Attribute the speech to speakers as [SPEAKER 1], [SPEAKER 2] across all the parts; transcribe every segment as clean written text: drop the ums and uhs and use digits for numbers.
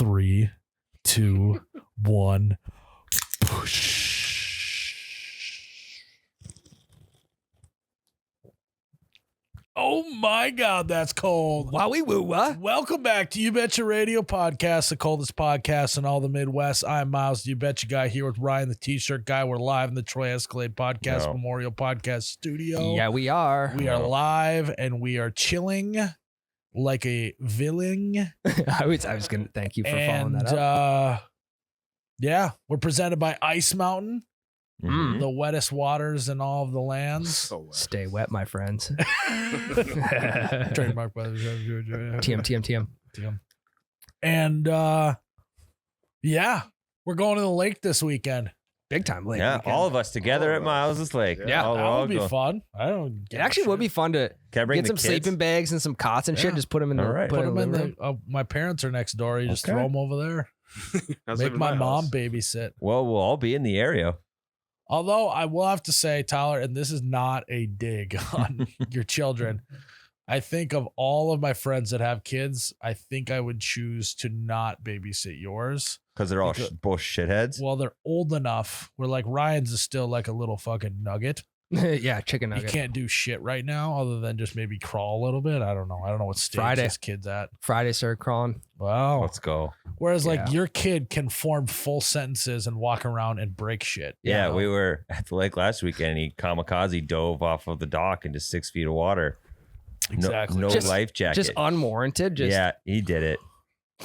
[SPEAKER 1] 3, 2, 1. Push. Oh my God, that's cold.
[SPEAKER 2] Wowie woo, what?
[SPEAKER 1] Welcome back to You Betcha Radio Podcast, the coldest podcast in all the Midwest. I'm Miles, the You Betcha guy, here with Ryan, the T-shirt guy. We're live in the Troy Escalade Podcast Memorial Podcast Studio.
[SPEAKER 2] Yeah, we are.
[SPEAKER 1] We are live and we are chilling like a villain.
[SPEAKER 2] I was gonna thank you for following that up.
[SPEAKER 1] Yeah, we're presented by Ice Mountain,
[SPEAKER 2] Mm.
[SPEAKER 1] the wettest waters in all of the lands.
[SPEAKER 3] So wet.
[SPEAKER 2] Stay wet, my friends.
[SPEAKER 1] Trademark by
[SPEAKER 2] TM.
[SPEAKER 1] And yeah, we're going to the lake this weekend.
[SPEAKER 2] Big time lake.
[SPEAKER 4] Yeah,
[SPEAKER 2] weekend.
[SPEAKER 4] all of us together at Miles' Lake.
[SPEAKER 2] Yeah.
[SPEAKER 4] All-
[SPEAKER 1] That
[SPEAKER 4] we're all
[SPEAKER 1] would be
[SPEAKER 4] going.
[SPEAKER 1] fun. I don't.
[SPEAKER 2] It actually would be fun to
[SPEAKER 4] Can I bring
[SPEAKER 2] get
[SPEAKER 4] the
[SPEAKER 2] some
[SPEAKER 4] kids?
[SPEAKER 2] sleeping bags and some cots and shit.
[SPEAKER 1] Yeah.
[SPEAKER 2] Just put them in the
[SPEAKER 4] All right.
[SPEAKER 1] Put
[SPEAKER 2] put
[SPEAKER 1] them in
[SPEAKER 2] living
[SPEAKER 1] the.
[SPEAKER 2] room.
[SPEAKER 1] My parents are next door. You just
[SPEAKER 4] Okay.
[SPEAKER 1] throw them over there.
[SPEAKER 3] That's
[SPEAKER 1] Make
[SPEAKER 3] like
[SPEAKER 1] my mom
[SPEAKER 3] house.
[SPEAKER 1] babysit.
[SPEAKER 4] Well, we'll all be in the area.
[SPEAKER 1] Although I will have to say, Tyler, and this is not a dig on your children. I think of all of my friends that have kids, I think I would choose to not babysit yours.
[SPEAKER 4] Because they're all
[SPEAKER 1] Because-
[SPEAKER 4] both shitheads.
[SPEAKER 1] Well, they're old enough where like Ryan's is still like a little fucking nugget.
[SPEAKER 2] Yeah, chicken
[SPEAKER 1] He
[SPEAKER 2] nugget.
[SPEAKER 1] can't do shit right now other than just maybe crawl a little bit. I don't know. I don't know what stage
[SPEAKER 2] Friday.
[SPEAKER 1] this kid's at.
[SPEAKER 2] Friday started crawling.
[SPEAKER 1] Wow.
[SPEAKER 4] Let's go.
[SPEAKER 1] Whereas like
[SPEAKER 2] Yeah.
[SPEAKER 1] your kid can form full sentences and walk around and break shit.
[SPEAKER 4] Yeah,
[SPEAKER 1] You know?
[SPEAKER 4] we were at the lake last weekend and he kamikaze dove off of the dock into 6 feet of water.
[SPEAKER 1] Exactly.
[SPEAKER 4] No
[SPEAKER 2] Just-
[SPEAKER 4] life jacket.
[SPEAKER 2] Just unwarranted. Just
[SPEAKER 4] Yeah, he did it.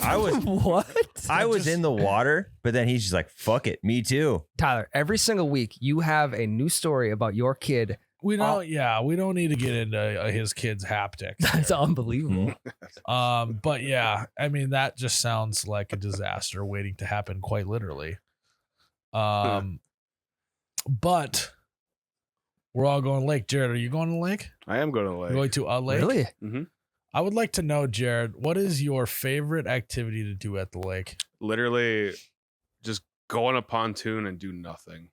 [SPEAKER 4] I was
[SPEAKER 2] what?
[SPEAKER 4] I was
[SPEAKER 1] Just-
[SPEAKER 4] in the water, but then he's just like, fuck it, me too.
[SPEAKER 2] Tyler, every single week you have a new story about your kid.
[SPEAKER 1] We don't. Yeah, we don't need to get into his kid's haptics.
[SPEAKER 2] That's unbelievable.
[SPEAKER 1] But yeah, I mean that just sounds like a disaster waiting to happen, quite literally. But we're all going to lake. Jared, are you going to the lake?
[SPEAKER 3] I am going to the
[SPEAKER 1] You're
[SPEAKER 3] lake.
[SPEAKER 1] going to a lake?
[SPEAKER 2] Really?
[SPEAKER 1] I would like to know, Jared, what is your favorite activity to do at the lake?
[SPEAKER 3] Literally, just go on a pontoon and do nothing.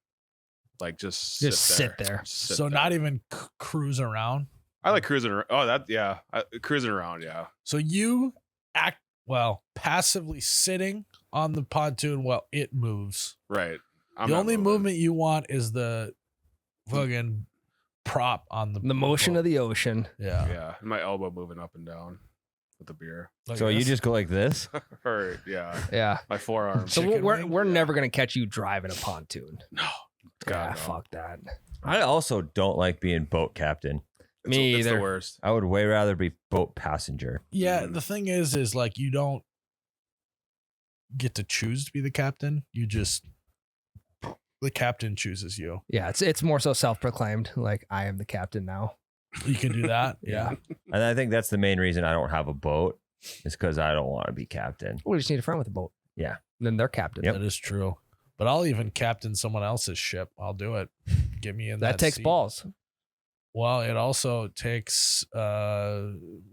[SPEAKER 3] Like just
[SPEAKER 2] sit there.
[SPEAKER 3] Sit
[SPEAKER 1] So
[SPEAKER 3] there.
[SPEAKER 1] not even cruise around.
[SPEAKER 3] I like cruising around. Oh, that yeah, cruising around. Yeah,
[SPEAKER 1] So you passively sitting on the pontoon while it moves.
[SPEAKER 3] right.
[SPEAKER 1] The only movement you want is the fucking prop on the
[SPEAKER 2] The motion of the ocean.
[SPEAKER 1] yeah.
[SPEAKER 3] Yeah, and my elbow moving up and down with the beer.
[SPEAKER 1] Like
[SPEAKER 4] So you
[SPEAKER 1] this.
[SPEAKER 4] just go like this?
[SPEAKER 3] Or yeah,
[SPEAKER 2] Yeah.
[SPEAKER 3] my forearm.
[SPEAKER 2] So
[SPEAKER 1] Chicken
[SPEAKER 2] we're
[SPEAKER 1] wing?
[SPEAKER 2] we're never gonna catch you driving a pontoon.
[SPEAKER 3] no,
[SPEAKER 2] Yeah,
[SPEAKER 3] God, no.
[SPEAKER 2] fuck that.
[SPEAKER 4] I also don't like being boat captain.
[SPEAKER 2] Me
[SPEAKER 3] It's the
[SPEAKER 2] either.
[SPEAKER 3] worst.
[SPEAKER 4] I would way rather be boat passenger.
[SPEAKER 1] Yeah, the thing is like you don't get to choose to be the captain. The captain chooses you.
[SPEAKER 2] Yeah, it's more so self-proclaimed. Like I am the captain now.
[SPEAKER 1] You can do that.
[SPEAKER 2] Yeah.
[SPEAKER 4] And I think that's the main reason I don't have a boat is because I don't want to be captain.
[SPEAKER 2] We just need a friend with a boat.
[SPEAKER 4] Yeah.
[SPEAKER 2] Then they're captain.
[SPEAKER 4] Yep.
[SPEAKER 1] That is true. But I'll even captain someone else's ship. I'll do it. Get me in that.
[SPEAKER 2] That takes
[SPEAKER 1] seat.
[SPEAKER 2] balls.
[SPEAKER 1] Well, it also takes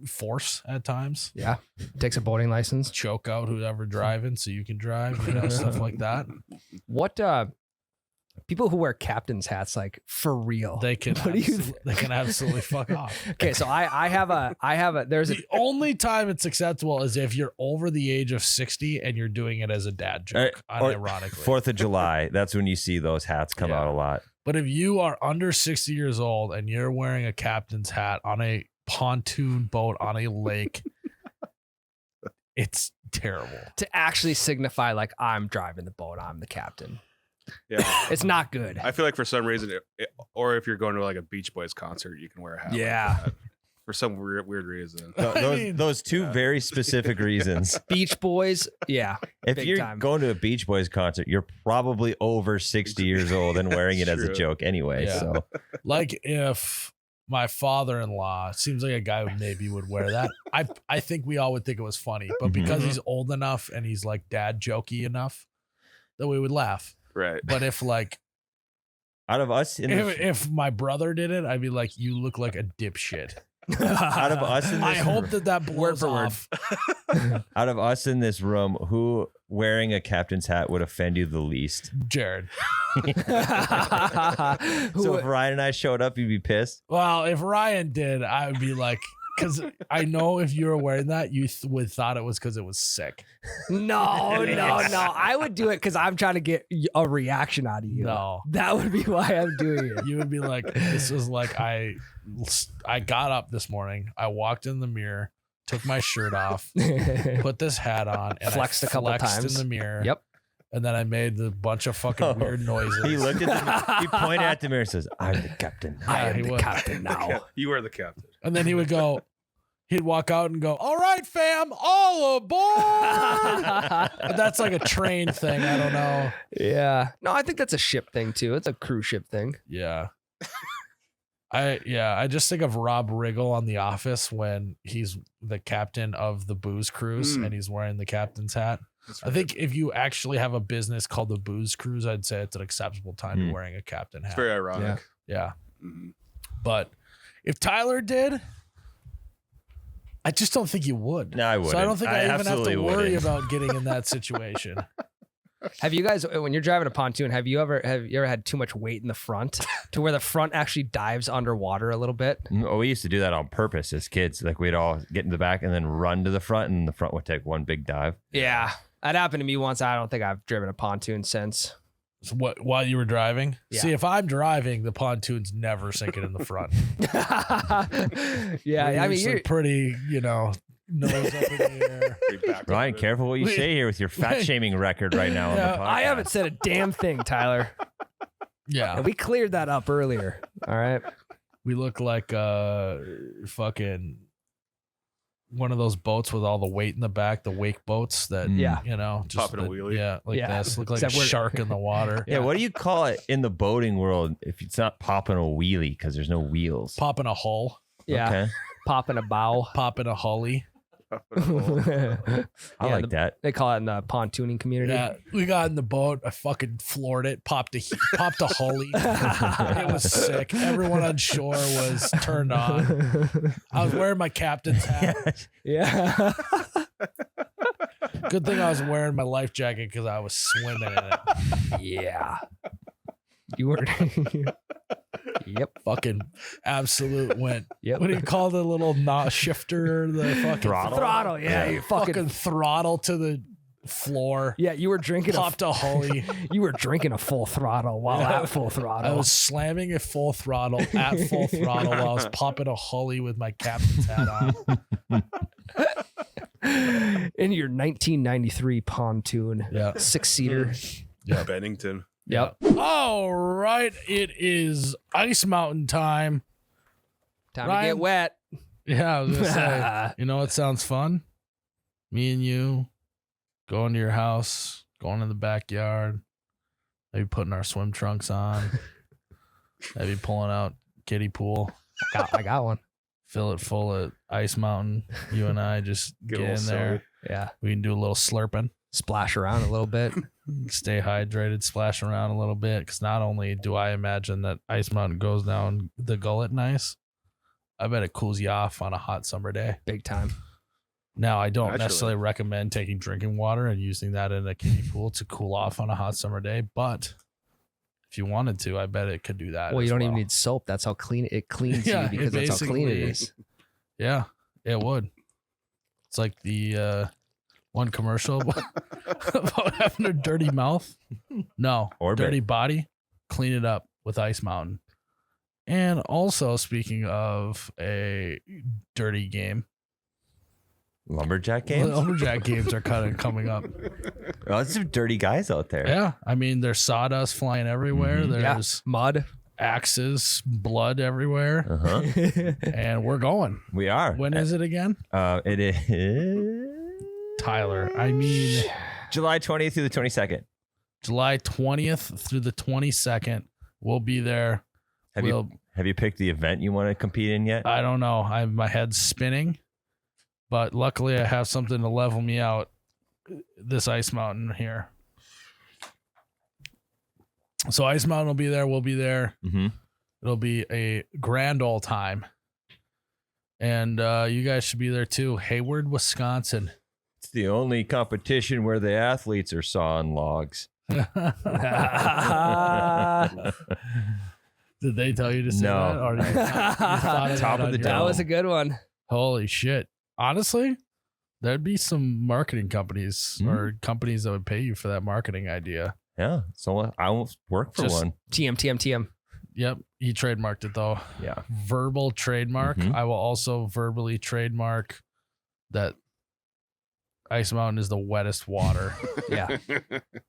[SPEAKER 1] force at times.
[SPEAKER 2] Yeah. Takes a boating license.
[SPEAKER 1] Choke out whoever driving so you can drive, stuff like that.
[SPEAKER 2] What people who wear captain's hats, like for real.
[SPEAKER 1] They can
[SPEAKER 2] What do you
[SPEAKER 1] they can absolutely fuck off.
[SPEAKER 2] Okay, so I have a there's a
[SPEAKER 1] The only time it's acceptable is if you're over the age of 60 and you're doing it as a dad joke,
[SPEAKER 4] Or
[SPEAKER 1] unironically.
[SPEAKER 4] 4th of July, that's when you see those hats come
[SPEAKER 1] Yeah.
[SPEAKER 4] out a lot.
[SPEAKER 1] But if you are under 60 years old and you're wearing a captain's hat on a pontoon boat on a lake, it's terrible.
[SPEAKER 2] to actually signify like I'm driving the boat, I'm the captain.
[SPEAKER 3] Yeah,
[SPEAKER 2] It's not good.
[SPEAKER 3] I feel like for some reason, or if you're going to like a Beach Boys concert, you can wear a hat. like
[SPEAKER 2] Yeah.
[SPEAKER 3] that. For some weird reason.
[SPEAKER 4] Those,
[SPEAKER 1] mean-
[SPEAKER 4] those two very specific reasons.
[SPEAKER 2] Beach Boys, yeah.
[SPEAKER 4] If
[SPEAKER 2] Big
[SPEAKER 4] you're
[SPEAKER 2] time.
[SPEAKER 4] going to a Beach Boys concert, you're probably over 60 years old and wearing it as a
[SPEAKER 3] True.
[SPEAKER 4] joke anyway.
[SPEAKER 1] Yeah.
[SPEAKER 4] So
[SPEAKER 1] Like if my father-in-law seems like a guy who maybe would wear that. I think we all would think it was funny, but because he's old enough and he's like dad jokey enough that we would laugh.
[SPEAKER 3] Right.
[SPEAKER 1] But if like
[SPEAKER 4] out of us in
[SPEAKER 1] if my brother did it, I'd be like, you look like a dipshit.
[SPEAKER 4] out of us in
[SPEAKER 1] I
[SPEAKER 4] this
[SPEAKER 1] hope that blows
[SPEAKER 2] for word.
[SPEAKER 1] off.
[SPEAKER 4] out of us in this room, who wearing a captain's hat would offend you the least?
[SPEAKER 1] Jared.
[SPEAKER 4] So if Ryan and I showed up, you'd be pissed.
[SPEAKER 1] Well, if Ryan did, I would be like, because I know if you were wearing that, you would thought it was because it was sick.
[SPEAKER 2] No. I would do it because I'm trying to get a reaction out of you.
[SPEAKER 1] No.
[SPEAKER 2] That would be why I'm doing it.
[SPEAKER 1] You would be like, this is like I got up this morning. I walked in the mirror, took my shirt off, put this hat on, and
[SPEAKER 2] Flexed a couple times
[SPEAKER 1] in the mirror.
[SPEAKER 2] Yep.
[SPEAKER 1] And then I made a bunch of fucking weird noises.
[SPEAKER 4] He looked at he pointed at the mirror and says, "I'm the captain."
[SPEAKER 2] I
[SPEAKER 1] Yeah,
[SPEAKER 2] am
[SPEAKER 1] he
[SPEAKER 2] the
[SPEAKER 1] would.
[SPEAKER 2] captain now.
[SPEAKER 3] You are the captain.
[SPEAKER 1] And then he would go, he'd walk out and go, "All right, fam, all aboard." But that's like a train thing. I don't know.
[SPEAKER 2] Yeah. No, I think that's a ship thing too. It's a cruise ship thing.
[SPEAKER 1] Yeah. I just think of Rob Riggle on The Office when he's the captain of the booze cruise and he's wearing the captain's hat. I think if you actually have a business called the Booze Cruise, I'd say it's an acceptable time to be wearing a captain hat.
[SPEAKER 3] It's very ironic.
[SPEAKER 1] Yeah.
[SPEAKER 3] Mhm.
[SPEAKER 1] But if Tyler did, I just don't think you would.
[SPEAKER 4] No, I wouldn't.
[SPEAKER 1] So I don't think I even have to
[SPEAKER 4] absolutely
[SPEAKER 1] worry
[SPEAKER 4] wouldn't.
[SPEAKER 1] about getting in that situation.
[SPEAKER 2] Have you guys, when you're driving a pontoon, have you ever had too much weight in the front to where the front actually dives underwater a little bit?
[SPEAKER 4] Oh, we used to do that on purpose as kids. Like we'd all get in the back and then run to the front, and the front would take one big dive.
[SPEAKER 2] Yeah. That happened to me once. I don't think I've driven a pontoon since.
[SPEAKER 1] So what, while you were driving?
[SPEAKER 2] Yeah.
[SPEAKER 1] See, if I'm driving, the pontoon's never sinking in the front.
[SPEAKER 2] Yeah.
[SPEAKER 1] We're
[SPEAKER 2] I mean,
[SPEAKER 1] usually
[SPEAKER 2] you're,
[SPEAKER 1] pretty, nose up in the air.
[SPEAKER 3] Pretty back
[SPEAKER 4] Ryan,
[SPEAKER 3] up.
[SPEAKER 4] careful what you
[SPEAKER 1] Wait.
[SPEAKER 4] say here with your fat shaming record right now on
[SPEAKER 1] Yeah,
[SPEAKER 4] the podcast.
[SPEAKER 2] I haven't said a damn thing, Tyler.
[SPEAKER 1] Yeah.
[SPEAKER 2] And we cleared that up earlier. All right.
[SPEAKER 1] We look like fucking one of those boats with all the weight in the back, the wake boats that,
[SPEAKER 2] Yeah.
[SPEAKER 1] just
[SPEAKER 3] Popping a
[SPEAKER 1] the-
[SPEAKER 3] wheelie.
[SPEAKER 1] Yeah, like
[SPEAKER 2] Yeah.
[SPEAKER 1] this. Look like
[SPEAKER 2] Except
[SPEAKER 1] a
[SPEAKER 2] we're-
[SPEAKER 1] shark in the water.
[SPEAKER 4] Yeah, what do you call it in the boating world if it's not popping a wheelie because there's no wheels?
[SPEAKER 1] Popping a hull,
[SPEAKER 2] Yeah.
[SPEAKER 4] Okay.
[SPEAKER 2] Popping a bow.
[SPEAKER 1] popping a hully.
[SPEAKER 4] I
[SPEAKER 2] Yeah,
[SPEAKER 4] like that.
[SPEAKER 2] They call it in the pontooning community.
[SPEAKER 1] Yeah, we got in the boat. I fucking floored it. Popped a hully. It was sick. Everyone on shore was turned on. I was wearing my captain's hat.
[SPEAKER 2] Yeah.
[SPEAKER 1] Good thing I was wearing my life jacket because I was swimming in it.
[SPEAKER 2] Yeah. You were. Yep.
[SPEAKER 1] Fucking absolute went.
[SPEAKER 2] Yep.
[SPEAKER 1] What do you call the little shifter? The fucking
[SPEAKER 2] Throttle. Yeah. You
[SPEAKER 1] fucking throttle to the floor.
[SPEAKER 2] Yeah. You were drinking
[SPEAKER 1] Popped a hully.
[SPEAKER 2] You were drinking a full throttle while
[SPEAKER 1] Yeah.
[SPEAKER 2] at full throttle.
[SPEAKER 1] I was slamming a full throttle at full throttle while I was popping a hully with my captain's hat on.
[SPEAKER 2] in your 1993 pontoon
[SPEAKER 1] Yeah.
[SPEAKER 2] 6-seater.
[SPEAKER 3] Bennington.
[SPEAKER 2] Yep.
[SPEAKER 1] All right. It is Ice Mountain time.
[SPEAKER 2] Time
[SPEAKER 1] Ryan-
[SPEAKER 2] to get wet.
[SPEAKER 1] Yeah, I was gonna say. You know what sounds fun? Me and you going to your house, going in the backyard, maybe putting our swim trunks on, maybe pulling out kiddie pool,
[SPEAKER 2] I got one.
[SPEAKER 1] fill it full of Ice Mountain. You and I just
[SPEAKER 3] Get
[SPEAKER 1] get
[SPEAKER 3] a
[SPEAKER 1] in
[SPEAKER 3] little
[SPEAKER 1] there.
[SPEAKER 2] Yeah.
[SPEAKER 1] We can do a little slurping,
[SPEAKER 2] Splash around a little bit.
[SPEAKER 1] stay hydrated, splash around a little bit. Because not only do I imagine that Ice Mountain goes down the gullet nice, I bet it cools you off on a hot summer day.
[SPEAKER 2] Big time.
[SPEAKER 1] Now, I don't
[SPEAKER 3] Naturally.
[SPEAKER 1] necessarily recommend taking drinking water and using that in a kiddie pool to cool off on a hot summer day, but if you wanted to, I bet it could do that.
[SPEAKER 2] Well, you
[SPEAKER 1] as
[SPEAKER 2] don't
[SPEAKER 1] well.
[SPEAKER 2] even need soap. That's how clean it cleans
[SPEAKER 1] Yeah,
[SPEAKER 2] you because
[SPEAKER 1] it
[SPEAKER 2] that's how clean it
[SPEAKER 1] basically-
[SPEAKER 2] is.
[SPEAKER 1] Yeah, it would. It's like the one commercial about having a dirty mouth. No,
[SPEAKER 4] Orbit.
[SPEAKER 1] dirty body. Clean it up with Ice Mountain. And also, speaking of a dirty game,
[SPEAKER 4] Lumberjack games?
[SPEAKER 1] lumberjack games are kind of coming up.
[SPEAKER 4] Oh, there's some dirty guys out there.
[SPEAKER 1] Yeah, I mean, there's sawdust flying everywhere.
[SPEAKER 4] Mhm.
[SPEAKER 2] Yeah.
[SPEAKER 1] There's
[SPEAKER 2] Mud.
[SPEAKER 1] axes, blood everywhere,
[SPEAKER 4] Uh-huh.
[SPEAKER 1] and we're going.
[SPEAKER 4] We are.
[SPEAKER 1] When is it again?
[SPEAKER 4] It is
[SPEAKER 1] Tyler, I mean,
[SPEAKER 4] July 20th through the 22nd.
[SPEAKER 1] July 20th through the 22nd. We'll be there.
[SPEAKER 4] Have you picked the event you want to compete in yet?
[SPEAKER 1] I don't know. My head's spinning, but luckily I have something to level me out. This Ice Mountain here. So Ice Mountain will be there. We'll be there.
[SPEAKER 4] Mm-hmm.
[SPEAKER 1] It'll be a grand old time. And you guys should be there too. Hayward, Wisconsin.
[SPEAKER 4] It's the only competition where the athletes are sawing logs.
[SPEAKER 1] Did they tell you to say
[SPEAKER 4] No.
[SPEAKER 1] that? Or you thought of
[SPEAKER 4] Top
[SPEAKER 1] that
[SPEAKER 4] of the
[SPEAKER 1] on your
[SPEAKER 2] That
[SPEAKER 1] own?
[SPEAKER 2] was a good one.
[SPEAKER 1] Holy shit. Honestly, there'd be some marketing companies or companies that would pay you for that marketing idea.
[SPEAKER 4] Yeah. So I won't work for
[SPEAKER 1] Just-
[SPEAKER 4] one.
[SPEAKER 2] TM.
[SPEAKER 1] Yep. He trademarked it though.
[SPEAKER 4] Yeah.
[SPEAKER 1] Verbal trademark.
[SPEAKER 4] Mhm.
[SPEAKER 1] I will also verbally trademark that Ice Mountain is the wettest water.
[SPEAKER 2] Yeah.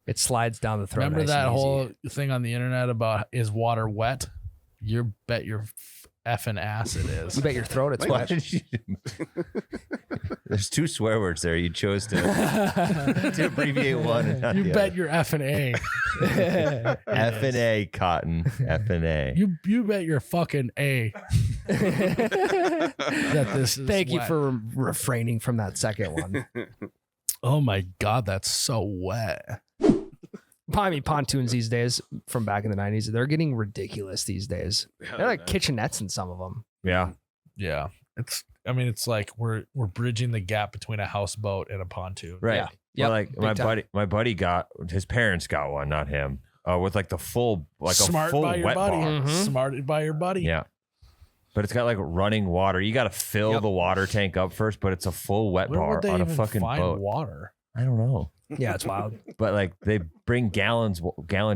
[SPEAKER 2] It slides down the throat.
[SPEAKER 1] Remember
[SPEAKER 2] nice
[SPEAKER 1] that
[SPEAKER 2] and easy.
[SPEAKER 1] whole thing on the internet about is water wet? You bet your effing ass it is.
[SPEAKER 2] You bet your throat it's
[SPEAKER 4] Why
[SPEAKER 2] wet.
[SPEAKER 4] did you? There's 2 swear words there. You chose to abbreviate one and not
[SPEAKER 1] You
[SPEAKER 4] the
[SPEAKER 1] bet
[SPEAKER 4] other.
[SPEAKER 1] your effing A.
[SPEAKER 4] F and A, Cotton. F and A.
[SPEAKER 1] You bet your fucking A that this is
[SPEAKER 2] Thank you
[SPEAKER 1] wet.
[SPEAKER 2] for refraining from that second one.
[SPEAKER 1] Oh my god, that's so wet.
[SPEAKER 2] I mean, pontoons these days from back in the 90s, they're getting ridiculous these days. They're like kitchenettes in some of them.
[SPEAKER 4] Yeah.
[SPEAKER 1] Yeah. It's like we're bridging the gap between a houseboat and a pontoon.
[SPEAKER 4] Right.
[SPEAKER 2] Yeah.
[SPEAKER 4] Well,
[SPEAKER 2] Yep,
[SPEAKER 4] like
[SPEAKER 2] big
[SPEAKER 4] my buddy got his parents got one, not him. With like the full
[SPEAKER 1] Smart
[SPEAKER 4] a full
[SPEAKER 1] by your
[SPEAKER 4] wet
[SPEAKER 1] buddy.
[SPEAKER 4] bar.
[SPEAKER 2] Mhm.
[SPEAKER 1] Smarted by your buddy.
[SPEAKER 4] Yeah. But it's got like running water. You got to fill
[SPEAKER 2] Yep.
[SPEAKER 4] the water tank up first, but it's a full wet
[SPEAKER 1] Where
[SPEAKER 4] bar
[SPEAKER 1] would they
[SPEAKER 4] on a
[SPEAKER 1] even
[SPEAKER 4] fucking
[SPEAKER 1] find
[SPEAKER 4] boat.
[SPEAKER 1] water?
[SPEAKER 4] I don't know.
[SPEAKER 2] Yeah, it's wild.
[SPEAKER 4] But like they bring gallon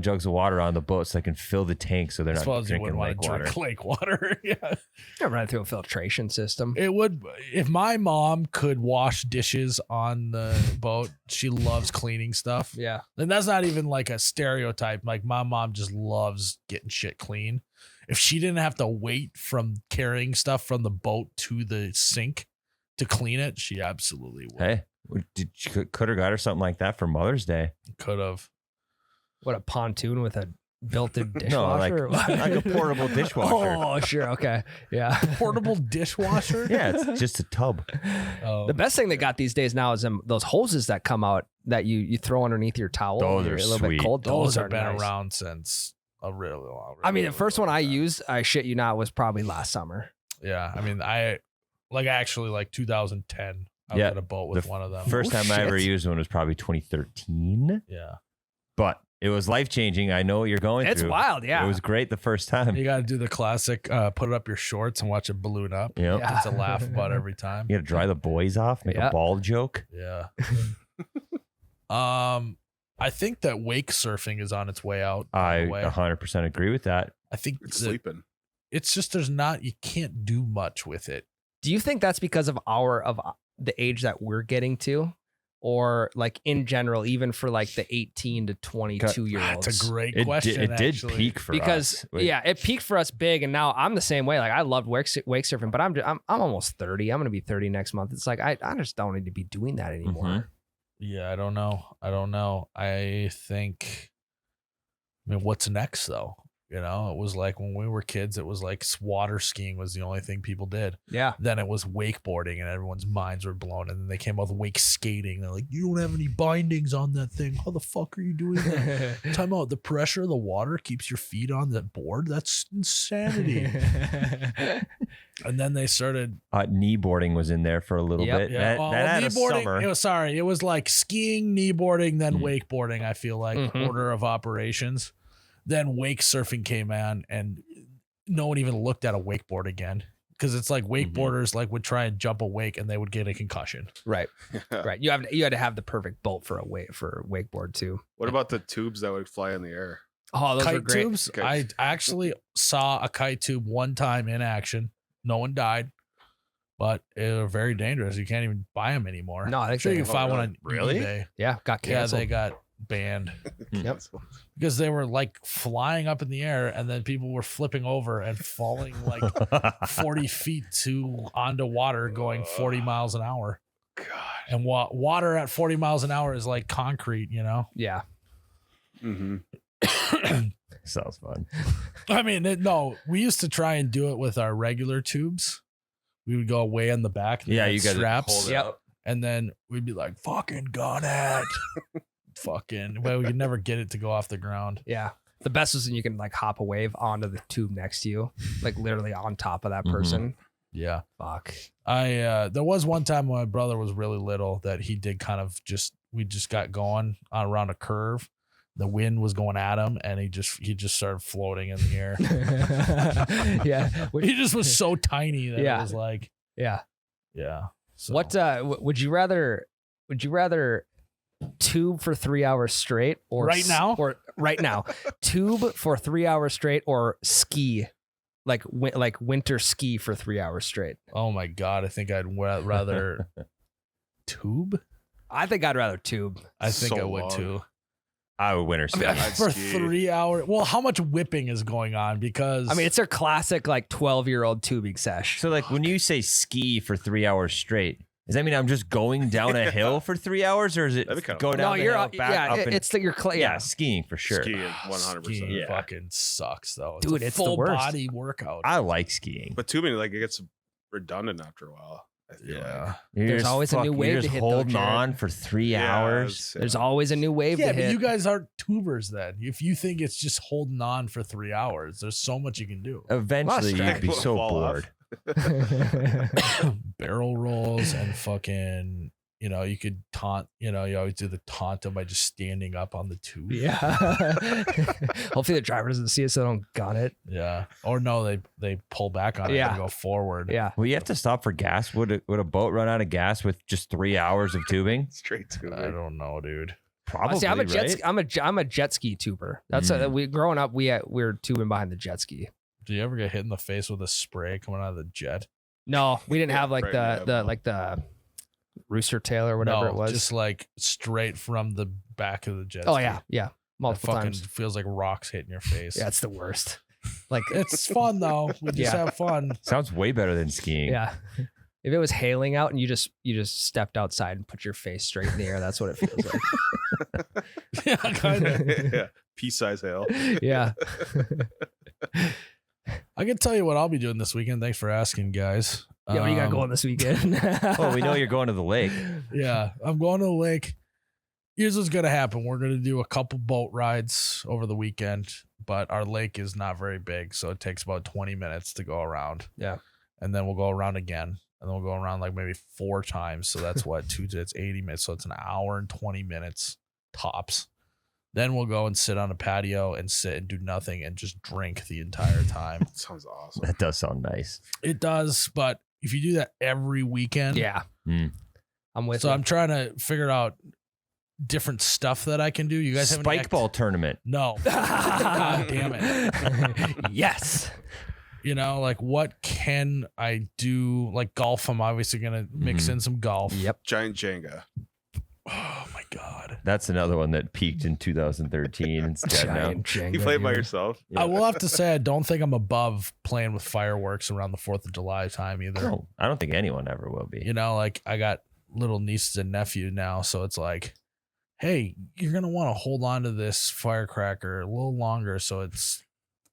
[SPEAKER 4] jugs of water on the boat so they can fill the tank so they're
[SPEAKER 1] I
[SPEAKER 4] not
[SPEAKER 1] suppose you
[SPEAKER 4] drinking
[SPEAKER 1] wouldn't want
[SPEAKER 4] lake
[SPEAKER 1] to
[SPEAKER 4] water.
[SPEAKER 1] drink lake water. Yeah.
[SPEAKER 2] They're running through a filtration system.
[SPEAKER 1] It would, if my mom could wash dishes on the boat, she loves cleaning stuff.
[SPEAKER 2] Yeah.
[SPEAKER 1] And that's not even like a stereotype. Like my mom just loves getting shit clean. If she didn't have to wait from carrying stuff from the boat to the sink to clean it, she absolutely would.
[SPEAKER 4] Hey, could have got her something like that for Mother's Day.
[SPEAKER 1] Could have.
[SPEAKER 2] What, a pontoon with a built-in
[SPEAKER 4] No, like,
[SPEAKER 2] dishwasher? or what?
[SPEAKER 4] like a portable dishwasher.
[SPEAKER 2] Oh, sure. Okay. Yeah.
[SPEAKER 1] Portable dishwasher?
[SPEAKER 4] Yeah, it's just a tub.
[SPEAKER 1] Oh.
[SPEAKER 2] The best thing they got these days now is those hoses that come out that you throw underneath your towel.
[SPEAKER 4] Those
[SPEAKER 2] when you're
[SPEAKER 4] are
[SPEAKER 2] a little
[SPEAKER 4] sweet.
[SPEAKER 2] bit cold.
[SPEAKER 1] Those
[SPEAKER 2] are
[SPEAKER 1] have been
[SPEAKER 2] nice.
[SPEAKER 1] around since a really long
[SPEAKER 2] I mean, the
[SPEAKER 1] really
[SPEAKER 2] first
[SPEAKER 1] long
[SPEAKER 2] one I
[SPEAKER 1] time.
[SPEAKER 2] used, I shit you not, was probably last summer.
[SPEAKER 1] Yeah. I mean, like 2010. I
[SPEAKER 4] Yeah,
[SPEAKER 1] was at a boat with
[SPEAKER 4] the
[SPEAKER 1] one of them.
[SPEAKER 4] First
[SPEAKER 2] Oh,
[SPEAKER 4] time I ever
[SPEAKER 2] shit.
[SPEAKER 4] used one was probably 2013,
[SPEAKER 1] Yeah.
[SPEAKER 4] but it was life changing. I know what you're going
[SPEAKER 2] It's
[SPEAKER 4] through.
[SPEAKER 2] wild. Yeah.
[SPEAKER 4] It was great the first time.
[SPEAKER 1] You got to do the classic, put it up your shorts and watch it balloon up.
[SPEAKER 4] Yep.
[SPEAKER 2] Yeah.
[SPEAKER 1] It's a laugh about every time.
[SPEAKER 4] You got to dry the boys off, make
[SPEAKER 2] Yeah.
[SPEAKER 4] a ball joke.
[SPEAKER 1] Yeah. I think that wake surfing is on its way out. by
[SPEAKER 4] I
[SPEAKER 1] the way.
[SPEAKER 4] 100% agree with that.
[SPEAKER 1] I think
[SPEAKER 3] It's
[SPEAKER 1] that
[SPEAKER 3] sleeping.
[SPEAKER 1] it's just you can't do much with it.
[SPEAKER 2] Do you think that's because of the age that we're getting to? Or like in general, even for like the 18 to 22 year olds?
[SPEAKER 1] That's a great
[SPEAKER 4] It
[SPEAKER 1] question.
[SPEAKER 4] did
[SPEAKER 1] actually.
[SPEAKER 4] peak for
[SPEAKER 2] Because
[SPEAKER 4] us. Like,
[SPEAKER 2] yeah, it peaked for us big, and now I'm the same way. Like I loved wake surfing, but I'm almost 30. I'm gonna be 30 next month. It's like I just don't need to be doing that anymore.
[SPEAKER 4] Mhm.
[SPEAKER 1] Yeah, I don't know. I think. I mean, what's next though? You know, it was like when we were kids, it was like water skiing was the only thing people did.
[SPEAKER 2] Yeah,
[SPEAKER 1] Then it was wakeboarding, and everyone's minds were blown. And then they came out with wake skating. They're like, "You don't have any bindings on that thing. How the fuck are you doing that?" Time out. The pressure of the water keeps your feet on that board. That's insanity. And then they started.
[SPEAKER 4] Kneeboarding was in there for a little
[SPEAKER 2] Yep.
[SPEAKER 4] bit.
[SPEAKER 1] Yeah,
[SPEAKER 4] That had a summer.
[SPEAKER 1] It was like skiing, kneeboarding, then
[SPEAKER 4] Mhm.
[SPEAKER 1] wakeboarding. I feel like
[SPEAKER 2] Mhm.
[SPEAKER 1] order of operations. Then wake surfing came on, and no one even looked at a wakeboard again because it's like wakeboarders like would try and jump a wake and they would get a concussion.
[SPEAKER 2] right, right. You had to have the perfect boat for wakeboard too.
[SPEAKER 3] What about the tubes that would fly in the air?
[SPEAKER 2] Oh, those were
[SPEAKER 1] Kite
[SPEAKER 2] great.
[SPEAKER 1] tubes.
[SPEAKER 3] Kites.
[SPEAKER 1] I actually saw a kite tube one time in action. No one died, but they're very dangerous. You can't even buy them anymore.
[SPEAKER 2] No, I think
[SPEAKER 1] sure you
[SPEAKER 2] they-
[SPEAKER 1] can find
[SPEAKER 3] Oh,
[SPEAKER 1] one on
[SPEAKER 3] really?
[SPEAKER 1] eBay.
[SPEAKER 2] Yeah, got
[SPEAKER 1] Yeah,
[SPEAKER 2] canceled.
[SPEAKER 1] they got banned
[SPEAKER 2] Yep.
[SPEAKER 1] because they were like flying up in the air, and then people were flipping over and falling like 40 feet onto water, going 40 miles an hour.
[SPEAKER 3] God.
[SPEAKER 1] And water at 40 miles an hour is like concrete, you know.
[SPEAKER 2] Yeah.
[SPEAKER 3] Mm-hmm.
[SPEAKER 4] Sounds fun.
[SPEAKER 1] I mean, no, we used to try and do it with our regular tubes. We would go way in the back. And
[SPEAKER 4] Yeah,
[SPEAKER 1] they
[SPEAKER 4] you
[SPEAKER 1] had
[SPEAKER 4] guys
[SPEAKER 1] straps.
[SPEAKER 3] hold it
[SPEAKER 2] Yep.
[SPEAKER 3] up.
[SPEAKER 1] And then we'd be like, fucking gun it. Fucking, well, we could never get it to go off the ground.
[SPEAKER 2] Yeah. The best is when you can like hop a wave onto the tube next to you, like literally on top of that
[SPEAKER 4] Mhm.
[SPEAKER 2] person.
[SPEAKER 1] Yeah.
[SPEAKER 2] Fuck.
[SPEAKER 1] There was one time when my brother was really little that he did kind of we just got going around a curve. The wind was going at him, and he just started floating in the air.
[SPEAKER 2] Yeah.
[SPEAKER 1] He just was so tiny that
[SPEAKER 2] Yeah.
[SPEAKER 1] it was like,
[SPEAKER 2] Yeah.
[SPEAKER 1] Yeah. So.
[SPEAKER 2] What would you rather tube for 3 hours straight or
[SPEAKER 1] Right now?
[SPEAKER 2] or right now tube for 3 hours straight or ski like winter ski for 3 hours straight?
[SPEAKER 1] Oh my God. I think I'd rather tube.
[SPEAKER 2] I think I'd rather tube.
[SPEAKER 1] I think
[SPEAKER 3] So
[SPEAKER 1] I would
[SPEAKER 3] long.
[SPEAKER 1] too.
[SPEAKER 4] I would winter ski.
[SPEAKER 3] I'd
[SPEAKER 1] For
[SPEAKER 3] ski.
[SPEAKER 1] 3 hours. Well, how much whipping is going on? Because
[SPEAKER 2] I mean, it's their classic like 12-year-old tubing sesh.
[SPEAKER 4] So like when you say ski for 3 hours straight, does that mean I'm just going down a hill for 3 hours, or is it
[SPEAKER 3] That'd be kinda
[SPEAKER 4] go
[SPEAKER 3] fun.
[SPEAKER 4] down
[SPEAKER 2] No,
[SPEAKER 4] the
[SPEAKER 2] you're
[SPEAKER 4] hill,
[SPEAKER 2] out.
[SPEAKER 4] back
[SPEAKER 2] Yeah,
[SPEAKER 4] up and
[SPEAKER 2] it's like your
[SPEAKER 4] yeah, skiing for sure.
[SPEAKER 3] Skiing, 100%.
[SPEAKER 1] skiing
[SPEAKER 4] Yeah.
[SPEAKER 1] fucking sucks though.
[SPEAKER 2] Dude,
[SPEAKER 1] a
[SPEAKER 2] it's the
[SPEAKER 1] full
[SPEAKER 2] worst.
[SPEAKER 1] body workout.
[SPEAKER 4] I like skiing.
[SPEAKER 3] But tubing, like, it gets redundant after a while. I feel
[SPEAKER 1] yeah.
[SPEAKER 4] You're
[SPEAKER 2] There's
[SPEAKER 4] just
[SPEAKER 2] always a new wave
[SPEAKER 4] you're
[SPEAKER 2] to
[SPEAKER 4] just
[SPEAKER 2] hit, though,
[SPEAKER 4] holding
[SPEAKER 2] Jared.
[SPEAKER 4] on for 3
[SPEAKER 3] like.
[SPEAKER 4] hours.
[SPEAKER 2] There's always a new wave
[SPEAKER 1] Yeah,
[SPEAKER 2] to
[SPEAKER 1] but
[SPEAKER 2] hit.
[SPEAKER 1] you guys aren't tubers then. If you think it's just holding on for 3 hours, there's so much you can do.
[SPEAKER 4] Eventually,
[SPEAKER 2] Well,
[SPEAKER 4] you'd be
[SPEAKER 3] will
[SPEAKER 4] so
[SPEAKER 3] fall off.
[SPEAKER 4] bored.
[SPEAKER 1] Barrel rolls and fucking, you could taunt, you always do the taunt them by just standing up on the tube.
[SPEAKER 2] Yeah. Hopefully the driver doesn't see it, so they don't gun it.
[SPEAKER 1] Yeah. Or no, they pull back on it
[SPEAKER 2] Yeah.
[SPEAKER 1] and go forward.
[SPEAKER 2] Yeah.
[SPEAKER 4] Well, you have to stop for gas. Would a boat run out of gas with just 3 hours of tubing?
[SPEAKER 3] Straight tubing.
[SPEAKER 1] I don't know, dude.
[SPEAKER 4] Probably.
[SPEAKER 2] See, I'm a jet.
[SPEAKER 4] right?
[SPEAKER 2] Ski, I'm a jet ski tuber. That's we growing up. We were tubing behind the jet ski.
[SPEAKER 1] Do you ever get hit in the face with a spray coming out of the jet?
[SPEAKER 2] No, we didn't have like
[SPEAKER 3] Right,
[SPEAKER 2] the rooster tail or whatever
[SPEAKER 1] No,
[SPEAKER 2] it was.
[SPEAKER 1] just like straight from the back of the jet.
[SPEAKER 2] oh
[SPEAKER 1] ski.
[SPEAKER 2] yeah,
[SPEAKER 1] That
[SPEAKER 2] multiple
[SPEAKER 1] fucking
[SPEAKER 2] times.
[SPEAKER 1] feels like rocks hitting your face.
[SPEAKER 2] Yeah, it's the worst. Like
[SPEAKER 1] It's fun though. We just
[SPEAKER 2] Yeah.
[SPEAKER 1] have fun.
[SPEAKER 4] Sounds way better than skiing.
[SPEAKER 2] yeah. If it was hailing out and you just stepped outside and put your face straight in the air, that's what it feels like.
[SPEAKER 1] Yeah, kind of.
[SPEAKER 3] Yeah. Pea-size hail.
[SPEAKER 2] Yeah.
[SPEAKER 1] I can tell you what I'll be doing this weekend. Thanks for asking, guys.
[SPEAKER 2] Yeah, what you got going this weekend?
[SPEAKER 4] Oh, we know you're going to the lake.
[SPEAKER 1] Yeah, I'm going to the lake. Here's what's going to happen. We're going to do a couple boat rides over the weekend, but our lake is not very big, so it takes about 20 minutes to go around.
[SPEAKER 2] Yeah.
[SPEAKER 1] And then we'll go around again, and then we'll go around like maybe 4 times. So that's what, it's 80 minutes. So it's an hour and 20 minutes tops. Then we'll go and sit on a patio and sit and do nothing and just drink the entire time.
[SPEAKER 3] Sounds awesome.
[SPEAKER 4] That does sound nice.
[SPEAKER 1] It does, but if you do that every weekend,
[SPEAKER 2] Yeah.
[SPEAKER 4] Mm.
[SPEAKER 2] I'm with
[SPEAKER 1] so
[SPEAKER 2] you.
[SPEAKER 1] I'm trying to figure out different stuff that I can do. You guys have any
[SPEAKER 4] Spike ball tournament.
[SPEAKER 1] No. God damn it.
[SPEAKER 2] Yes.
[SPEAKER 1] Like what can I do? Like golf, I'm obviously gonna mix
[SPEAKER 4] Mhm.
[SPEAKER 1] in some golf.
[SPEAKER 2] Yep.
[SPEAKER 3] Giant Jenga.
[SPEAKER 1] Oh my God.
[SPEAKER 4] That's another one that peaked in 2013. It's dead now.
[SPEAKER 2] Giant Jenga,
[SPEAKER 3] You play by
[SPEAKER 2] dude.
[SPEAKER 3] yourself?
[SPEAKER 4] Yeah.
[SPEAKER 1] I will have to say I don't think I'm above playing with fireworks around the 4th of July time either.
[SPEAKER 4] No, I don't think anyone ever will be.
[SPEAKER 1] Like I got little nieces and nephews now, so it's like, hey, you're gonna want to hold on to this firecracker a little longer so it's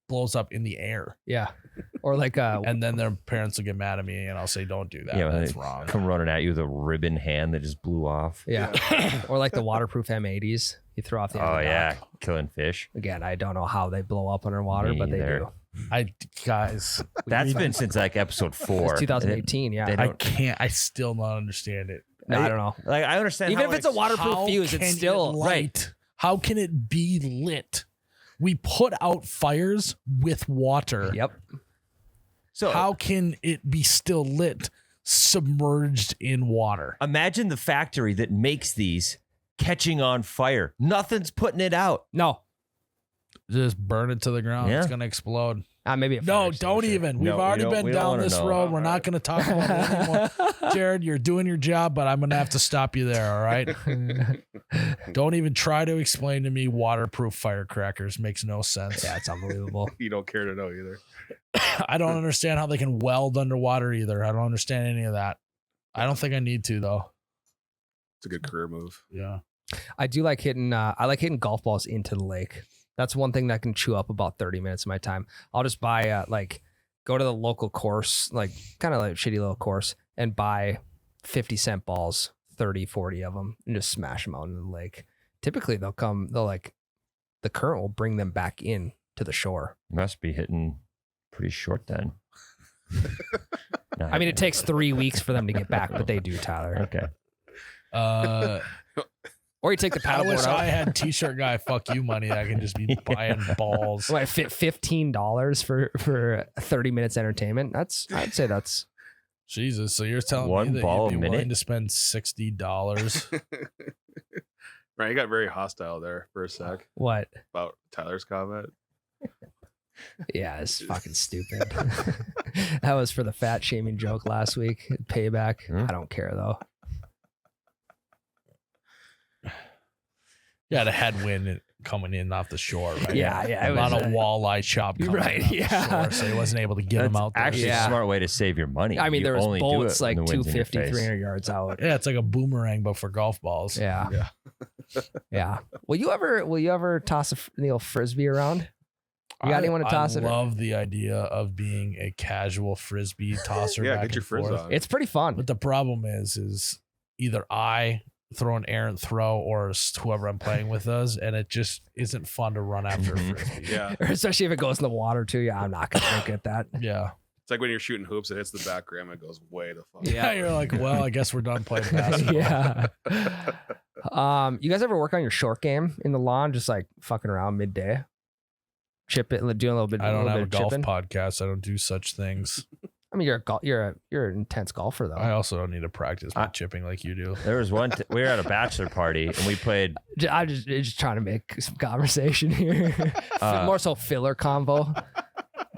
[SPEAKER 1] blows up in the air.
[SPEAKER 2] Yeah. Or like
[SPEAKER 1] And then their parents will get mad at me and I'll say, don't do that.
[SPEAKER 4] Yeah,
[SPEAKER 1] That's
[SPEAKER 4] they
[SPEAKER 1] wrong.
[SPEAKER 4] come running at you with a ribbon hand that just blew off.
[SPEAKER 2] yeah. Or like the waterproof M80s. You throw off the end of
[SPEAKER 4] Oh
[SPEAKER 2] the
[SPEAKER 4] yeah,
[SPEAKER 2] dock.
[SPEAKER 4] killing fish.
[SPEAKER 2] Again, I don't know how they blow up underwater,
[SPEAKER 4] Me
[SPEAKER 2] but they
[SPEAKER 4] neither.
[SPEAKER 2] do.
[SPEAKER 1] Guys,
[SPEAKER 4] That's been since like episode 4.
[SPEAKER 2] It's 2018. Yeah.
[SPEAKER 4] they
[SPEAKER 1] I
[SPEAKER 4] don't-
[SPEAKER 1] can't, I still don't understand it.
[SPEAKER 2] No, I don't know.
[SPEAKER 4] Like I understand.
[SPEAKER 2] Even
[SPEAKER 4] how
[SPEAKER 2] if it's a
[SPEAKER 4] it's-
[SPEAKER 2] waterproof
[SPEAKER 1] How
[SPEAKER 2] fuse,
[SPEAKER 1] can
[SPEAKER 2] it's
[SPEAKER 1] it
[SPEAKER 2] still
[SPEAKER 1] light? How can it be lit? We put out fires with water.
[SPEAKER 2] Yep.
[SPEAKER 4] So
[SPEAKER 1] How can it be still lit, submerged in water?
[SPEAKER 4] imagine the factory that makes these catching on fire. Nothing's putting it out.
[SPEAKER 2] No.
[SPEAKER 1] Just burn it to the ground.
[SPEAKER 4] Yeah.
[SPEAKER 1] It's gonna explode.
[SPEAKER 2] Maybe a
[SPEAKER 1] No,
[SPEAKER 2] fire
[SPEAKER 1] don't
[SPEAKER 2] extinguisher.
[SPEAKER 1] even.
[SPEAKER 4] No,
[SPEAKER 1] We've
[SPEAKER 4] we
[SPEAKER 1] already
[SPEAKER 4] don't-
[SPEAKER 1] been
[SPEAKER 4] we don't
[SPEAKER 1] down
[SPEAKER 4] wanna
[SPEAKER 1] this
[SPEAKER 4] know.
[SPEAKER 1] road. We're not going to talk about it anymore. Jared, you're doing your job, but I'm going to have to stop you there. All right. Don't even try to explain to me waterproof firecrackers. Makes no sense.
[SPEAKER 2] Yeah, it's unbelievable.
[SPEAKER 3] You don't care to know either.
[SPEAKER 1] I don't understand how they can weld underwater either. I don't understand any of that. I don't think I need to though.
[SPEAKER 3] It's a good career move.
[SPEAKER 1] Yeah.
[SPEAKER 2] I do like hitting. I like hitting golf balls into the lake. That's one thing that can chew up about 30 minutes of my time. I'll just buy go to the local course, like kind of like a shitty little course, and buy 50-cent balls, 30, 40 of them, and just smash them out into the lake. Typically, the current will bring them back in to the shore.
[SPEAKER 4] Must be hitting pretty short then. No,
[SPEAKER 2] I mean, it takes 3 weeks for them to get back, but they do, Tyler.
[SPEAKER 4] Okay.
[SPEAKER 2] Or you take the
[SPEAKER 1] I wish
[SPEAKER 2] paddleboard out.
[SPEAKER 1] I had t-shirt guy fuck you money. I can just be buying balls.
[SPEAKER 2] What, $15 for 30 minutes entertainment? I'd say that's
[SPEAKER 1] Jesus, so you're telling
[SPEAKER 4] One
[SPEAKER 1] me that
[SPEAKER 4] ball
[SPEAKER 1] you'd
[SPEAKER 4] a
[SPEAKER 1] be willing
[SPEAKER 4] minute?
[SPEAKER 1] to spend $60?
[SPEAKER 3] Right, you got very hostile there for a sec
[SPEAKER 2] What?
[SPEAKER 3] about Tyler's comment.
[SPEAKER 2] Yeah, it's fucking stupid. That was for the fat shaming joke last week. Payback. I don't care though.
[SPEAKER 1] You had a headwind coming in off the shore, right?
[SPEAKER 2] Yeah, yeah,
[SPEAKER 1] A
[SPEAKER 2] it
[SPEAKER 1] lot
[SPEAKER 2] was,
[SPEAKER 1] of walleye chop coming
[SPEAKER 2] right,
[SPEAKER 1] in off
[SPEAKER 2] yeah.
[SPEAKER 1] the shore, so he wasn't able to get
[SPEAKER 4] That's
[SPEAKER 1] them out there.
[SPEAKER 4] actually
[SPEAKER 2] Yeah.
[SPEAKER 4] a smart way to save your money.
[SPEAKER 2] I mean,
[SPEAKER 4] You
[SPEAKER 2] there was
[SPEAKER 4] only do
[SPEAKER 2] bullets
[SPEAKER 4] it when
[SPEAKER 2] like
[SPEAKER 4] the wind's in your
[SPEAKER 2] 250,
[SPEAKER 4] face.
[SPEAKER 2] 300 yards out.
[SPEAKER 1] Yeah, it's like a boomerang, but for golf balls.
[SPEAKER 2] Yeah.
[SPEAKER 3] Yeah.
[SPEAKER 2] Yeah. Will you ever toss a frisbee around? You got anyone to toss
[SPEAKER 1] I
[SPEAKER 2] it?
[SPEAKER 1] love the idea of being a casual frisbee tosser.
[SPEAKER 3] Yeah,
[SPEAKER 1] back
[SPEAKER 3] get your
[SPEAKER 1] and
[SPEAKER 3] frizz
[SPEAKER 1] forth.
[SPEAKER 3] on.
[SPEAKER 2] It's pretty fun.
[SPEAKER 1] But the problem is either I throw an errant throw or whoever I'm playing with does, and it just isn't fun to run after a frisbee.
[SPEAKER 3] Yeah.
[SPEAKER 2] Or especially if it goes in the water too. Yeah, I'm not gonna look at that.
[SPEAKER 1] Yeah.
[SPEAKER 3] It's like when you're shooting hoops, it hits the back rim, it goes way the fuck.
[SPEAKER 1] Yeah, you're like, well, I guess we're done playing basketball.
[SPEAKER 2] Yeah. You guys ever work on your short game in the lawn, just like fucking around midday? Chip it, doing a little bit.
[SPEAKER 1] I don't have a
[SPEAKER 2] of
[SPEAKER 1] golf
[SPEAKER 2] chipping?
[SPEAKER 1] podcast. I don't do such things.
[SPEAKER 2] I mean, you're an intense golfer though.
[SPEAKER 1] I also don't need to practice my
[SPEAKER 4] I-
[SPEAKER 1] chipping like you do.
[SPEAKER 4] There was one. We were at a bachelor party and we played.
[SPEAKER 2] I'm just trying to make some conversation here. More so filler convo.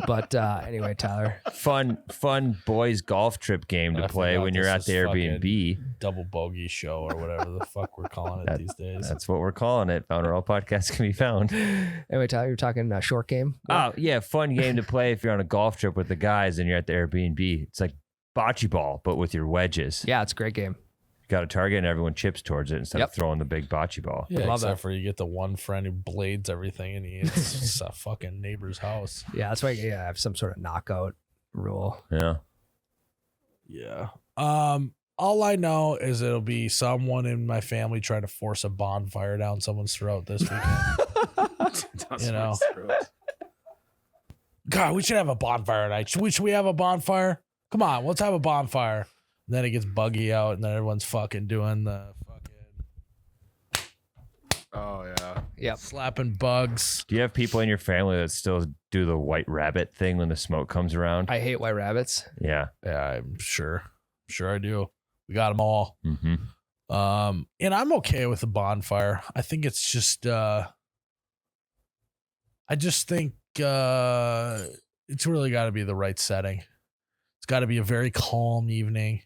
[SPEAKER 2] But anyway, Tyler.
[SPEAKER 4] Fun boys golf trip game to
[SPEAKER 1] I
[SPEAKER 4] play
[SPEAKER 1] forgot
[SPEAKER 4] when you're
[SPEAKER 1] this
[SPEAKER 4] at the
[SPEAKER 1] is fucking
[SPEAKER 4] Airbnb.
[SPEAKER 1] Double bogey show or whatever the fuck we're calling it these days.
[SPEAKER 4] That's what we're calling it. Founder All Podcasts can be found.
[SPEAKER 2] Anyway, Tyler, you're talking short game.
[SPEAKER 4] Oh yeah, fun game to play if you're on a golf trip with the guys and you're at the Airbnb. It's like bocce ball, but with your wedges.
[SPEAKER 2] Yeah, it's a great game.
[SPEAKER 4] You got a target and everyone chips towards it instead
[SPEAKER 2] Yep.
[SPEAKER 4] of throwing the big bocce ball.
[SPEAKER 1] Yeah,
[SPEAKER 2] Love
[SPEAKER 1] except
[SPEAKER 2] that.
[SPEAKER 1] for you get the one friend who blades everything and it's a fucking neighbor's house.
[SPEAKER 2] Yeah, that's why I have some sort of knockout rule.
[SPEAKER 4] Yeah.
[SPEAKER 1] Yeah. All I know is it'll be someone in my family trying to force a bonfire down someone's throat this weekend. You know. God, we should have a bonfire night. Should we have a bonfire? Come on, let's have a bonfire. And then it gets buggy out, and then everyone's fucking doing the fucking
[SPEAKER 3] Oh yeah.
[SPEAKER 2] Yep.
[SPEAKER 1] slapping bugs.
[SPEAKER 4] Do you have people in your family that still do the white rabbit thing when the smoke comes around?
[SPEAKER 2] I hate white rabbits.
[SPEAKER 4] Yeah.
[SPEAKER 1] Yeah, I'm sure. Sure I do. We got them all.
[SPEAKER 4] Mm-hmm.
[SPEAKER 1] And I'm okay with the bonfire. I think it's just I just think it's really got to be the right setting. It's got to be a very calm evening.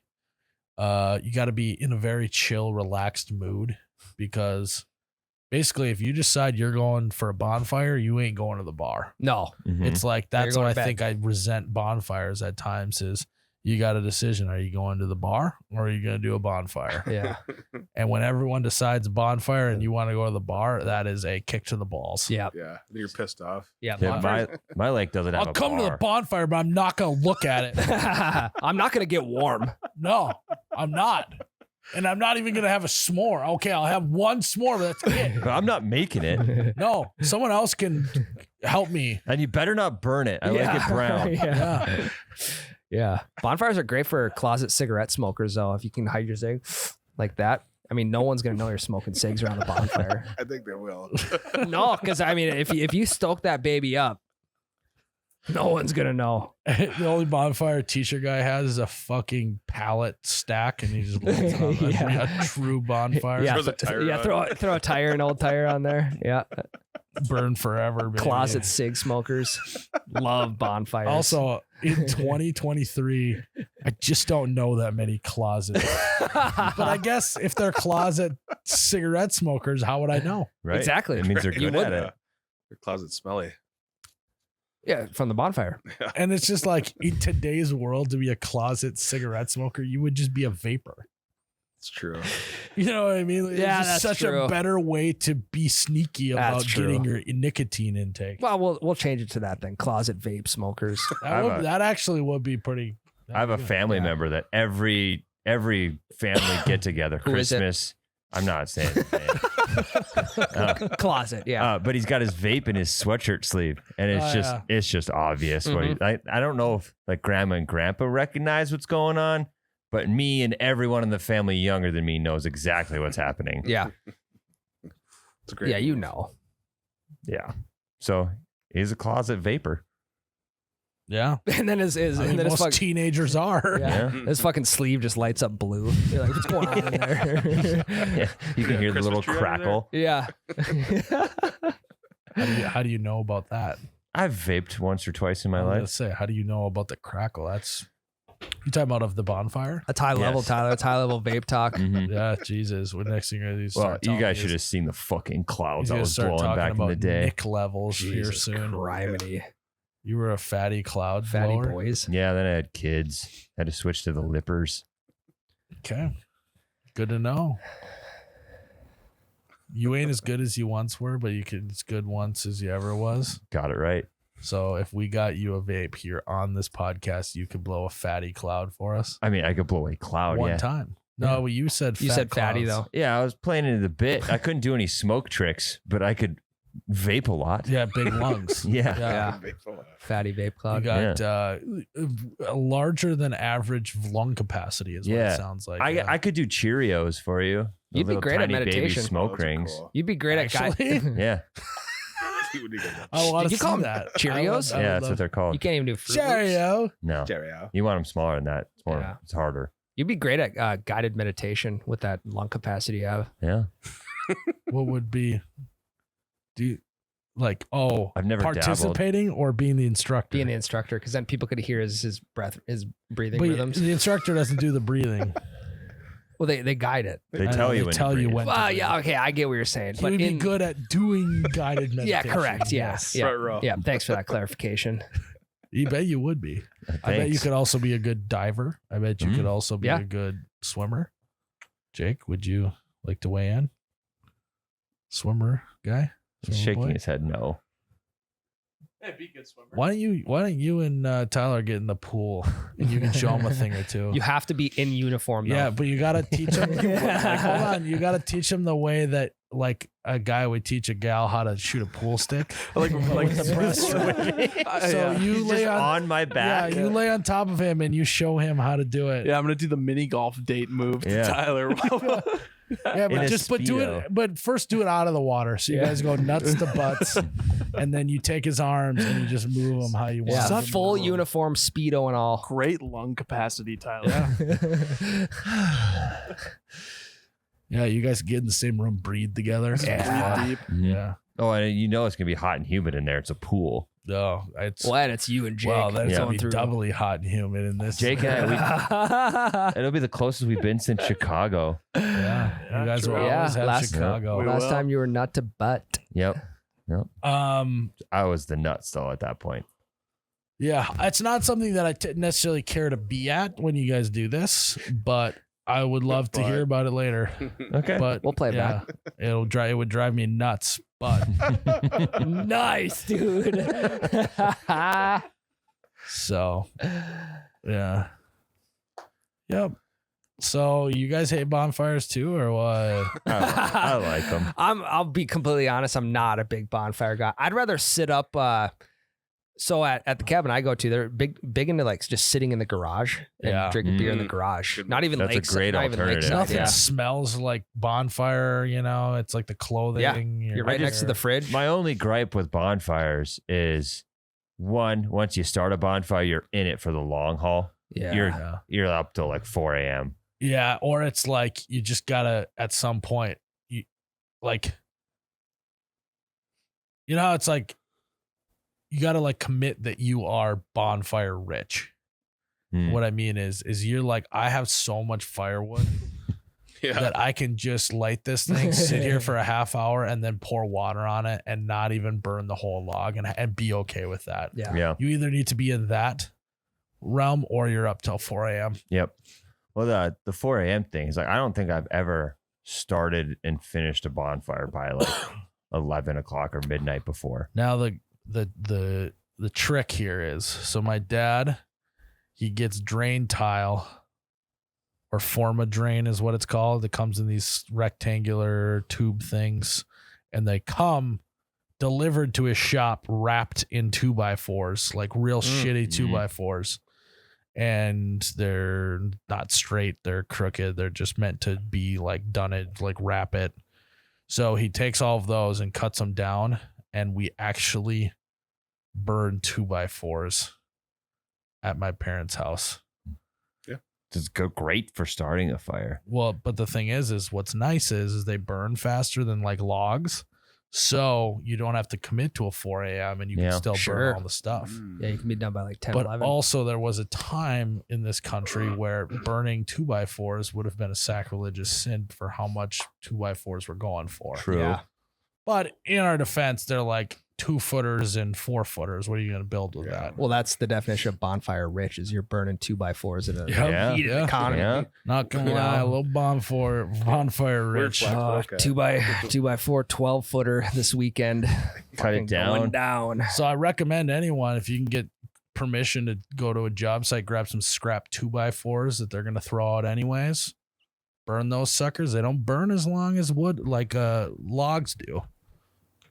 [SPEAKER 1] You got to be in a very chill, relaxed mood because basically if you decide you're going for a bonfire, you ain't going to the bar.
[SPEAKER 2] No.
[SPEAKER 4] Mm-hmm.
[SPEAKER 1] It's like that's
[SPEAKER 2] going
[SPEAKER 1] what I
[SPEAKER 2] to bed.
[SPEAKER 1] think I resent bonfires at times is you got a decision. Are you going to the bar or are you going to do a bonfire?
[SPEAKER 2] Yeah.
[SPEAKER 1] And when everyone decides bonfire and you want to go to the bar, that is a kick to the balls.
[SPEAKER 2] Yeah.
[SPEAKER 3] Yeah. You're pissed off.
[SPEAKER 2] Yeah.
[SPEAKER 4] Yeah,
[SPEAKER 2] bonfires.
[SPEAKER 4] my lake doesn't have
[SPEAKER 1] I'll
[SPEAKER 4] a
[SPEAKER 1] come to the
[SPEAKER 4] bar.
[SPEAKER 1] bonfire, but I'm not going to look at it.
[SPEAKER 2] I'm not gonna get warm.
[SPEAKER 1] No, I'm not. And I'm not even going to have a s'more. Okay, I'll have one s'more, but that's it.
[SPEAKER 4] But I'm not making it.
[SPEAKER 1] No, someone else can help me.
[SPEAKER 4] And you better not burn it. I like it brown.
[SPEAKER 2] Yeah. Yeah. Bonfires are great for closet cigarette smokers, though. If you can hide your cig like that. I mean, no one's gonna know you're smoking cigs around the bonfire.
[SPEAKER 3] I think they will.
[SPEAKER 2] No, because I mean, if you stoke that baby up, no one's gonna know.
[SPEAKER 1] The only bonfire t-shirt guy has is a fucking pallet stack, and he just lights it on
[SPEAKER 2] Yeah.
[SPEAKER 1] a true bonfire.
[SPEAKER 2] Yeah,
[SPEAKER 3] Throws a tire on.
[SPEAKER 2] throw a tire, an old tire on there. Yeah,
[SPEAKER 1] Burn forever. Baby.
[SPEAKER 2] closet cig smokers love bonfires.
[SPEAKER 1] Also, in 2023, I just don't know that many closets. But I guess if they're closet cigarette smokers, how would I know?
[SPEAKER 4] Right?
[SPEAKER 2] Exactly.
[SPEAKER 4] It means they're
[SPEAKER 2] You
[SPEAKER 4] good
[SPEAKER 2] would.
[SPEAKER 4] at it.
[SPEAKER 3] Your closet's smelly.
[SPEAKER 2] Yeah, from the bonfire.
[SPEAKER 1] And it's just like in today's world, to be a closet cigarette smoker, you would just be a vapor.
[SPEAKER 3] It's true.
[SPEAKER 1] You know what I mean? It's
[SPEAKER 2] Yeah,
[SPEAKER 1] just
[SPEAKER 2] that's
[SPEAKER 1] such
[SPEAKER 2] true.
[SPEAKER 1] a better way to be sneaky
[SPEAKER 2] That's
[SPEAKER 1] about
[SPEAKER 2] true.
[SPEAKER 1] getting your nicotine intake.
[SPEAKER 2] Well, we'll change it to that then. Closet vape smokers.
[SPEAKER 1] That actually would be pretty.
[SPEAKER 4] I have a family member that every family get together,
[SPEAKER 2] Who is it?
[SPEAKER 4] Christmas. I'm not saying his name.
[SPEAKER 2] Closet. Yeah.
[SPEAKER 4] But he's got his vape in his sweatshirt sleeve, and it's just obvious. What he, I don't know if like grandma and grandpa recognize what's going on, but me and everyone in the family younger than me knows exactly what's happening.
[SPEAKER 2] Yeah.
[SPEAKER 3] It's a great.
[SPEAKER 2] Yeah. You know.
[SPEAKER 4] Yeah. So he's a closet vapor.
[SPEAKER 1] Yeah.
[SPEAKER 2] And then his
[SPEAKER 1] I mean,
[SPEAKER 2] and then his
[SPEAKER 1] most teenagers are.
[SPEAKER 2] yeah,
[SPEAKER 4] Yeah.
[SPEAKER 2] his fucking sleeve just lights up blue. You're like, what's going on in there?
[SPEAKER 4] Yeah. You can hear the
[SPEAKER 3] Christmas
[SPEAKER 4] little
[SPEAKER 3] tree under there?
[SPEAKER 4] crackle.
[SPEAKER 2] Yeah.
[SPEAKER 1] How do you know about that?
[SPEAKER 4] I've vaped once or twice in my
[SPEAKER 1] I was gonna
[SPEAKER 4] life.
[SPEAKER 1] say, how do you know about the crackle? That's you talking about of the bonfire?
[SPEAKER 2] That's high level,
[SPEAKER 4] Yes.
[SPEAKER 2] Tyler. That's high level vape talk.
[SPEAKER 4] Mhm.
[SPEAKER 1] Yeah, Jesus. What next thing you're gonna do?
[SPEAKER 4] Well,
[SPEAKER 1] start
[SPEAKER 4] you
[SPEAKER 1] telling
[SPEAKER 4] guys
[SPEAKER 1] me
[SPEAKER 4] should
[SPEAKER 1] is-
[SPEAKER 4] have seen the fucking clouds
[SPEAKER 1] he's
[SPEAKER 4] I
[SPEAKER 1] gonna
[SPEAKER 4] was
[SPEAKER 1] start
[SPEAKER 4] blowing
[SPEAKER 1] talking
[SPEAKER 4] back in
[SPEAKER 1] about
[SPEAKER 4] the day.
[SPEAKER 1] Nick levels here
[SPEAKER 2] Jesus
[SPEAKER 1] soon.
[SPEAKER 2] criminy.
[SPEAKER 1] You were a fatty cloud
[SPEAKER 2] Fatty
[SPEAKER 1] blower.
[SPEAKER 2] boys.
[SPEAKER 4] Yeah, then I had kids. Had to switch to the lippers.
[SPEAKER 1] Okay, good to know. You ain't as good as you once were, but you could as good once as you ever was.
[SPEAKER 4] Got it right.
[SPEAKER 1] So if we got you a vape here on this podcast, you could blow a fatty cloud for us
[SPEAKER 4] I mean, I could blow a cloud.
[SPEAKER 1] one
[SPEAKER 4] Yeah.
[SPEAKER 1] time. No, you said
[SPEAKER 2] You
[SPEAKER 1] fat
[SPEAKER 2] said fatty
[SPEAKER 1] clouds.
[SPEAKER 2] though.
[SPEAKER 4] Yeah, I was playing into the bit. I couldn't do any smoke tricks, but I could vape a lot.
[SPEAKER 1] Yeah, big lungs.
[SPEAKER 4] Yeah.
[SPEAKER 2] Yeah.
[SPEAKER 3] Big fella.
[SPEAKER 2] Fatty vape
[SPEAKER 1] You
[SPEAKER 2] cloud.
[SPEAKER 1] got a larger than average lung capacity is what
[SPEAKER 4] Yeah.
[SPEAKER 1] it sounds like.
[SPEAKER 4] I could do Cheerios for you. The
[SPEAKER 2] You'd be
[SPEAKER 4] little
[SPEAKER 2] great at
[SPEAKER 4] tiny baby
[SPEAKER 2] meditation.
[SPEAKER 4] smoke
[SPEAKER 3] Oh, those are
[SPEAKER 4] rings.
[SPEAKER 3] cool.
[SPEAKER 2] You'd be great at
[SPEAKER 1] Actually?
[SPEAKER 4] Yeah.
[SPEAKER 3] What do you get?
[SPEAKER 1] I want
[SPEAKER 2] Did
[SPEAKER 1] to
[SPEAKER 2] you call
[SPEAKER 1] see
[SPEAKER 2] them
[SPEAKER 1] that.
[SPEAKER 2] Cheerios?
[SPEAKER 4] Yeah, that's what they're
[SPEAKER 2] You
[SPEAKER 4] called.
[SPEAKER 2] can't even do Fruit Loops.
[SPEAKER 1] Cheerio.
[SPEAKER 4] No.
[SPEAKER 3] Cheerio.
[SPEAKER 4] You want them smaller than that. It's more.
[SPEAKER 2] Yeah.
[SPEAKER 4] It's harder.
[SPEAKER 2] You'd be great at guided meditation with that lung capacity you have.
[SPEAKER 4] Yeah.
[SPEAKER 1] What would be? Do you like? Oh,
[SPEAKER 4] I've never dabbled.
[SPEAKER 1] participating or being the instructor.
[SPEAKER 2] Being the instructor, because then people could hear his breath, his breathing
[SPEAKER 1] but
[SPEAKER 2] rhythms.
[SPEAKER 1] the instructor doesn't do the breathing.
[SPEAKER 2] Well, they guide it.
[SPEAKER 4] They
[SPEAKER 1] I
[SPEAKER 4] tell
[SPEAKER 1] know,
[SPEAKER 4] you
[SPEAKER 1] they
[SPEAKER 4] when.
[SPEAKER 1] tell
[SPEAKER 4] to
[SPEAKER 1] you
[SPEAKER 4] breathe.
[SPEAKER 1] when.
[SPEAKER 2] Well,
[SPEAKER 1] to
[SPEAKER 2] yeah, okay, I get what you're saying.
[SPEAKER 1] He
[SPEAKER 2] But
[SPEAKER 1] would be
[SPEAKER 2] in,
[SPEAKER 1] good at doing guided meditation.
[SPEAKER 2] yeah, correct. Yeah,
[SPEAKER 1] Yes.
[SPEAKER 2] yeah,
[SPEAKER 3] Front row.
[SPEAKER 2] yeah. Thanks for that clarification.
[SPEAKER 1] You bet you would be. I bet you
[SPEAKER 4] Thanks.
[SPEAKER 1] could also be a good diver. I bet you could also be
[SPEAKER 2] Yeah.
[SPEAKER 1] a good swimmer. Jake, would you like to weigh in? Swimmer guy?
[SPEAKER 4] He's
[SPEAKER 1] Swimmer
[SPEAKER 4] shaking
[SPEAKER 1] boy?
[SPEAKER 4] his head no.
[SPEAKER 5] Yeah, be a good swimmer.
[SPEAKER 1] Why don't you and Tyler get in the pool and you can show him a thing or two?
[SPEAKER 2] You have to be in uniform, though.
[SPEAKER 1] Yeah, but you gotta teach him. Like, hold on, you gotta teach him the way that like a guy would teach a gal how to shoot a pool stick,
[SPEAKER 5] Like
[SPEAKER 1] with the breaststroke. So
[SPEAKER 5] yeah.
[SPEAKER 1] you
[SPEAKER 4] He's
[SPEAKER 1] lay
[SPEAKER 4] just
[SPEAKER 1] on,
[SPEAKER 4] on my
[SPEAKER 1] yeah,
[SPEAKER 4] back.
[SPEAKER 1] you lay on top of him and you show him how to do it.
[SPEAKER 5] Yeah, I'm gonna do the mini golf date move to
[SPEAKER 4] Yeah.
[SPEAKER 5] Tyler.
[SPEAKER 1] Yeah,
[SPEAKER 4] In
[SPEAKER 1] but
[SPEAKER 4] a
[SPEAKER 1] do
[SPEAKER 4] Speedo.
[SPEAKER 1] it. But first, do it out of the water. So you
[SPEAKER 2] Yeah.
[SPEAKER 1] guys go nuts to butts, and then you take his arms and you just move him how you want.
[SPEAKER 2] Yeah,
[SPEAKER 1] him to
[SPEAKER 2] full
[SPEAKER 1] move.
[SPEAKER 2] uniform, speedo, and all.
[SPEAKER 5] Great lung capacity, Tyler.
[SPEAKER 1] Yeah. Yeah, you guys get in the same room, breathe together.
[SPEAKER 2] Yeah.
[SPEAKER 5] Breathe deep.
[SPEAKER 4] Mhm.
[SPEAKER 1] Yeah.
[SPEAKER 4] Oh, and you know it's gonna be hot and humid in there. It's a pool.
[SPEAKER 1] No, it's
[SPEAKER 2] Well, and it's you and Jake.
[SPEAKER 1] wow. That's
[SPEAKER 4] Yeah.
[SPEAKER 1] gonna be doubly hot and humid in this.
[SPEAKER 4] Jake and I, it'll be the closest we've been since Chicago.
[SPEAKER 1] Yeah, you guys will
[SPEAKER 5] true.
[SPEAKER 1] always have
[SPEAKER 2] last-
[SPEAKER 1] Chicago.
[SPEAKER 5] We
[SPEAKER 2] Last
[SPEAKER 5] will.
[SPEAKER 2] time you were nut to butt.
[SPEAKER 4] Yep. I was the nuts though at that point.
[SPEAKER 1] Yeah, it's not something that I necessarily care to be at when you guys do this, but I would love to hear about it later.
[SPEAKER 4] Okay.
[SPEAKER 1] But
[SPEAKER 2] We'll play it
[SPEAKER 1] yeah, it would drive me nuts. But
[SPEAKER 2] Nice, dude.
[SPEAKER 1] so yeah, yep. So you guys hate bonfires too, or what?
[SPEAKER 4] I like them.
[SPEAKER 2] I'll be completely honest. I'm not a big bonfire guy. I'd rather sit up. So at the cabin I go to, they're big into like just sitting in the garage and
[SPEAKER 1] Yeah.
[SPEAKER 2] drinking beer in the
[SPEAKER 4] Mm.
[SPEAKER 2] garage.
[SPEAKER 3] Good
[SPEAKER 2] Not even
[SPEAKER 4] That's a
[SPEAKER 2] lakes.
[SPEAKER 4] great
[SPEAKER 2] not even
[SPEAKER 4] alternative.
[SPEAKER 2] lakeside,
[SPEAKER 1] Nothing
[SPEAKER 2] yeah.
[SPEAKER 1] smells like bonfire. You know, it's like the clothing.
[SPEAKER 2] You're right next to the fridge.
[SPEAKER 4] My only gripe with bonfires is one, once you start a bonfire, you're in it for the long haul.
[SPEAKER 2] Yeah.
[SPEAKER 4] You're up till like 4 a.m.
[SPEAKER 1] Yeah, or it's like you just gotta at some point you like you know how it's like you gotta like commit that you are bonfire rich.
[SPEAKER 4] Hmm.
[SPEAKER 1] What I mean is you're like, I have so much firewood
[SPEAKER 3] Yeah.
[SPEAKER 1] that I can just light this thing, sit here for a half hour, and then pour water on it and not even burn the whole log and be okay with that.
[SPEAKER 2] Yeah.
[SPEAKER 4] Yeah.
[SPEAKER 1] You either need to be in that realm or you're up till 4 a.m.
[SPEAKER 4] Yep. Well, the 4 a.m. thing is like, I don't think I've ever started and finished a bonfire by like 11 o'clock or midnight before.
[SPEAKER 1] Now the trick here is, so my dad, he gets drain tile or forma drain is what it's called. It comes in these rectangular tube things and they come delivered to his shop wrapped in 2x4s, like real shitty 2x4s. And they're not straight, they're crooked. They're just meant to be like done it, like wrap it. So he takes all of those and cuts them down, and we actually burn 2x4s at my parents' house.
[SPEAKER 4] It's great for starting a fire.
[SPEAKER 1] Well, but the thing is what's nice is they burn faster than like logs. So you don't have to commit to a 4 a.m. and you can still burn all the stuff.
[SPEAKER 2] Yeah, you can be done by like 10,
[SPEAKER 1] But
[SPEAKER 2] 11.
[SPEAKER 1] also there was a time in this country where burning 2x4s would have been a sacrilegious sin for how much 2x4s were going for.
[SPEAKER 4] True.
[SPEAKER 2] Yeah.
[SPEAKER 1] But in our defense, they're like 2-footers and 4-footers. What are you going to build with that?
[SPEAKER 2] Well, that's the definition of bonfire rich is you're burning 2x4s in a
[SPEAKER 1] Yeah.
[SPEAKER 2] heated
[SPEAKER 1] Yeah.
[SPEAKER 2] economy.
[SPEAKER 4] Yeah.
[SPEAKER 1] Not gonna
[SPEAKER 2] You
[SPEAKER 1] lie, a
[SPEAKER 2] know.
[SPEAKER 1] little bonfire
[SPEAKER 3] Weird
[SPEAKER 1] rich.
[SPEAKER 3] flex, but okay.
[SPEAKER 2] 2x4 12-footer this weekend.
[SPEAKER 4] Cut
[SPEAKER 2] Fucking
[SPEAKER 4] it
[SPEAKER 2] going
[SPEAKER 4] down.
[SPEAKER 2] down.
[SPEAKER 1] So I recommend anyone, if you can get permission to go to a job site, grab some scrap 2x4s that they're gonna throw out anyways. Burn those suckers. They don't burn as long as wood like logs do.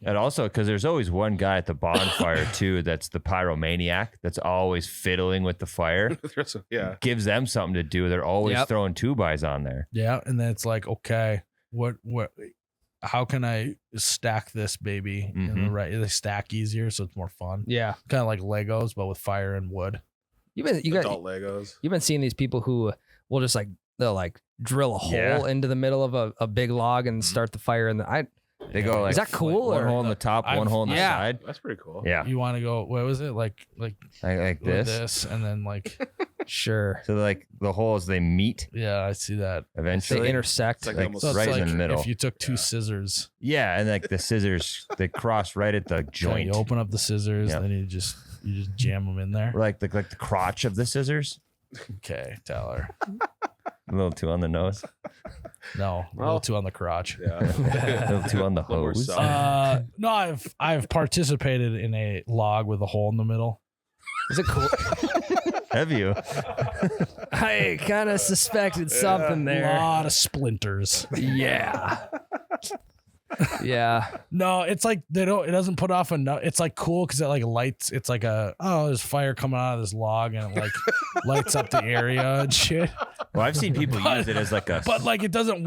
[SPEAKER 4] And also, because there's always one guy at the bonfire too that's the pyromaniac that's always fiddling with the fire.
[SPEAKER 3] Yeah.
[SPEAKER 4] Gives them something to do. They're always
[SPEAKER 2] Yep.
[SPEAKER 4] throwing 2x on there.
[SPEAKER 1] Yeah, and then it's like, okay, what how can I stack this baby in the
[SPEAKER 4] Mhm.
[SPEAKER 1] right? They stack easier, so it's more fun.
[SPEAKER 2] Yeah.
[SPEAKER 1] Kind of like Legos, but with fire and wood.
[SPEAKER 2] You
[SPEAKER 3] Adult Legos.
[SPEAKER 2] You've been seeing these people who will just like they'll like drill a hole
[SPEAKER 4] Yeah.
[SPEAKER 2] into the middle of a big log and start the fire in the
[SPEAKER 4] They go like
[SPEAKER 2] Is that cool,
[SPEAKER 4] one
[SPEAKER 2] or-
[SPEAKER 4] hole in the top, one hole in the
[SPEAKER 2] Yeah.
[SPEAKER 4] side.
[SPEAKER 3] That's pretty cool.
[SPEAKER 4] Yeah,
[SPEAKER 1] You want to go? What was it like
[SPEAKER 4] like
[SPEAKER 1] with
[SPEAKER 4] this.
[SPEAKER 1] this, and then like
[SPEAKER 2] sure.
[SPEAKER 4] So like the holes they meet
[SPEAKER 1] yeah, I see that.
[SPEAKER 2] They
[SPEAKER 4] eventually.
[SPEAKER 2] intersect.
[SPEAKER 3] It's like
[SPEAKER 4] Like,
[SPEAKER 3] almost
[SPEAKER 1] So it's
[SPEAKER 4] right
[SPEAKER 1] like
[SPEAKER 4] in the middle.
[SPEAKER 1] if you took two
[SPEAKER 3] Yeah.
[SPEAKER 1] scissors,
[SPEAKER 4] Yeah, and like the scissors, they cross right at the
[SPEAKER 1] so
[SPEAKER 4] joint.
[SPEAKER 1] you open up the scissors,
[SPEAKER 4] Yeah.
[SPEAKER 1] then you just jam them in there.
[SPEAKER 4] Or like the crotch of the scissors.
[SPEAKER 1] Okay, Tyler.
[SPEAKER 4] A little too on the nose.
[SPEAKER 1] No, a little
[SPEAKER 3] Well,
[SPEAKER 1] too on the crotch.
[SPEAKER 4] A
[SPEAKER 3] Yeah.
[SPEAKER 4] little too on the
[SPEAKER 3] little more
[SPEAKER 4] hose.
[SPEAKER 3] subtle.
[SPEAKER 1] No, I've participated in a log with a hole in the middle.
[SPEAKER 2] Is it cool?
[SPEAKER 4] Have you?
[SPEAKER 2] I kind of suspected something
[SPEAKER 1] A
[SPEAKER 2] there.
[SPEAKER 1] lot of splinters.
[SPEAKER 2] Yeah. Yeah.
[SPEAKER 1] No, it's like it doesn't put off enough. It's like cool because it like lights. It's like there's fire coming out of this log and it like lights up the area and shit.
[SPEAKER 4] Well, I've seen people use it as like a.
[SPEAKER 1] But like it doesn't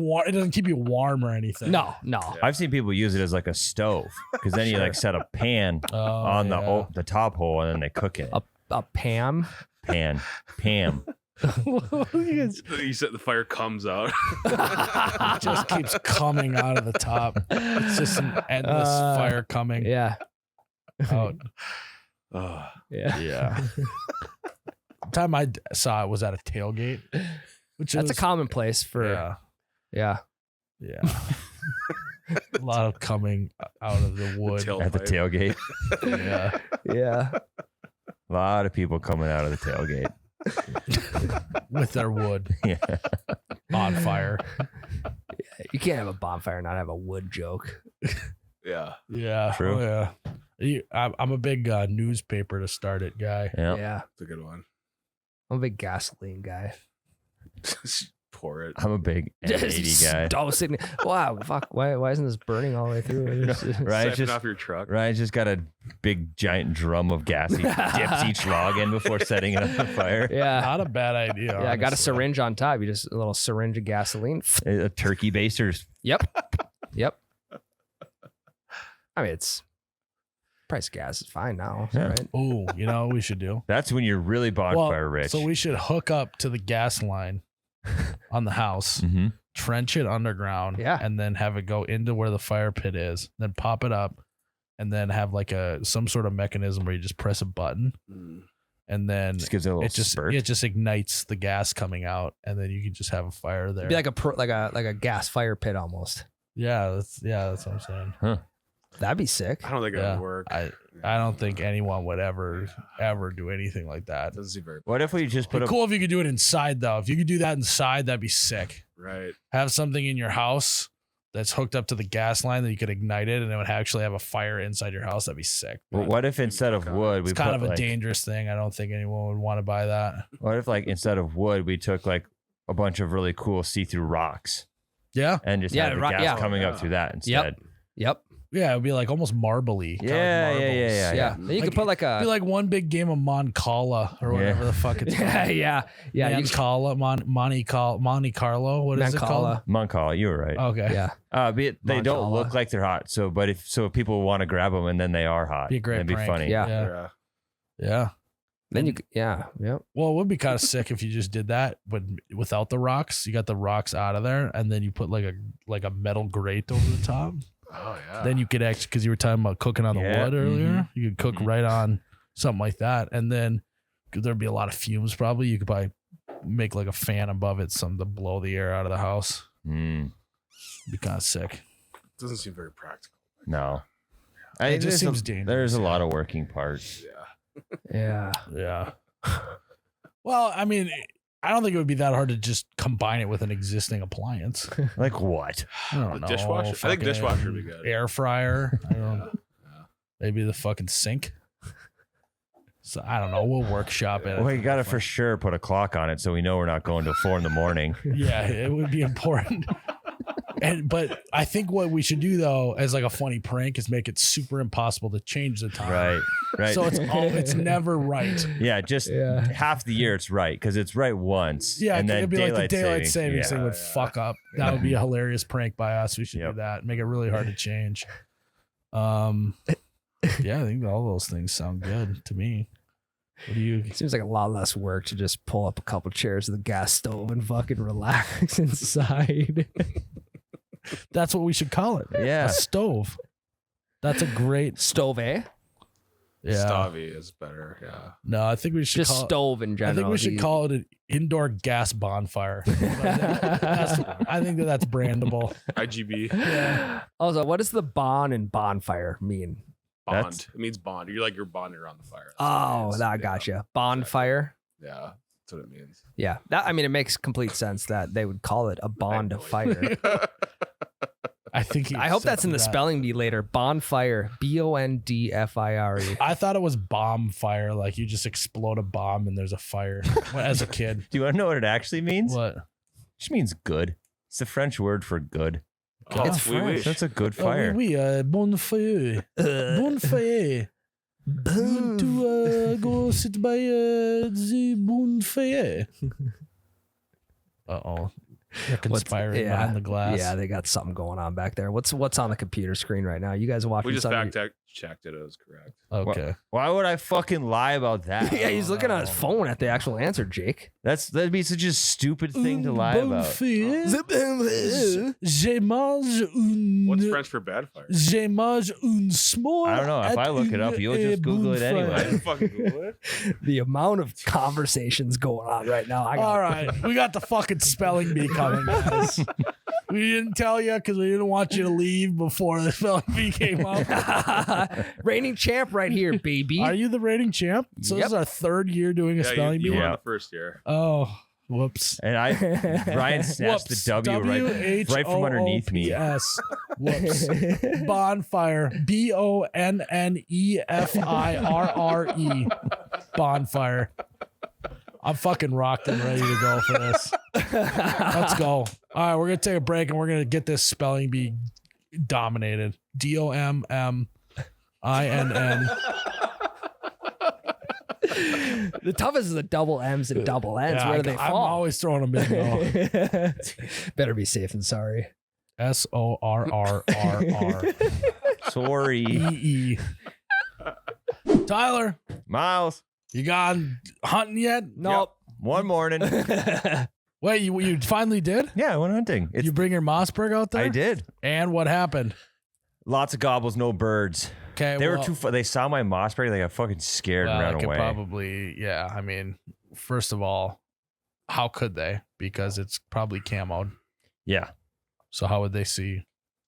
[SPEAKER 1] keep you warm or anything.
[SPEAKER 2] No.
[SPEAKER 4] I've seen people use it as like a stove because then you like set a pan
[SPEAKER 1] Oh,
[SPEAKER 4] on
[SPEAKER 1] yeah.
[SPEAKER 4] the top hole and then they cook it.
[SPEAKER 2] A Pam.
[SPEAKER 4] Pam.
[SPEAKER 3] You said the fire comes out.
[SPEAKER 1] It just keeps coming out of the top. It's just an endless fire coming
[SPEAKER 2] Yeah.
[SPEAKER 1] out.
[SPEAKER 3] Oh,
[SPEAKER 2] Yeah.
[SPEAKER 1] Yeah. The time I saw it was at a tailgate, which
[SPEAKER 2] That's a
[SPEAKER 1] is
[SPEAKER 2] commonplace for.
[SPEAKER 1] yeah.
[SPEAKER 2] Yeah.
[SPEAKER 1] A lot of coming out of the wood.
[SPEAKER 3] tailpipe.
[SPEAKER 4] At the tailgate.
[SPEAKER 1] Yeah.
[SPEAKER 2] Yeah.
[SPEAKER 4] A lot of people coming out of the tailgate.
[SPEAKER 1] With their wood
[SPEAKER 4] Yeah.
[SPEAKER 1] on fire.
[SPEAKER 2] You can't have a bonfire and not have a wood joke.
[SPEAKER 3] Yeah.
[SPEAKER 1] Yeah.
[SPEAKER 4] True.
[SPEAKER 1] Oh, yeah. I'm a big newspaper to start it guy.
[SPEAKER 4] Yeah.
[SPEAKER 2] Yeah.
[SPEAKER 3] It's a good one.
[SPEAKER 2] I'm a big gasoline guy.
[SPEAKER 3] Just pour it.
[SPEAKER 4] I'm a big N80 guy.
[SPEAKER 2] Dosing. Wow. Fuck. Why isn't this burning all the way through? It's just-
[SPEAKER 4] Right.
[SPEAKER 3] Siphon
[SPEAKER 4] Just
[SPEAKER 3] off your truck.
[SPEAKER 4] Ryan's just got a big giant drum of gas. He dips each log in before setting it on fire.
[SPEAKER 2] Yeah.
[SPEAKER 1] Not a bad idea.
[SPEAKER 2] Yeah. I got a
[SPEAKER 1] honestly.
[SPEAKER 2] syringe on top. You just a little syringe of gasoline.
[SPEAKER 4] A turkey baster's.
[SPEAKER 2] Yep. Yep. I mean, price of gas is fine now,
[SPEAKER 4] Yeah.
[SPEAKER 2] right?
[SPEAKER 1] Oh, you know what we should do?
[SPEAKER 4] That's when you're really bonfire rich.
[SPEAKER 1] So we should hook up to the gas line on the house,
[SPEAKER 4] Mhm.
[SPEAKER 1] trench it underground,
[SPEAKER 2] Yeah.
[SPEAKER 1] and then have it go into where the fire pit is, then pop it up, and then have like some sort of mechanism where you just press a button,
[SPEAKER 3] Mm.
[SPEAKER 1] and then
[SPEAKER 4] Just gives it a little spurt.
[SPEAKER 1] it just ignites the gas coming out, and then you can just have a fire there.
[SPEAKER 2] Be like a gas fire pit almost.
[SPEAKER 1] that's what I'm saying.
[SPEAKER 2] That'd be sick.
[SPEAKER 3] I don't think it
[SPEAKER 1] Yeah.
[SPEAKER 3] would work.
[SPEAKER 1] I don't think anyone would ever do anything like that.
[SPEAKER 3] Doesn't seem very
[SPEAKER 4] What if we just
[SPEAKER 1] It'd
[SPEAKER 4] put
[SPEAKER 1] be
[SPEAKER 4] a
[SPEAKER 1] cool if you could do it inside though. If you could do that inside, that'd be sick.
[SPEAKER 3] right.
[SPEAKER 1] Have something in your house that's hooked up to the gas line that you could ignite it and it would actually have a fire inside your house. That'd be sick.
[SPEAKER 4] Well, what if instead of wood we
[SPEAKER 1] It's kind
[SPEAKER 4] put
[SPEAKER 1] of a
[SPEAKER 4] like,
[SPEAKER 1] dangerous thing. I don't think anyone would want to buy that.
[SPEAKER 4] what if like instead of wood we took like a bunch of really cool see-through rocks
[SPEAKER 1] Yeah.
[SPEAKER 4] and just
[SPEAKER 2] Yeah,
[SPEAKER 4] had the
[SPEAKER 2] rock-
[SPEAKER 4] gas
[SPEAKER 2] yeah.
[SPEAKER 4] coming up
[SPEAKER 3] Yeah.
[SPEAKER 4] through that instead.
[SPEAKER 2] Yep.
[SPEAKER 1] Yeah. It would be like almost marbly. colored
[SPEAKER 4] Yeah,
[SPEAKER 1] marbles.
[SPEAKER 4] yeah.
[SPEAKER 2] Yeah. Then you
[SPEAKER 1] Like-
[SPEAKER 2] could put like
[SPEAKER 1] It'd be
[SPEAKER 2] a.
[SPEAKER 1] like one big game of Moncala or
[SPEAKER 4] Yeah.
[SPEAKER 1] whatever the fuck it's called.
[SPEAKER 2] Yeah. Yeah. You could,
[SPEAKER 1] Moncala, Monte Carlo. What is it called?
[SPEAKER 4] Moncala, you were right.
[SPEAKER 1] Okay.
[SPEAKER 2] yeah.
[SPEAKER 4] But they don't
[SPEAKER 2] Moncala.
[SPEAKER 4] look like they're hot. So, if people want to grab them and then they are hot,
[SPEAKER 1] Be a great
[SPEAKER 4] it'd be
[SPEAKER 1] prank.
[SPEAKER 4] funny.
[SPEAKER 2] Yeah.
[SPEAKER 1] Yeah.
[SPEAKER 3] Yeah.
[SPEAKER 1] Yeah.
[SPEAKER 2] Then you, yeah.
[SPEAKER 1] Well, it would be kind of sick if you just did that, but without the rocks. You got the rocks out of there, and then you put like a metal grate over the top.
[SPEAKER 3] Oh yeah.
[SPEAKER 1] Then you could actually, because you were talking about cooking on the
[SPEAKER 4] Yeah,
[SPEAKER 1] wood earlier,
[SPEAKER 4] mhm.
[SPEAKER 1] you could cook right on something like that, and then there'd be a lot of fumes. Probably you could probably make like a fan above it, something to blow the air out of the house.
[SPEAKER 4] Mm,
[SPEAKER 1] Be kind of sick.
[SPEAKER 3] Doesn't seem very practical.
[SPEAKER 4] no.
[SPEAKER 1] It just
[SPEAKER 4] there's
[SPEAKER 1] seems
[SPEAKER 4] a,
[SPEAKER 1] dangerous.
[SPEAKER 4] There's a lot of working parts.
[SPEAKER 3] Yeah.
[SPEAKER 2] Yeah.
[SPEAKER 1] Yeah. Well, I mean, I don't think it would be that hard to just combine it with an existing appliance.
[SPEAKER 4] Like what?
[SPEAKER 1] I don't
[SPEAKER 3] The
[SPEAKER 1] know.
[SPEAKER 3] dishwasher? I think
[SPEAKER 1] fucking
[SPEAKER 3] dishwasher would be good.
[SPEAKER 1] Air fryer. I don't know.
[SPEAKER 3] Yeah.
[SPEAKER 1] Maybe the fucking sink. So I don't know. We'll workshop it.
[SPEAKER 4] Well, you got to for sure put a clock on it so we know we're not going till 4 a.m.
[SPEAKER 1] Yeah, it would be important. But I think what we should do though, as like a funny prank, is make it super impossible to change the time.
[SPEAKER 4] Right.
[SPEAKER 1] So it's never right.
[SPEAKER 4] Yeah, just
[SPEAKER 2] Yeah.
[SPEAKER 4] half the year it's right because it's right once.
[SPEAKER 1] Yeah,
[SPEAKER 4] and then
[SPEAKER 1] it'd be like the daylight savings
[SPEAKER 4] yeah.
[SPEAKER 1] thing would fuck up. That would be a hilarious prank by us. We should
[SPEAKER 4] Yep.
[SPEAKER 1] do that. Make it really hard to change. Yeah, I think all those things sound good to me. What do you?
[SPEAKER 2] Seems like a lot less work to just pull up a couple chairs of the gas stove and fucking relax inside.
[SPEAKER 1] That's what we should call it.
[SPEAKER 4] Yeah.
[SPEAKER 1] A stove. That's a great.
[SPEAKER 2] Stove, eh?
[SPEAKER 1] Yeah.
[SPEAKER 3] Stovey is better. Yeah.
[SPEAKER 1] No, I think we should
[SPEAKER 2] Just
[SPEAKER 1] call
[SPEAKER 2] stove in
[SPEAKER 1] I
[SPEAKER 2] general.
[SPEAKER 1] think we should call it an indoor gas bonfire. I think that's brandable.
[SPEAKER 3] IGB
[SPEAKER 1] Yeah.
[SPEAKER 2] Also, what does the bond and bonfire mean?
[SPEAKER 3] bond.
[SPEAKER 4] That's-
[SPEAKER 3] It means bond. You're like you're bonding around the fire. That's what it
[SPEAKER 2] Oh,
[SPEAKER 3] means.
[SPEAKER 2] I
[SPEAKER 3] Yeah.
[SPEAKER 2] gotcha. Bonfire.
[SPEAKER 3] Yeah, that's what it means.
[SPEAKER 2] Yeah, that, I mean, it makes complete sense that they would call it a bond of fire.
[SPEAKER 1] I think.
[SPEAKER 2] I hope that's in the
[SPEAKER 1] spelling.
[SPEAKER 2] spelling bee later. Bonfire, BONDFIRE.
[SPEAKER 1] I thought it was bomb fire, like you just explode a bomb and there's a fire. As a kid.
[SPEAKER 4] Do you want to know what it actually means?
[SPEAKER 1] What?
[SPEAKER 4] It just means good. It's the French word for good.
[SPEAKER 3] Oh,
[SPEAKER 2] It's
[SPEAKER 3] we wish.
[SPEAKER 4] That's a good
[SPEAKER 1] Oh,
[SPEAKER 4] fire.
[SPEAKER 1] oui, bonfire. Bonfire. You to go sit by the bonfire. Uh-oh. They're conspiring behind the glass.
[SPEAKER 2] Yeah, they got something going on back there. What's on the computer screen right now? You guys are watching
[SPEAKER 3] We just
[SPEAKER 2] something?
[SPEAKER 3] fact checked it. It was correct.
[SPEAKER 1] Okay.
[SPEAKER 4] Why would I fucking lie about that?
[SPEAKER 2] Yeah, he's looking at his phone at the actual answer, Jake.
[SPEAKER 4] That'd be such a stupid thing to lie about.
[SPEAKER 1] Bonfire. Je mange un.
[SPEAKER 3] What's French for bad fire?
[SPEAKER 1] Je mange un small.
[SPEAKER 4] I don't know. If I look it up, you'll just Google it
[SPEAKER 3] I
[SPEAKER 4] anyway.
[SPEAKER 3] didn't fucking Google it.
[SPEAKER 2] The amount of conversations going on right now.
[SPEAKER 1] All right, we got the fucking spelling bee coming, guys. We didn't tell you because we didn't want you to leave before the spelling bee came up.
[SPEAKER 2] Reigning champ right here, baby.
[SPEAKER 1] Are you the rating champ? So this is our third year doing a
[SPEAKER 3] Yeah,
[SPEAKER 1] spelling
[SPEAKER 3] you
[SPEAKER 1] bee.
[SPEAKER 3] won
[SPEAKER 4] Yeah.
[SPEAKER 3] the first year.
[SPEAKER 1] Oh, whoops.
[SPEAKER 4] And Ryan snatched
[SPEAKER 1] Whoops.
[SPEAKER 4] the W right from underneath me.
[SPEAKER 1] Yes. Whoops. Bonfire. BONNEFIRRE. Bonfire. I'm fucking rocked and ready to go for this. Let's go. All right, we're gonna take a break and we're gonna get this spelling bee dominated. DOMMINN.
[SPEAKER 2] The toughest is the double M's and double N's.
[SPEAKER 1] Yeah,
[SPEAKER 2] Where do they
[SPEAKER 1] I'm
[SPEAKER 2] fall?
[SPEAKER 1] always throwing them in though.
[SPEAKER 2] Better be safe than sorry.
[SPEAKER 1] SORRRR.
[SPEAKER 4] Sorry.
[SPEAKER 1] EE. Tyler,
[SPEAKER 4] Miles.
[SPEAKER 1] you gone hunting yet?
[SPEAKER 2] Nope.
[SPEAKER 4] One morning.
[SPEAKER 1] Wait, you finally did?
[SPEAKER 4] Yeah, I went hunting.
[SPEAKER 1] You bring your Mossberg out there?
[SPEAKER 4] I did.
[SPEAKER 1] And what happened?
[SPEAKER 4] Lots of gobbles, no birds.
[SPEAKER 1] Okay,
[SPEAKER 4] They were too. They saw my mossberry. They got fucking scared and
[SPEAKER 1] I
[SPEAKER 4] ran
[SPEAKER 1] could
[SPEAKER 4] away.
[SPEAKER 1] probably, yeah. I mean, first of all, how could they? Because it's probably camoed.
[SPEAKER 4] Yeah.
[SPEAKER 1] So how would they see?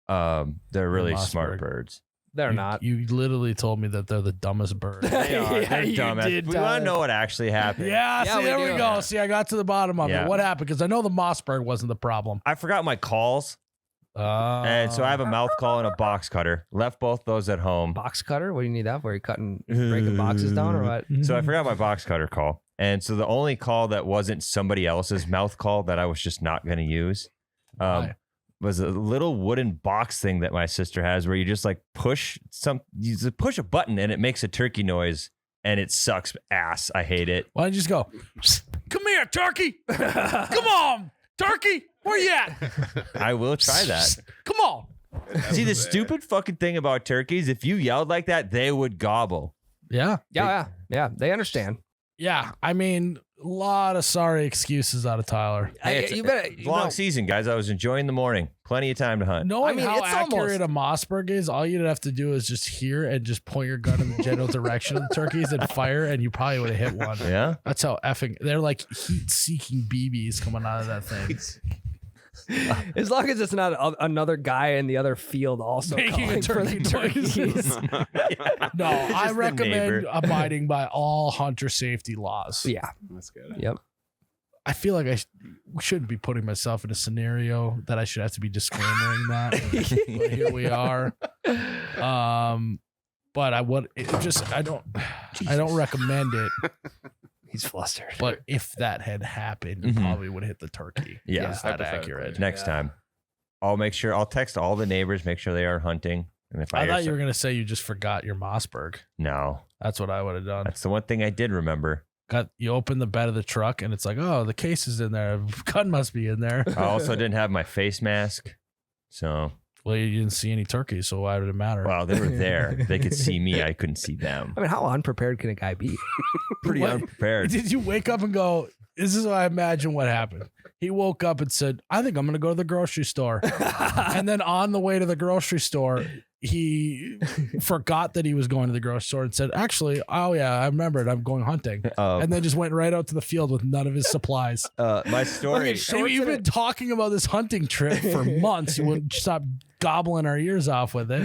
[SPEAKER 4] They're really
[SPEAKER 1] Mossberg.
[SPEAKER 4] smart birds.
[SPEAKER 2] They're
[SPEAKER 1] you,
[SPEAKER 2] not.
[SPEAKER 1] You literally told me that they're the dumbest bird.
[SPEAKER 4] They are.
[SPEAKER 2] Yeah,
[SPEAKER 4] They're
[SPEAKER 2] you
[SPEAKER 4] dumbass.
[SPEAKER 2] did,
[SPEAKER 4] We want
[SPEAKER 2] Tyler.
[SPEAKER 4] to know what actually happened.
[SPEAKER 1] Yeah,
[SPEAKER 2] Yeah,
[SPEAKER 1] see,
[SPEAKER 2] we
[SPEAKER 1] there we
[SPEAKER 2] do.
[SPEAKER 1] go. See, I got to the bottom of
[SPEAKER 4] Yeah.
[SPEAKER 1] it. What happened? Because I know the Mossberg wasn't the problem.
[SPEAKER 4] I forgot my calls, and so I have a mouth call and a box cutter. Left both those at home.
[SPEAKER 2] Box cutter? What do you need that for? You breaking boxes down or what?
[SPEAKER 4] So I forgot my box cutter call. And so the only call that wasn't somebody else's mouth call that I was just not going to use
[SPEAKER 1] Why?
[SPEAKER 4] was a little wooden box thing that my sister has where you just like push a button and it makes a turkey noise and it sucks ass. I hate it.
[SPEAKER 1] Why don't you just go, come here, turkey. Come on, turkey. Where you at?
[SPEAKER 4] I will try that.
[SPEAKER 1] Come on.
[SPEAKER 4] See, the stupid fucking thing about turkeys, if you yelled like that, they would gobble.
[SPEAKER 1] Yeah.
[SPEAKER 2] Yeah. They understand.
[SPEAKER 1] Yeah, I mean, a lot of sorry excuses out of Tyler.
[SPEAKER 2] You better
[SPEAKER 4] Long season, guys. I was enjoying the morning. Plenty of time to hunt.
[SPEAKER 1] Knowing how
[SPEAKER 2] it's
[SPEAKER 1] accurate a Mossberg is, all you'd have to do is just hear and just point your gun in the general direction of the turkeys and fire, and you probably would have hit one.
[SPEAKER 4] Yeah.
[SPEAKER 1] That's how effing they're like heat-seeking BBs coming out of that thing.
[SPEAKER 2] As long as it's not another guy in the other field also
[SPEAKER 1] Making a
[SPEAKER 2] calling for
[SPEAKER 1] turkey
[SPEAKER 2] the
[SPEAKER 1] noise.
[SPEAKER 2] turkeys.
[SPEAKER 1] No, I
[SPEAKER 4] Just the
[SPEAKER 1] recommend
[SPEAKER 4] neighbor.
[SPEAKER 1] abiding by all hunter safety laws.
[SPEAKER 2] Yeah.
[SPEAKER 3] That's good.
[SPEAKER 2] Yep.
[SPEAKER 1] I feel like I shouldn't be putting myself in a scenario that I should have to be disclaimering that. But here we are. But I would I don't recommend it.
[SPEAKER 2] He's flustered.
[SPEAKER 1] But if that had happened, you
[SPEAKER 4] Mhm.
[SPEAKER 1] probably would hit the turkey.
[SPEAKER 4] Yeah.
[SPEAKER 1] Is that
[SPEAKER 3] Hypothetically.
[SPEAKER 1] accurate?
[SPEAKER 4] Next time, I'll text all the neighbors, make sure they are hunting. And if I,
[SPEAKER 1] I
[SPEAKER 4] hear
[SPEAKER 1] thought you were
[SPEAKER 4] some-
[SPEAKER 1] gonna say you just forgot your Mossberg.
[SPEAKER 4] no,
[SPEAKER 1] That's what I would have done.
[SPEAKER 4] that's the one thing I did remember.
[SPEAKER 1] You open the bed of the truck and it's like, oh, the case is in there. Gun must be in there.
[SPEAKER 4] I also didn't have my face mask. So,
[SPEAKER 1] Well, you didn't see any turkeys, so why would it matter?
[SPEAKER 4] well, they were there. They could see me. I couldn't see them.
[SPEAKER 2] I mean, how unprepared can a guy be?
[SPEAKER 4] Pretty
[SPEAKER 1] What?
[SPEAKER 4] unprepared.
[SPEAKER 1] Did you wake up and go, this is what I imagine what happened? He woke up and said, I think I'm going to go to the grocery store. And then on the way to the grocery store, he forgot that he was going to the grocery store and said, actually, oh yeah, I remembered. I'm going hunting. And then just went right out to the field with none of his supplies.
[SPEAKER 4] My story.
[SPEAKER 1] I mean, you've been talking about this hunting trip for months. You wouldn't stop gobbling our ears off with it.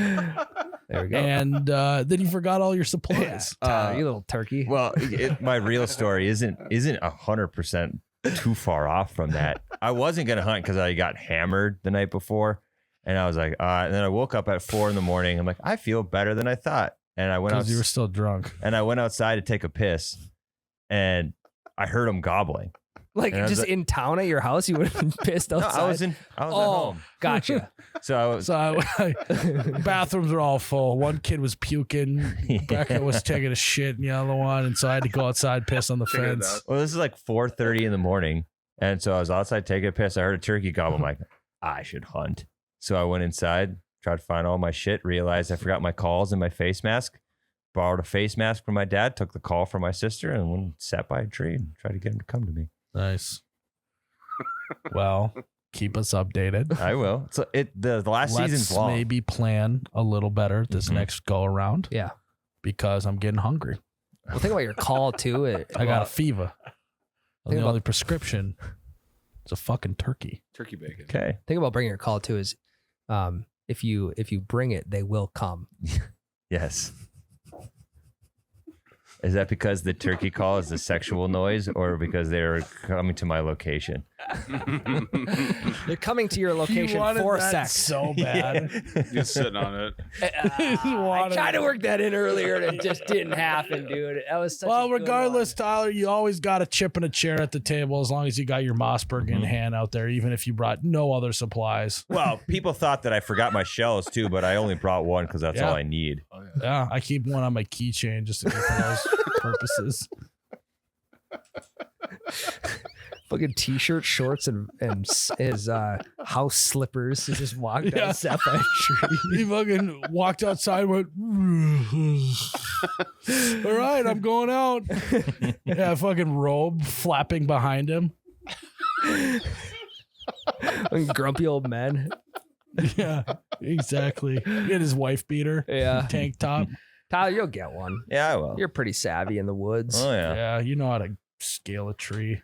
[SPEAKER 2] There we go.
[SPEAKER 1] And then you forgot all your supplies.
[SPEAKER 2] Tyler, you little turkey.
[SPEAKER 4] Well, my real story isn't 100% too far off from that. I wasn't gonna hunt because I got hammered the night before, and I was like, and then I woke up at 4 a.m. I'm like, I feel better than I thought, and I went out.
[SPEAKER 1] Because you were still drunk.
[SPEAKER 4] And I went outside to take a piss, and I heard him gobbling.
[SPEAKER 2] Like
[SPEAKER 4] and I was
[SPEAKER 2] just
[SPEAKER 4] like-
[SPEAKER 2] in town at your house, you would have been pissed
[SPEAKER 4] No,
[SPEAKER 2] outside.
[SPEAKER 4] I was at home.
[SPEAKER 2] Gotcha.
[SPEAKER 4] So I was.
[SPEAKER 1] So bathrooms were all full. One kid was puking. Becca was taking a shit in the other one. And so I had to go outside, piss on the
[SPEAKER 3] Figured it
[SPEAKER 1] fence.
[SPEAKER 3] out.
[SPEAKER 4] Well, this is like 4:30 in the morning, and so I was outside taking a piss. I heard a turkey gobble. I'm like, I should hunt. So I went inside, tried to find all my shit, realized I forgot my calls and my face mask. Borrowed a face mask from my dad, took the call from my sister, and went and sat by a tree and tried to get him to come to me.
[SPEAKER 1] Nice. Well, keep us updated.
[SPEAKER 4] I will. So the last season's
[SPEAKER 1] Let's
[SPEAKER 4] long.
[SPEAKER 1] maybe plan a little better this
[SPEAKER 4] Mhm.
[SPEAKER 1] next go around
[SPEAKER 2] Yeah.
[SPEAKER 1] because I'm getting hungry.
[SPEAKER 2] Well, think about your call too.
[SPEAKER 1] I got a fever.
[SPEAKER 2] Think
[SPEAKER 1] The
[SPEAKER 2] about-
[SPEAKER 1] only prescription is a fucking turkey.
[SPEAKER 3] Turkey bacon.
[SPEAKER 4] Okay.
[SPEAKER 2] Think about bringing your call too. Is if you bring it, they will come.
[SPEAKER 4] Yes. Is that because the turkey call is a sexual noise, or because they're coming to my location?
[SPEAKER 2] They're coming to your
[SPEAKER 1] He
[SPEAKER 2] location
[SPEAKER 1] wanted
[SPEAKER 2] for
[SPEAKER 1] that
[SPEAKER 2] sex.
[SPEAKER 1] so bad.
[SPEAKER 3] You're sitting on it.
[SPEAKER 2] I tried to work that in earlier and it just didn't happen, dude. That was such
[SPEAKER 1] Well,
[SPEAKER 2] a good
[SPEAKER 1] regardless,
[SPEAKER 2] one.
[SPEAKER 1] Tyler, you always got a chip and a chair at the table as long as you got your Mossberg in
[SPEAKER 4] Mhm.
[SPEAKER 1] hand out there, even if you brought no other supplies.
[SPEAKER 4] Well, people thought that I forgot my shells too, but I only brought one because that's
[SPEAKER 1] Yeah.
[SPEAKER 4] all I need.
[SPEAKER 3] Oh, yeah.
[SPEAKER 1] Yeah, I keep one on my keychain just for those purposes.
[SPEAKER 2] Fucking t-shirt, shorts, and his house slippers. He just walked
[SPEAKER 1] Yeah.
[SPEAKER 2] out, sat by a tree.
[SPEAKER 1] He fucking walked outside and went, all right, I'm going out. Yeah, fucking robe flapping behind him.
[SPEAKER 2] Fucking grumpy old men.
[SPEAKER 1] Yeah, exactly. He had his wife beater,
[SPEAKER 2] Yeah,
[SPEAKER 1] tank top.
[SPEAKER 2] Tyler, you'll get one.
[SPEAKER 4] Yeah, I will.
[SPEAKER 2] You're pretty savvy in the woods.
[SPEAKER 4] Oh yeah.
[SPEAKER 1] Yeah, you know how to scale a tree.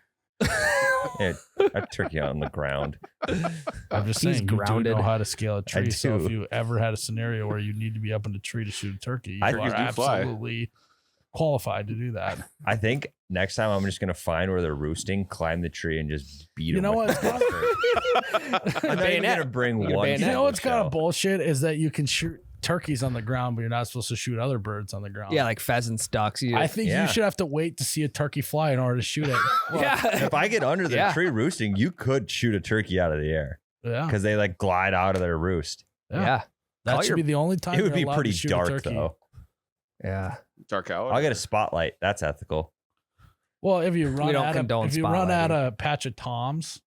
[SPEAKER 4] Yeah, a turkey on the ground.
[SPEAKER 1] I'm just
[SPEAKER 2] He's
[SPEAKER 1] saying,
[SPEAKER 2] grounded.
[SPEAKER 1] you do know how to scale a tree. So
[SPEAKER 4] do.
[SPEAKER 1] if you ever had a scenario where you need to be up in a tree to shoot a turkey, you
[SPEAKER 4] Turkeys
[SPEAKER 1] are
[SPEAKER 3] do fly.
[SPEAKER 1] absolutely qualified to do that.
[SPEAKER 4] I think next time I'm just gonna find where they're roosting, climb the tree, and just beat
[SPEAKER 1] You
[SPEAKER 4] them.
[SPEAKER 1] know
[SPEAKER 4] with
[SPEAKER 1] what?
[SPEAKER 4] I'm not even gonna bring
[SPEAKER 2] Your
[SPEAKER 4] one.
[SPEAKER 2] bayonet.
[SPEAKER 1] You know what's
[SPEAKER 4] shell.
[SPEAKER 1] kind of bullshit is that you can shoot turkeys on the ground, but you're not supposed to shoot other birds on the ground.
[SPEAKER 2] Yeah, like pheasants, ducks. You,
[SPEAKER 1] I think
[SPEAKER 4] Yeah.
[SPEAKER 1] you should have to wait to see a turkey fly in order to shoot it.
[SPEAKER 2] yeah.
[SPEAKER 4] If I get under the
[SPEAKER 2] Yeah.
[SPEAKER 4] tree roosting, you could shoot a turkey out of the air
[SPEAKER 1] Yeah,
[SPEAKER 4] because they like glide out of their roost.
[SPEAKER 2] Yeah.
[SPEAKER 1] That
[SPEAKER 2] Call
[SPEAKER 1] should
[SPEAKER 2] your-
[SPEAKER 1] be the only time
[SPEAKER 4] It would
[SPEAKER 1] you're
[SPEAKER 4] be
[SPEAKER 1] allowed
[SPEAKER 4] pretty
[SPEAKER 1] to shoot
[SPEAKER 4] dark
[SPEAKER 1] a turkey.
[SPEAKER 4] though.
[SPEAKER 2] Yeah.
[SPEAKER 3] Dark out.
[SPEAKER 4] I'll get a spotlight. That's ethical.
[SPEAKER 1] Well, if you run
[SPEAKER 2] don't
[SPEAKER 1] out
[SPEAKER 2] condone
[SPEAKER 1] if you run out
[SPEAKER 2] spotlighting.
[SPEAKER 1] a patch of toms,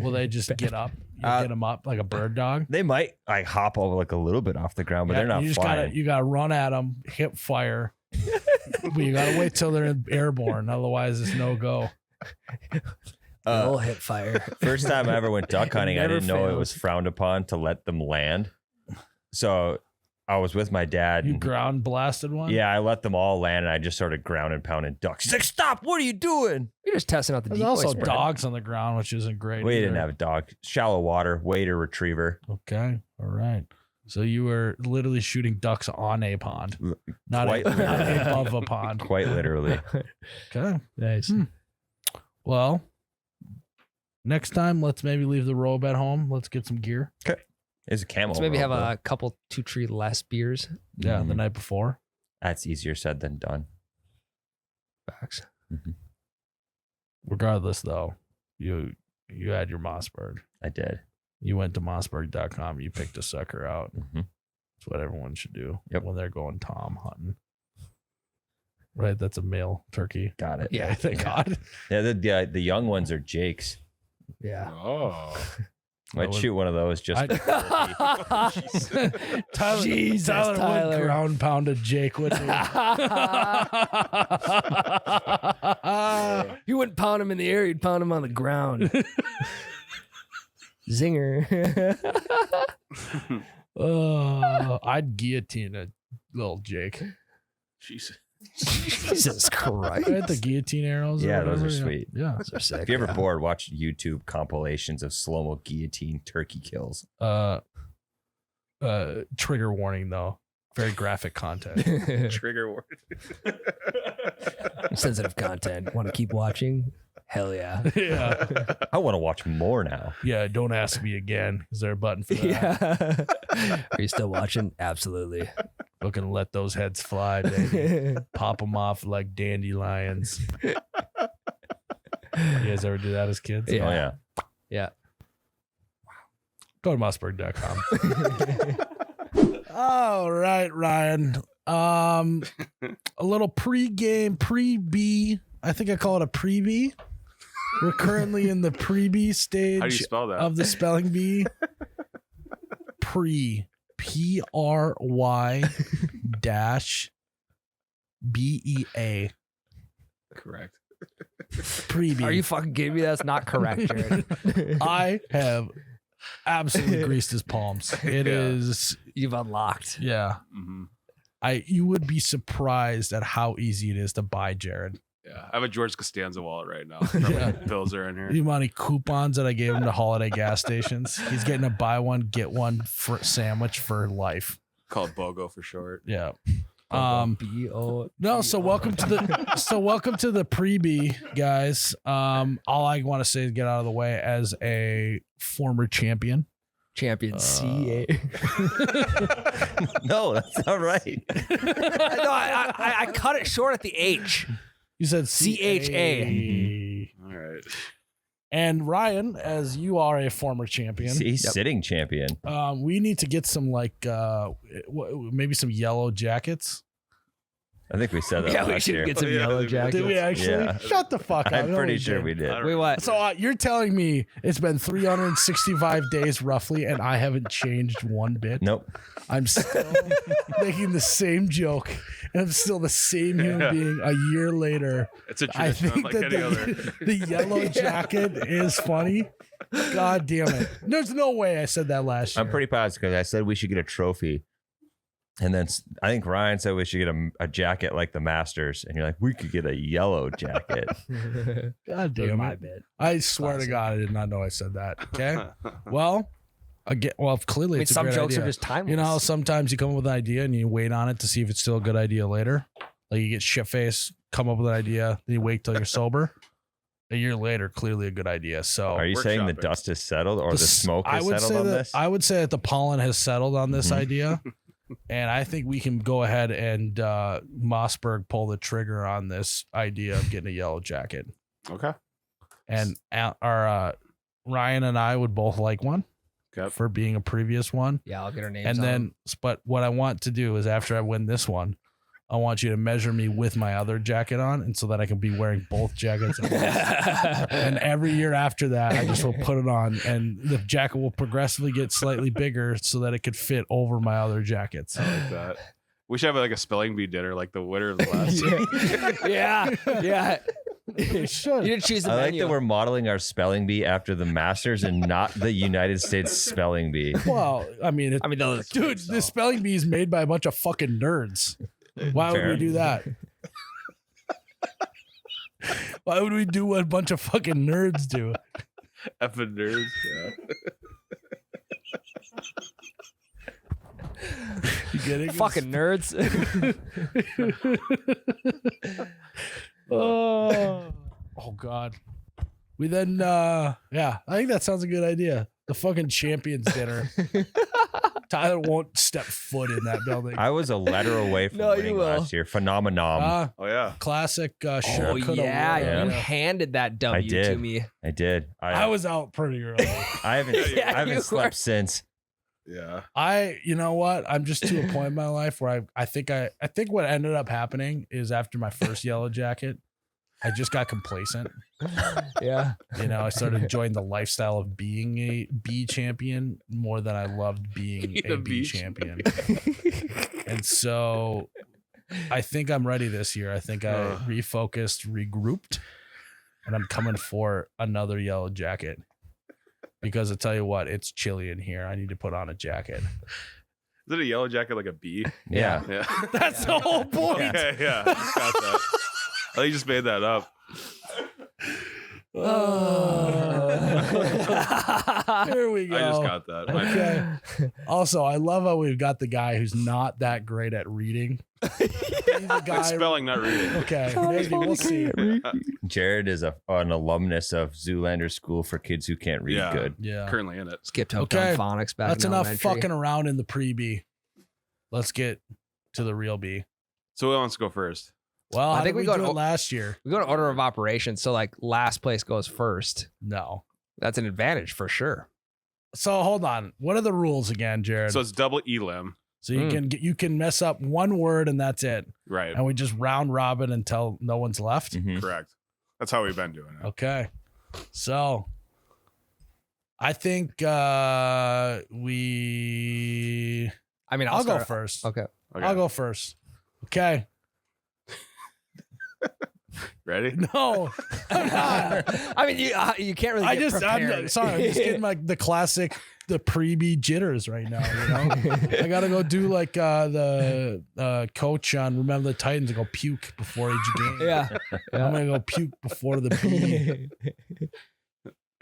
[SPEAKER 1] will they just get up? You
[SPEAKER 4] Uh,
[SPEAKER 1] get them up like a bird dog.
[SPEAKER 4] They might hop over like a little bit off the ground, but
[SPEAKER 1] Yeah,
[SPEAKER 4] they're not
[SPEAKER 1] you just
[SPEAKER 4] flying.
[SPEAKER 1] gotta run at them, hip fire, But you gotta wait till they're airborne, otherwise it's no go.
[SPEAKER 2] Little hip fire.
[SPEAKER 4] First time I ever went duck hunting, I
[SPEAKER 2] Never
[SPEAKER 4] didn't know it
[SPEAKER 2] fails.
[SPEAKER 4] was frowned upon to let them land. So I was with my dad.
[SPEAKER 1] You
[SPEAKER 4] and-
[SPEAKER 1] ground blasted one?
[SPEAKER 4] yeah, I let them all land, and I just started ground and pounding ducks. He's like, "Stop! What are you doing?"
[SPEAKER 2] You're just testing out the
[SPEAKER 1] There's
[SPEAKER 2] decoy
[SPEAKER 1] also
[SPEAKER 2] spread.
[SPEAKER 1] dogs on the ground, which isn't great.
[SPEAKER 4] We
[SPEAKER 1] either.
[SPEAKER 4] didn't have a dog. Shallow water, wader retriever.
[SPEAKER 1] Okay. All right. So you were literally shooting ducks on a pond, not
[SPEAKER 4] Quite
[SPEAKER 1] not above a pond.
[SPEAKER 4] Quite literally.
[SPEAKER 1] Okay.
[SPEAKER 2] Nice.
[SPEAKER 1] Well, next time, let's maybe leave the robe at home. Let's get some gear.
[SPEAKER 4] It's a camel.
[SPEAKER 2] Let's maybe have
[SPEAKER 4] robe, though.
[SPEAKER 2] a couple 2 tree less beers.
[SPEAKER 1] Yeah, the
[SPEAKER 4] Mhm.
[SPEAKER 1] night before.
[SPEAKER 4] That's easier said than done.
[SPEAKER 2] Facts.
[SPEAKER 1] Regardless, though, you had your Mossberg.
[SPEAKER 4] I did.
[SPEAKER 1] You went to mossberg.com. You picked a sucker out.
[SPEAKER 4] hmm
[SPEAKER 1] That's what everyone should do
[SPEAKER 4] Yep.
[SPEAKER 1] when they're going tom hunting. Right? That's a male turkey.
[SPEAKER 4] Got it.
[SPEAKER 2] Yeah.
[SPEAKER 1] Thank God.
[SPEAKER 4] Yeah, the young ones are Jake's.
[SPEAKER 2] Yeah.
[SPEAKER 3] Oh.
[SPEAKER 4] I'd shoot one of those just.
[SPEAKER 1] Tyler,
[SPEAKER 2] Jesus,
[SPEAKER 1] Tyler
[SPEAKER 2] Tyler.
[SPEAKER 1] would ground pound a Jake, wouldn't he?
[SPEAKER 2] You wouldn't pound him in the air, you'd pound him on the ground. Zinger.
[SPEAKER 1] I'd guillotine a little Jake.
[SPEAKER 3] Jesus.
[SPEAKER 2] Jesus Christ.
[SPEAKER 1] Right, the guillotine arrows. or
[SPEAKER 4] Yeah, those are
[SPEAKER 1] whatever,
[SPEAKER 4] sweet.
[SPEAKER 1] Yeah.
[SPEAKER 2] Those are sick.
[SPEAKER 4] If you're ever bored, watch YouTube compilations of slow-mo guillotine turkey kills.
[SPEAKER 1] Trigger warning though. Very graphic content.
[SPEAKER 3] Trigger word.
[SPEAKER 2] Sensitive content. Want to keep watching? Hell yeah.
[SPEAKER 1] Yeah.
[SPEAKER 4] I want to watch more now.
[SPEAKER 1] Yeah. Don't ask me again. Is there a button for that?
[SPEAKER 2] Yeah. Are you still watching? Absolutely.
[SPEAKER 1] Looking to let those heads fly, baby. Pop them off like dandelions. You guys ever do that as kids?
[SPEAKER 2] Yeah.
[SPEAKER 4] Oh yeah.
[SPEAKER 2] Yeah.
[SPEAKER 1] Go to mossberg.com. All right, Ryan. A little pre-game, pre-B. I think I call it a pre-B. We're currently in the pre-B stage
[SPEAKER 3] How do you spell that?
[SPEAKER 1] of the spelling bee. Pre. P-R-Y dash B-E-A.
[SPEAKER 3] Correct.
[SPEAKER 1] Pre-B.
[SPEAKER 2] Are you fucking kidding me? That's not correct, Jared.
[SPEAKER 1] I have absolutely greased his palms. It
[SPEAKER 3] Yeah.
[SPEAKER 1] is,
[SPEAKER 2] You've unlocked.
[SPEAKER 1] yeah.
[SPEAKER 3] Mm-hmm.
[SPEAKER 1] You would be surprised at how easy it is to buy Jared.
[SPEAKER 3] Yeah. I have a George Costanza wallet right now.
[SPEAKER 1] Yeah.
[SPEAKER 3] Bills are in here.
[SPEAKER 1] The amount of coupons that I gave him to holiday gas stations. He's getting a buy one, get one for sandwich for life.
[SPEAKER 3] Called BOGO for short.
[SPEAKER 1] Yeah.
[SPEAKER 2] B-O.
[SPEAKER 1] No, so welcome to the pre-B, guys. All I want to say is get out of the way as a former champion.
[SPEAKER 2] Champion CA.
[SPEAKER 4] No, that's not right.
[SPEAKER 2] No, I cut it short at the H.
[SPEAKER 1] You said
[SPEAKER 2] CHA.
[SPEAKER 1] CHA.
[SPEAKER 3] All right.
[SPEAKER 1] And Ryan, as you are a former champion,
[SPEAKER 4] He's sitting champion.
[SPEAKER 1] we need to get some maybe some yellow jackets.
[SPEAKER 4] I think we said that
[SPEAKER 2] Yeah, we
[SPEAKER 4] last
[SPEAKER 2] should
[SPEAKER 4] year.
[SPEAKER 2] get some
[SPEAKER 3] Oh, yeah,
[SPEAKER 2] yellow
[SPEAKER 3] did we?
[SPEAKER 2] jackets.
[SPEAKER 1] Did we actually?
[SPEAKER 4] Yeah.
[SPEAKER 1] Shut the fuck up.
[SPEAKER 4] I'm
[SPEAKER 1] No,
[SPEAKER 4] pretty
[SPEAKER 1] we
[SPEAKER 4] sure
[SPEAKER 1] didn't.
[SPEAKER 4] we did.
[SPEAKER 2] Wait, what?
[SPEAKER 1] So you're telling me it's been 365 days roughly, and I haven't changed one bit.
[SPEAKER 4] Nope.
[SPEAKER 1] I'm still making the same joke, and I'm still the same human being a year later.
[SPEAKER 3] It's a
[SPEAKER 1] I
[SPEAKER 3] tradition
[SPEAKER 1] think
[SPEAKER 3] like
[SPEAKER 1] that
[SPEAKER 3] any other.
[SPEAKER 1] the yellow jacket is funny. God damn it! There's no way I said that last year.
[SPEAKER 4] I'm pretty positive because I said we should get a trophy. And then I think Ryan said we should get a jacket like the Masters. And you're like, we could get a yellow jacket.
[SPEAKER 1] God damn
[SPEAKER 2] My
[SPEAKER 1] it!
[SPEAKER 2] bad.
[SPEAKER 1] I swear to God, I did not know I said that. Okay. Well, clearly
[SPEAKER 2] I mean,
[SPEAKER 1] it's a
[SPEAKER 2] some
[SPEAKER 1] great
[SPEAKER 2] jokes
[SPEAKER 1] idea.
[SPEAKER 2] are just timeless.
[SPEAKER 1] You know, how sometimes you come up with an idea and you wait on it to see if it's still a good idea later. Like you get shit faced, come up with an idea, then you wait till you're sober. A year later, clearly a good idea. So
[SPEAKER 4] Are you saying the
[SPEAKER 3] workshopping.
[SPEAKER 4] dust has settled or the smoke
[SPEAKER 1] I
[SPEAKER 4] has
[SPEAKER 1] would
[SPEAKER 4] settled
[SPEAKER 1] say
[SPEAKER 4] on
[SPEAKER 1] that
[SPEAKER 4] this?
[SPEAKER 1] I would say that the pollen has settled on this
[SPEAKER 4] Mhm.
[SPEAKER 1] idea, and I think we can go ahead and Mossberg pull the trigger on this idea of getting a yellow jacket.
[SPEAKER 3] Okay.
[SPEAKER 1] And our Ryan and I would both like one
[SPEAKER 3] Yep.
[SPEAKER 1] for being a previous one.
[SPEAKER 2] Yeah, I'll get our names
[SPEAKER 1] And
[SPEAKER 2] on
[SPEAKER 1] then, but what I want to do is after I win this one, I want you to measure me with my other jacket on, and so that I can be wearing both jackets. At once. And every year after that, I just will put it on, and the jacket will progressively get slightly bigger so that it could fit over my other jackets.
[SPEAKER 3] I like that. We should have like a spelling bee dinner, like the winner of the last.
[SPEAKER 2] yeah.
[SPEAKER 1] We should.
[SPEAKER 2] You didn't choose the
[SPEAKER 4] I like
[SPEAKER 2] menu.
[SPEAKER 4] that we're modeling our spelling bee after the Masters and not the United States spelling bee.
[SPEAKER 1] Well, I mean,
[SPEAKER 2] those
[SPEAKER 1] dude, the spelling bee is made by a bunch of fucking nerds. Why would
[SPEAKER 4] Fair.
[SPEAKER 1] we do that? Why would we do what a bunch of fucking nerds do?
[SPEAKER 3] Effing nerds.
[SPEAKER 1] You getting it?
[SPEAKER 2] Fucking nerds.
[SPEAKER 1] Oh God. We then yeah, I think that sounds a good idea. The fucking champions dinner. Tyler won't step foot in that building.
[SPEAKER 4] I was a letter away from
[SPEAKER 2] No, you
[SPEAKER 4] winning
[SPEAKER 2] will.
[SPEAKER 4] last year. Phenomenon.
[SPEAKER 3] Oh yeah.
[SPEAKER 1] Classic
[SPEAKER 2] Oh
[SPEAKER 1] shoulda, coulda,
[SPEAKER 2] yeah,
[SPEAKER 1] woulda.
[SPEAKER 2] you handed that W
[SPEAKER 4] did.
[SPEAKER 2] to me.
[SPEAKER 4] I did.
[SPEAKER 1] I was out pretty early.
[SPEAKER 4] I haven't.
[SPEAKER 2] Yeah,
[SPEAKER 4] I haven't
[SPEAKER 2] you
[SPEAKER 4] slept
[SPEAKER 2] were.
[SPEAKER 4] since.
[SPEAKER 3] Yeah.
[SPEAKER 1] You know what? I'm just to a point in my life where I think what ended up happening is after my first yellow jacket, I just got complacent.
[SPEAKER 2] Yeah.
[SPEAKER 1] You know, I started enjoying the lifestyle of being a B champion more than I loved being a B champion. And so I think I'm ready this year. I think I refocused, regrouped, and I'm coming for another yellow jacket. Because I tell you what, it's chilly in here. I need to put on a jacket.
[SPEAKER 3] Is it a yellow jacket like a bee?
[SPEAKER 4] Yeah.
[SPEAKER 3] Yeah.
[SPEAKER 1] That's the whole point.
[SPEAKER 3] Yeah. I just got that. I think you just made that up.
[SPEAKER 1] Here we go.
[SPEAKER 3] I just got that. My bad.
[SPEAKER 1] Okay. Also, I love how we've got the guy who's not that great at reading. He's the guy.
[SPEAKER 3] It's spelling, not reading.
[SPEAKER 1] Okay, maybe we'll see.
[SPEAKER 4] Jared is an alumnus of Zoolander School for Kids Who Can't Read
[SPEAKER 3] Yeah.
[SPEAKER 4] good.
[SPEAKER 1] Yeah.
[SPEAKER 3] Currently in it.
[SPEAKER 2] Skipped hooked
[SPEAKER 1] Okay.
[SPEAKER 2] on phonics back
[SPEAKER 1] That's
[SPEAKER 2] in
[SPEAKER 1] enough
[SPEAKER 2] elementary.
[SPEAKER 1] fucking around in the pre-B. Let's get to the real B.
[SPEAKER 3] So who wants to go first?
[SPEAKER 1] Well,
[SPEAKER 2] I
[SPEAKER 1] how
[SPEAKER 2] think
[SPEAKER 1] did
[SPEAKER 2] we
[SPEAKER 1] we
[SPEAKER 2] go
[SPEAKER 1] do
[SPEAKER 2] to-
[SPEAKER 1] it last year?
[SPEAKER 2] We go to order of operations, so like last place goes first.
[SPEAKER 1] No.
[SPEAKER 2] That's an advantage for sure.
[SPEAKER 1] So hold on. What are the rules again, Jared?
[SPEAKER 3] So it's double elim.
[SPEAKER 1] So you can mess up one word and that's it.
[SPEAKER 3] Right.
[SPEAKER 1] And we just round robin until no one's left.
[SPEAKER 4] Mhm.
[SPEAKER 3] Correct. That's how we've been doing it.
[SPEAKER 1] Okay. So I think we
[SPEAKER 2] I mean,
[SPEAKER 1] I'll go
[SPEAKER 2] start-
[SPEAKER 1] first.
[SPEAKER 2] Okay.
[SPEAKER 3] Okay.
[SPEAKER 1] I'll go first. Okay.
[SPEAKER 3] Ready?
[SPEAKER 1] No. I'm not.
[SPEAKER 2] I mean, you can't really.
[SPEAKER 1] I'm
[SPEAKER 2] get prepared.
[SPEAKER 1] sorry. I'm just getting like the classic, the pre-B jitters right now. You know, I gotta go do like the coach on Remember the Titans and go puke before each game.
[SPEAKER 2] Yeah.
[SPEAKER 1] I'm gonna go puke before the B,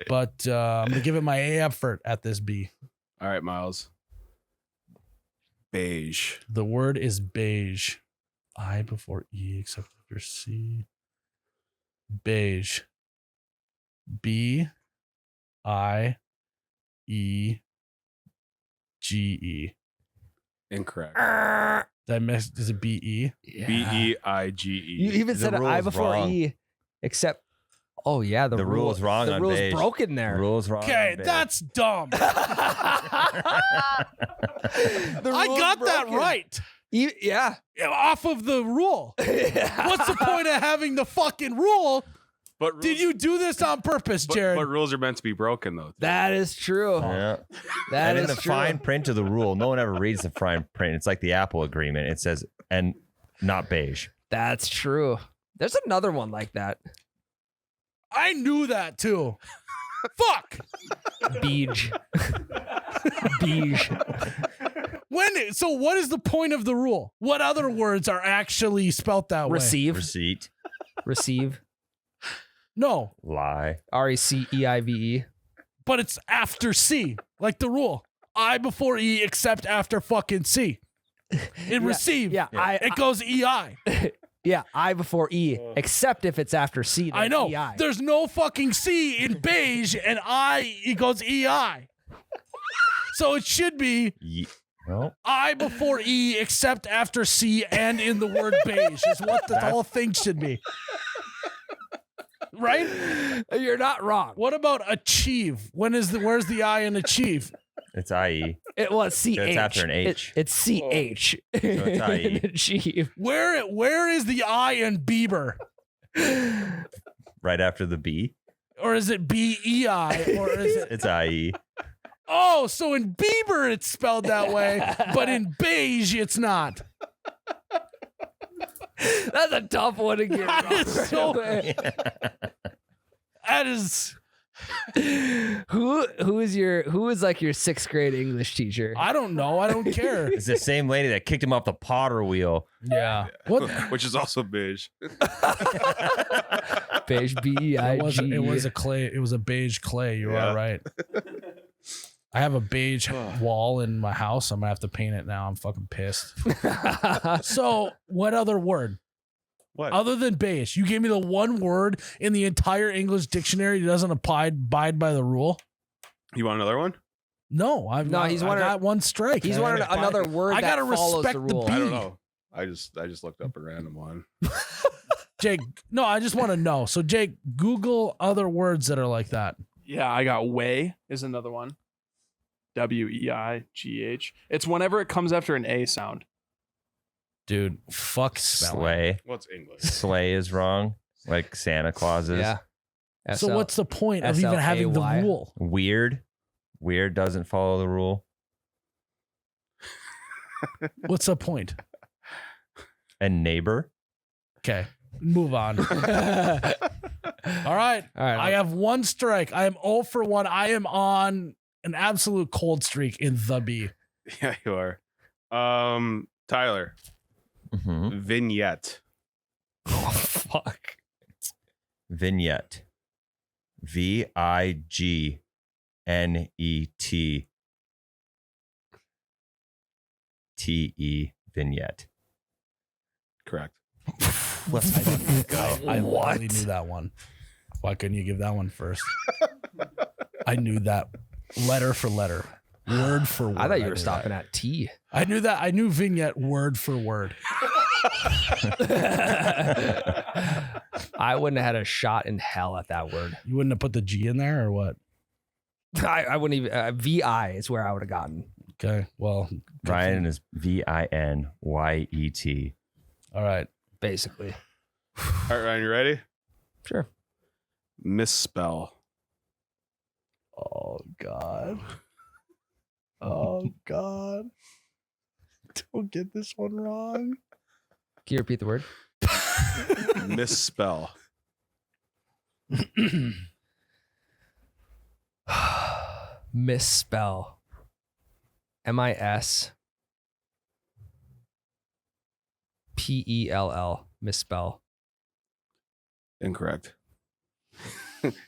[SPEAKER 1] but I'm gonna give it my A effort at this B.
[SPEAKER 3] All right, Miles. Beige.
[SPEAKER 1] The word is beige. I before E except after C. Beige. B I E G E.
[SPEAKER 3] Incorrect.
[SPEAKER 1] Did I miss? Is it B E?
[SPEAKER 3] B-E-I-G-E.
[SPEAKER 2] You even
[SPEAKER 4] The
[SPEAKER 2] said
[SPEAKER 4] rule
[SPEAKER 2] I
[SPEAKER 4] is
[SPEAKER 2] before
[SPEAKER 4] wrong.
[SPEAKER 2] E, except. Oh yeah,
[SPEAKER 4] The rule is wrong
[SPEAKER 2] The
[SPEAKER 4] on
[SPEAKER 2] rule is
[SPEAKER 4] beige.
[SPEAKER 2] broken there.
[SPEAKER 4] The rule's wrong.
[SPEAKER 1] Okay,
[SPEAKER 4] on beige.
[SPEAKER 1] that's dumb.
[SPEAKER 2] The
[SPEAKER 1] I
[SPEAKER 2] rule's
[SPEAKER 1] got that
[SPEAKER 2] broken.
[SPEAKER 1] right.
[SPEAKER 2] Yeah.
[SPEAKER 1] Off of the rule. What's the point of having the fucking rule?
[SPEAKER 3] But
[SPEAKER 1] Did you do this on purpose, Jared?
[SPEAKER 3] But rules are meant to be broken, though.
[SPEAKER 2] That is true.
[SPEAKER 4] Yeah.
[SPEAKER 2] That
[SPEAKER 4] And in
[SPEAKER 2] is
[SPEAKER 4] the
[SPEAKER 2] true.
[SPEAKER 4] fine print of the rule, no one ever reads the fine print. It's like the Apple agreement. It says, and not beige.
[SPEAKER 2] That's true. There's another one like that.
[SPEAKER 1] I knew that too. Fuck.
[SPEAKER 2] Beige. Beige.
[SPEAKER 1] So what is the point of the rule? What other words are actually spelt that way?
[SPEAKER 2] Receive.
[SPEAKER 4] Receipt.
[SPEAKER 2] Receive.
[SPEAKER 1] No,
[SPEAKER 4] Lie.
[SPEAKER 2] RECEIVE.
[SPEAKER 1] but it's after C, like the rule. I before E except after fucking C. In receive.
[SPEAKER 2] Yeah.
[SPEAKER 1] It goes EI.
[SPEAKER 2] Yeah. I before E, except if it's after C. Then
[SPEAKER 1] I know.
[SPEAKER 2] EI.
[SPEAKER 1] There's no fucking C in beige and it goes EI. So it should be
[SPEAKER 4] Well,
[SPEAKER 1] I before E except after C and in the word beige is what the whole thing should be. Right?
[SPEAKER 2] You're not wrong.
[SPEAKER 1] What about achieve? Where's the I in achieve?
[SPEAKER 4] it's IE.
[SPEAKER 2] It was CH.
[SPEAKER 4] It's after an H.
[SPEAKER 2] It's CH.
[SPEAKER 4] it's IE.
[SPEAKER 2] Achieve.
[SPEAKER 1] Where is the I in Bieber?
[SPEAKER 4] Right after the B.
[SPEAKER 1] Or is it BEI? Or is it
[SPEAKER 4] It's IE.
[SPEAKER 1] Oh, so in Bieber it's spelled that way, but in beige it's not.
[SPEAKER 2] That's a tough one to get
[SPEAKER 1] That
[SPEAKER 2] wrong.
[SPEAKER 1] is so- That is.
[SPEAKER 2] Who is like your 6th grade English teacher?
[SPEAKER 1] I don't know. I don't care.
[SPEAKER 4] It's the same lady that kicked him off the Potter wheel.
[SPEAKER 1] Yeah. What?
[SPEAKER 3] Which is also beige.
[SPEAKER 2] Beige BEIG.
[SPEAKER 1] It was a clay. It was a beige clay. You
[SPEAKER 3] Yeah.
[SPEAKER 1] are right. I have a beige wall in my house. I'm gonna have to paint it now. I'm fucking pissed. So, what other word
[SPEAKER 3] What?
[SPEAKER 1] other than beige? You gave me the one word in the entire English dictionary that doesn't abide by the rule.
[SPEAKER 3] You want another one?
[SPEAKER 1] No, I got one strike.
[SPEAKER 2] He's
[SPEAKER 1] I
[SPEAKER 2] wanting
[SPEAKER 1] gotta
[SPEAKER 2] another
[SPEAKER 1] abide-
[SPEAKER 2] word
[SPEAKER 1] I
[SPEAKER 2] that
[SPEAKER 1] gotta
[SPEAKER 2] follows
[SPEAKER 1] respect
[SPEAKER 2] the
[SPEAKER 1] the
[SPEAKER 2] rule.
[SPEAKER 3] I don't
[SPEAKER 1] B.
[SPEAKER 3] know. I just looked up a random one.
[SPEAKER 1] Jake, no, I just want to know. So, Jake, Google other words that are like that.
[SPEAKER 5] Yeah, I got way is another one. WEIGH. It's whenever it comes after an A sound.
[SPEAKER 1] Dude, fuck spelling.
[SPEAKER 4] Slay.
[SPEAKER 3] What's English?
[SPEAKER 4] Slay is wrong. Like Santa Claus is.
[SPEAKER 2] Yeah.
[SPEAKER 1] So what's the point of even having the
[SPEAKER 2] SLAY?
[SPEAKER 1] rule?
[SPEAKER 4] Weird. Weird doesn't follow the rule.
[SPEAKER 1] What's the point?
[SPEAKER 4] And neighbor.
[SPEAKER 1] Okay, move on. All right.
[SPEAKER 2] All right.
[SPEAKER 1] I have one strike. I am 0 for 1. I am on an absolute cold streak in the B.
[SPEAKER 3] Yeah, you are. Tyler.
[SPEAKER 4] Mm-hmm.
[SPEAKER 3] Vignette.
[SPEAKER 2] Oh, fuck.
[SPEAKER 4] Vignette. VIGNET. TE. Vignette.
[SPEAKER 3] Correct.
[SPEAKER 1] I really knew that one. Why couldn't you give that one first? I knew that letter for letter, word for word.
[SPEAKER 2] I thought you were
[SPEAKER 1] knew
[SPEAKER 2] stopping
[SPEAKER 1] that.
[SPEAKER 2] at T.
[SPEAKER 1] I knew that. I knew vignette word for word.
[SPEAKER 2] I wouldn't have had a shot in hell at that word.
[SPEAKER 1] You wouldn't have put the G in there or what?
[SPEAKER 2] I wouldn't even. VI is where I would have gotten.
[SPEAKER 1] Okay. Well,
[SPEAKER 4] Ryan is VINYET.
[SPEAKER 1] all right.
[SPEAKER 2] Basically.
[SPEAKER 3] All right, Ryan, you ready?
[SPEAKER 2] Sure.
[SPEAKER 3] Misspell.
[SPEAKER 1] Oh God. Oh God. Don't get this one wrong.
[SPEAKER 2] Can you repeat the word?
[SPEAKER 3] Misspell.
[SPEAKER 2] Misspell. MISPELL. Misspell.
[SPEAKER 3] Incorrect.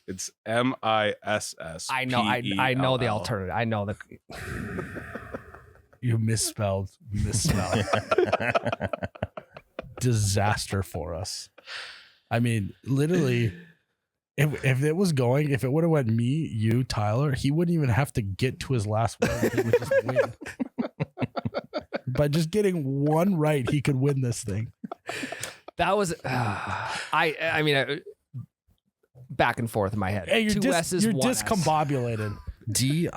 [SPEAKER 3] It's MISS.
[SPEAKER 2] I know. I know the alternative. I know the.
[SPEAKER 1] You misspelled. Disaster for us. I mean, literally, if it was going, if it would have went me, you, Tyler, he wouldn't even have to get to his last word. He would just win. By just getting one right, he could win this thing.
[SPEAKER 2] That was. I mean, back and forth in my head.
[SPEAKER 1] Hey, you're,
[SPEAKER 2] Two S's,
[SPEAKER 1] you're
[SPEAKER 2] one S.
[SPEAKER 1] discombobulated. DISC.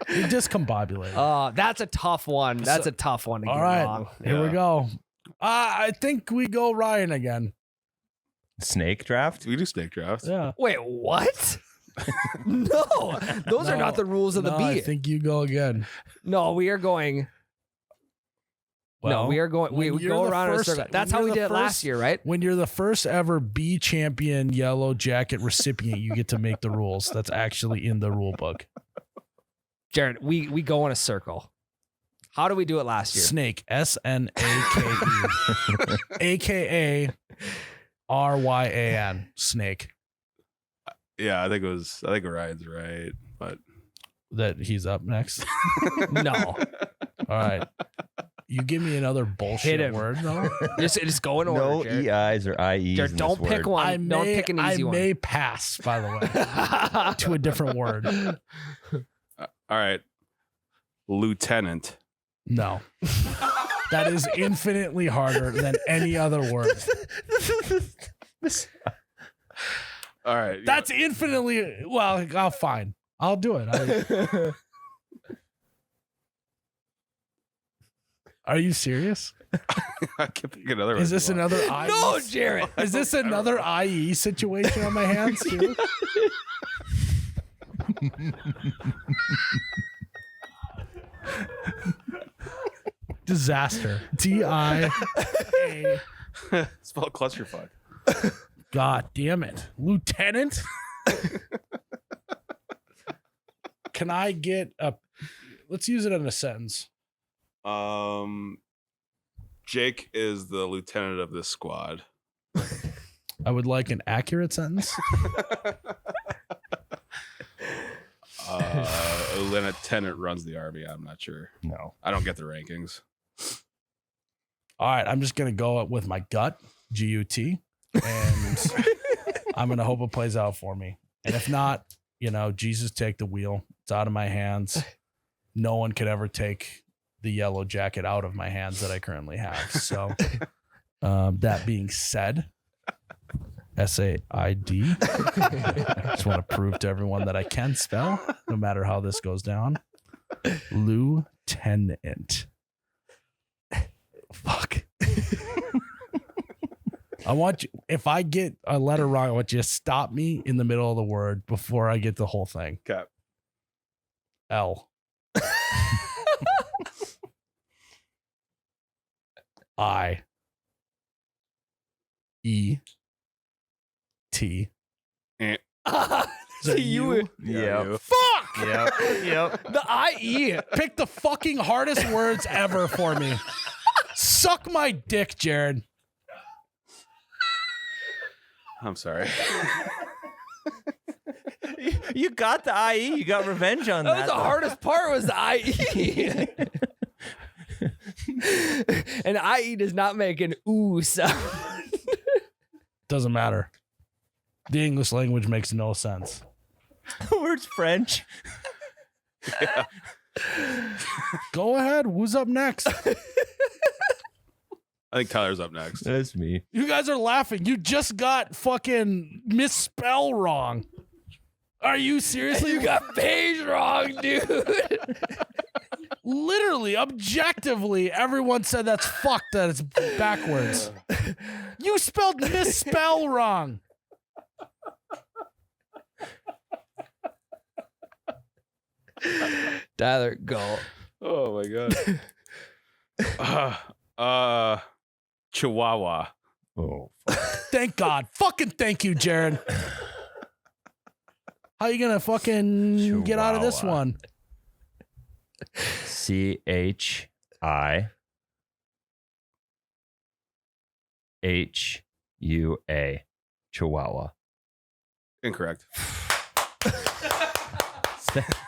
[SPEAKER 1] You're discombobulated.
[SPEAKER 2] That's a tough one. That's a tough one to
[SPEAKER 1] All
[SPEAKER 2] get
[SPEAKER 1] right,
[SPEAKER 2] wrong.
[SPEAKER 1] here we
[SPEAKER 3] Yeah.
[SPEAKER 1] go. I think we go Ryan again.
[SPEAKER 4] Snake draft.
[SPEAKER 3] We do snake draft.
[SPEAKER 1] Yeah.
[SPEAKER 2] Wait, what? No, those are
[SPEAKER 1] No,
[SPEAKER 2] not the rules of the
[SPEAKER 1] no,
[SPEAKER 2] B.
[SPEAKER 1] I think you go again.
[SPEAKER 2] No, we are going.
[SPEAKER 1] Well,
[SPEAKER 2] we are going. We
[SPEAKER 1] when you're
[SPEAKER 2] go
[SPEAKER 1] the
[SPEAKER 2] around in a
[SPEAKER 1] first-
[SPEAKER 2] circle. That's
[SPEAKER 1] when
[SPEAKER 2] how we
[SPEAKER 1] you're
[SPEAKER 2] did
[SPEAKER 1] the
[SPEAKER 2] it last
[SPEAKER 1] first-
[SPEAKER 2] year, right?
[SPEAKER 1] When you're the first ever B champion yellow jacket recipient, you get to make the rules. That's actually in the rule book.
[SPEAKER 2] Jared, we go in a circle. How do we do it last year?
[SPEAKER 1] Snake, SNAKE, AKA RYAN, snake.
[SPEAKER 3] Yeah, I think Ryan's right, but
[SPEAKER 1] That he's up next.
[SPEAKER 2] No,
[SPEAKER 1] All right. You give me another
[SPEAKER 2] Hit
[SPEAKER 1] bullshit
[SPEAKER 2] him.
[SPEAKER 1] word, though.
[SPEAKER 2] just go in order.
[SPEAKER 4] No
[SPEAKER 2] Jared.
[SPEAKER 4] EIs or IEs.
[SPEAKER 2] Jared,
[SPEAKER 4] in
[SPEAKER 2] don't
[SPEAKER 4] this
[SPEAKER 2] pick
[SPEAKER 4] word.
[SPEAKER 2] one. Don't pick an easy
[SPEAKER 1] I
[SPEAKER 2] one.
[SPEAKER 1] may pass, by the way, to a different word.
[SPEAKER 3] all right. Lieutenant.
[SPEAKER 1] No. That is infinitely harder than any other word.
[SPEAKER 3] All right.
[SPEAKER 1] That's infinitely well. Fine. I'll do it. Are you serious?
[SPEAKER 3] I can pick another one.
[SPEAKER 1] Is this
[SPEAKER 3] if you want.
[SPEAKER 1] another IE?
[SPEAKER 2] No, Jared.
[SPEAKER 1] Is this another IE situation on my hands too? Disaster. DIA.
[SPEAKER 3] Spell clusterfuck.
[SPEAKER 1] God damn it. Lieutenant? Can I get let's use it in a sentence.
[SPEAKER 3] Jake is the lieutenant of this squad.
[SPEAKER 1] I would like an accurate sentence.
[SPEAKER 3] Lieutenant runs the army. I'm not sure.
[SPEAKER 4] No.
[SPEAKER 3] I don't get the rankings.
[SPEAKER 1] All right, I'm just gonna go with my gut, GUT, and I'm gonna hope it plays out for me. And if not, Jesus, take the wheel. It's out of my hands. No one could ever take the yellow jacket out of my hands that I currently have. So, that being said, SAID. I just want to prove to everyone that I can spell, no matter how this goes down. Lieutenant. Fuck. I want you, if I get a letter wrong, I want you to stop me in the middle of the word before I get the whole thing.
[SPEAKER 3] Okay.
[SPEAKER 1] L. I. E. T.
[SPEAKER 3] Eh.
[SPEAKER 1] Is that you?
[SPEAKER 4] Yep.
[SPEAKER 1] Fuck!
[SPEAKER 4] Yep.
[SPEAKER 1] The IE. Pick the fucking hardest words ever for me. Suck my dick, Jared.
[SPEAKER 3] I'm sorry.
[SPEAKER 4] You got the IE. You got revenge on that.
[SPEAKER 2] That was the hardest part was the IE. And IE does not make an ooh sound.
[SPEAKER 1] Doesn't matter. The English language makes no sense.
[SPEAKER 4] The word's French.
[SPEAKER 3] Yeah.
[SPEAKER 1] Go ahead. Who's up next?
[SPEAKER 3] I think Tyler's up next.
[SPEAKER 4] That's me.
[SPEAKER 1] You guys are laughing. You just got fucking misspell wrong. Are you seriously?
[SPEAKER 2] You got page wrong, dude.
[SPEAKER 1] Literally, objectively, everyone said that's fucked, that it's backwards. You spelled misspell wrong.
[SPEAKER 2] Tyler, go.
[SPEAKER 3] Oh my god. Chihuahua.
[SPEAKER 4] Oh.
[SPEAKER 1] Thank God. Fucking thank you, Jared. How you gonna fucking get out of this
[SPEAKER 4] Chihuahua.
[SPEAKER 1] one?
[SPEAKER 4] CHIHUA. Chihuahua.
[SPEAKER 3] Incorrect.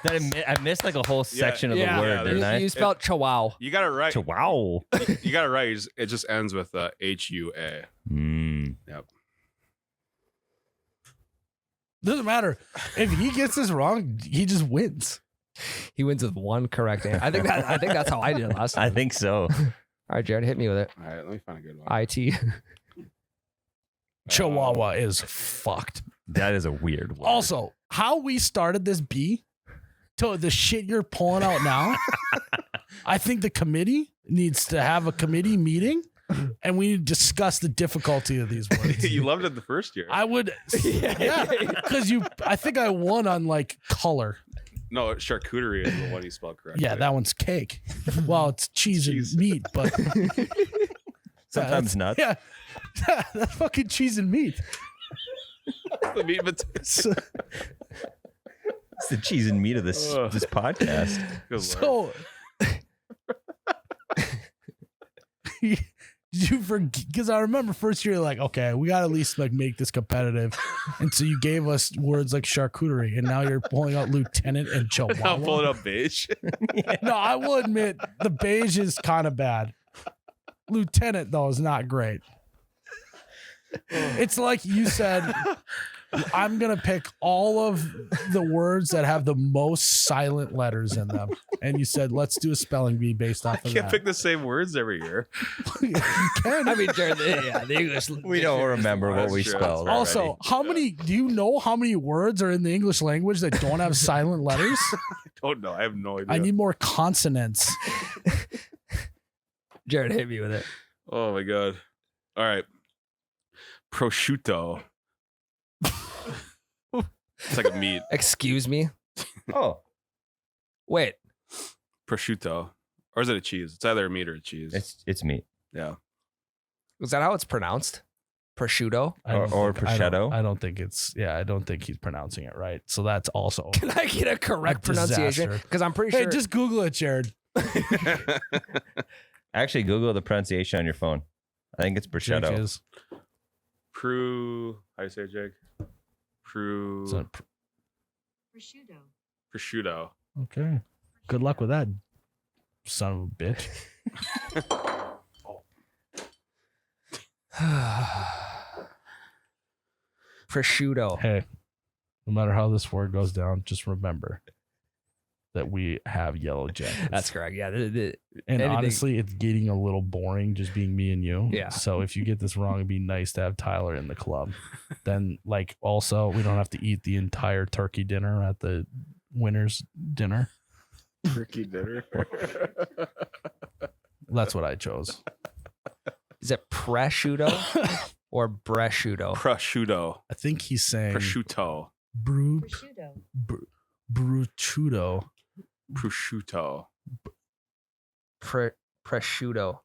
[SPEAKER 4] I missed like a whole section of the
[SPEAKER 2] Yeah.
[SPEAKER 4] word, didn't I?
[SPEAKER 2] You spelled chihuahua.
[SPEAKER 3] You got it right.
[SPEAKER 4] Chihuahua.
[SPEAKER 3] You got it right. It just ends with HUA. Yep.
[SPEAKER 1] Doesn't matter. If he gets this wrong, he just wins.
[SPEAKER 2] He wins with one correct answer. I think that's how I did it last time.
[SPEAKER 4] I think so.
[SPEAKER 2] All right, Jared, hit me with it.
[SPEAKER 3] All right, let me find a good one.
[SPEAKER 2] IT.
[SPEAKER 1] Chihuahua is fucked.
[SPEAKER 4] That is a weird word.
[SPEAKER 1] Also, how we started this B to the shit you're pulling out now, I think the committee needs to have a committee meeting and we need to discuss the difficulty of these words.
[SPEAKER 3] You loved it the first year.
[SPEAKER 1] I would, yeah, because I think I won on like color.
[SPEAKER 3] No, charcuterie is the one you spelled correctly.
[SPEAKER 1] Yeah, that one's cake. Well, it's cheese
[SPEAKER 3] Cheese.
[SPEAKER 1] and meat, but
[SPEAKER 4] Sometimes nuts.
[SPEAKER 1] yeah, that's fucking cheese and meat.
[SPEAKER 3] the meat and
[SPEAKER 1] So,
[SPEAKER 4] It's the cheese and meat of this
[SPEAKER 3] Ugh.
[SPEAKER 4] this podcast.
[SPEAKER 3] Good Lord.
[SPEAKER 1] did you forget? Because I remember first year, like, okay, we got to at least like make this competitive, and so you gave us words like charcuterie, and now you're pulling out lieutenant and
[SPEAKER 3] Now
[SPEAKER 1] chihuahua.
[SPEAKER 3] pull it up beige.
[SPEAKER 1] No, I will admit the beige is kind of bad. Lieutenant though is not great. It's like you said, I'm going to pick all of the words that have the most silent letters in them. And you said, let's do a spelling bee based off
[SPEAKER 3] I
[SPEAKER 1] of
[SPEAKER 3] can't
[SPEAKER 1] that.
[SPEAKER 3] pick the same words every year.
[SPEAKER 1] You can.
[SPEAKER 2] I mean, Jared, the English.
[SPEAKER 4] We don't remember what
[SPEAKER 3] That's
[SPEAKER 4] we
[SPEAKER 3] true.
[SPEAKER 4] spelled.
[SPEAKER 3] That's
[SPEAKER 1] Also,
[SPEAKER 3] already.
[SPEAKER 1] how many, do you know how many words are in the English language that don't have silent letters?
[SPEAKER 3] Don't know. I have no idea.
[SPEAKER 1] I need more consonants.
[SPEAKER 2] Jared, hit me with it.
[SPEAKER 3] Oh my god. All right. Prosciutto. It's like a meat.
[SPEAKER 2] Excuse me.
[SPEAKER 4] Oh,
[SPEAKER 2] Wait.
[SPEAKER 3] Prosciutto. Or is it a cheese? It's either a meat or a cheese.
[SPEAKER 4] It's meat.
[SPEAKER 3] Yeah.
[SPEAKER 2] Is that how it's pronounced? Prosciutto?
[SPEAKER 4] Or prosciutto.
[SPEAKER 1] I don't think it's. Yeah, I don't think he's pronouncing it right. So that's also.
[SPEAKER 2] Can I get a correct pronunciation?
[SPEAKER 1] disaster.
[SPEAKER 2] Because I'm pretty
[SPEAKER 1] Hey,
[SPEAKER 2] sure.
[SPEAKER 1] just Google it, Jared.
[SPEAKER 4] Actually, Google the pronunciation on your phone. I think it's
[SPEAKER 1] Jake
[SPEAKER 4] prosciutto.
[SPEAKER 1] is-
[SPEAKER 3] How do you say it, Jake?
[SPEAKER 1] it's a pr-
[SPEAKER 3] Prosciutto.
[SPEAKER 1] Okay. Good luck with that, son of a bitch.
[SPEAKER 2] Prosciutto.
[SPEAKER 1] Hey, no matter how this word goes down, just remember that we have yellow jackets.
[SPEAKER 2] That's correct. Yeah.
[SPEAKER 1] And
[SPEAKER 2] anything-
[SPEAKER 1] honestly, it's getting a little boring just being me and you.
[SPEAKER 2] Yeah.
[SPEAKER 1] So if you get this wrong, it'd be nice to have Tyler in the club. Then, like, also, we don't have to eat the entire turkey dinner at the winner's dinner.
[SPEAKER 3] Turkey dinner.
[SPEAKER 1] That's what I chose.
[SPEAKER 2] Is it prosciutto or bresciutto?
[SPEAKER 3] Prosciutto.
[SPEAKER 1] I think he's saying
[SPEAKER 3] Prosciutto.
[SPEAKER 1] bruciuto.
[SPEAKER 3] Prosciutto.
[SPEAKER 2] Prosciutto. Prosciutto.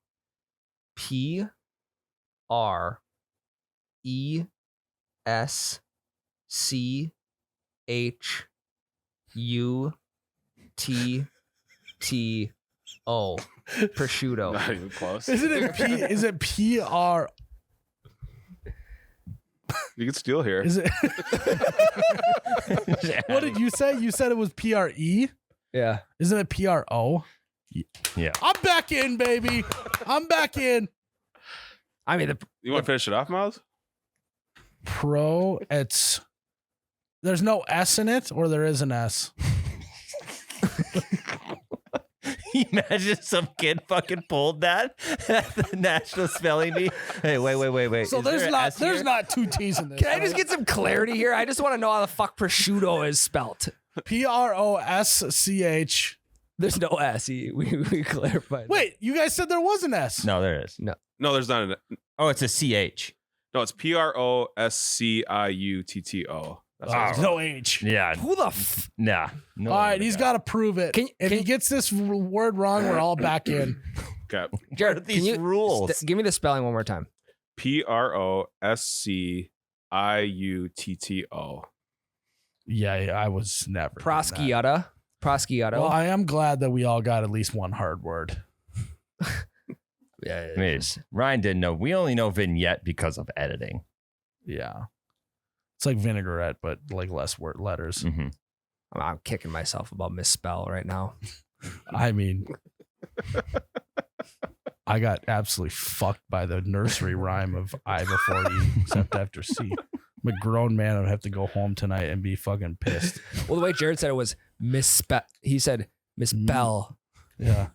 [SPEAKER 2] Prosciutto.
[SPEAKER 3] Not even close.
[SPEAKER 1] Is it PR?
[SPEAKER 3] You can steal here.
[SPEAKER 1] Is it? What did you say? You said it was PRE?
[SPEAKER 2] Yeah.
[SPEAKER 1] Isn't it PRO?
[SPEAKER 4] Yeah.
[SPEAKER 1] I'm back in, baby. I'm back in.
[SPEAKER 2] I mean,
[SPEAKER 3] You want to finish it off, Miles?
[SPEAKER 1] Pro, there's no S in it, or there is an S.
[SPEAKER 4] Imagine some kid fucking pulled that at the National Spelling Bee. Hey, wait.
[SPEAKER 1] So
[SPEAKER 4] Is there an S here?
[SPEAKER 1] not two T's in this.
[SPEAKER 2] can I just get some clarity here? I just want to know how the fuck prosciutto is spelt.
[SPEAKER 1] PROSCH?
[SPEAKER 2] There's no S. We clarified.
[SPEAKER 1] Wait, you guys said there was an S.
[SPEAKER 4] No, there is.
[SPEAKER 3] No, there's not an.
[SPEAKER 4] Oh, it's a CH.
[SPEAKER 3] No, it's PROSCIUTTO. That's
[SPEAKER 1] Oh,
[SPEAKER 3] what
[SPEAKER 1] there's
[SPEAKER 3] it's
[SPEAKER 1] no H.
[SPEAKER 4] Yeah.
[SPEAKER 2] Who the f?
[SPEAKER 4] Nah. No
[SPEAKER 1] All right,
[SPEAKER 4] one
[SPEAKER 1] he's
[SPEAKER 4] would
[SPEAKER 1] got to prove it.
[SPEAKER 2] Can-
[SPEAKER 1] if
[SPEAKER 2] can-
[SPEAKER 1] he gets this word wrong, we're all back in.
[SPEAKER 3] Okay.
[SPEAKER 2] Jared,
[SPEAKER 4] What are these
[SPEAKER 2] can you
[SPEAKER 4] rules?
[SPEAKER 2] give me the spelling one more time.
[SPEAKER 3] PROSCIUTTO.
[SPEAKER 1] Yeah, I was never. doing that.
[SPEAKER 2] Prosciutto.
[SPEAKER 1] Well, I am glad that we all got at least one hard word.
[SPEAKER 2] Yeah.
[SPEAKER 4] I mean, Ryan didn't know. We only know vignette because of editing.
[SPEAKER 1] Yeah. It's like vinaigrette, but like less word letters.
[SPEAKER 4] Mm-hmm.
[SPEAKER 2] I'm kicking myself about misspell right now.
[SPEAKER 1] I mean, I got absolutely fucked by the nursery rhyme of I before E, except after C. I'm a grown man. I'd have to go home tonight and be fucking pissed.
[SPEAKER 2] Well, the way Jared said it was misspell. He said misspell.
[SPEAKER 1] Yeah.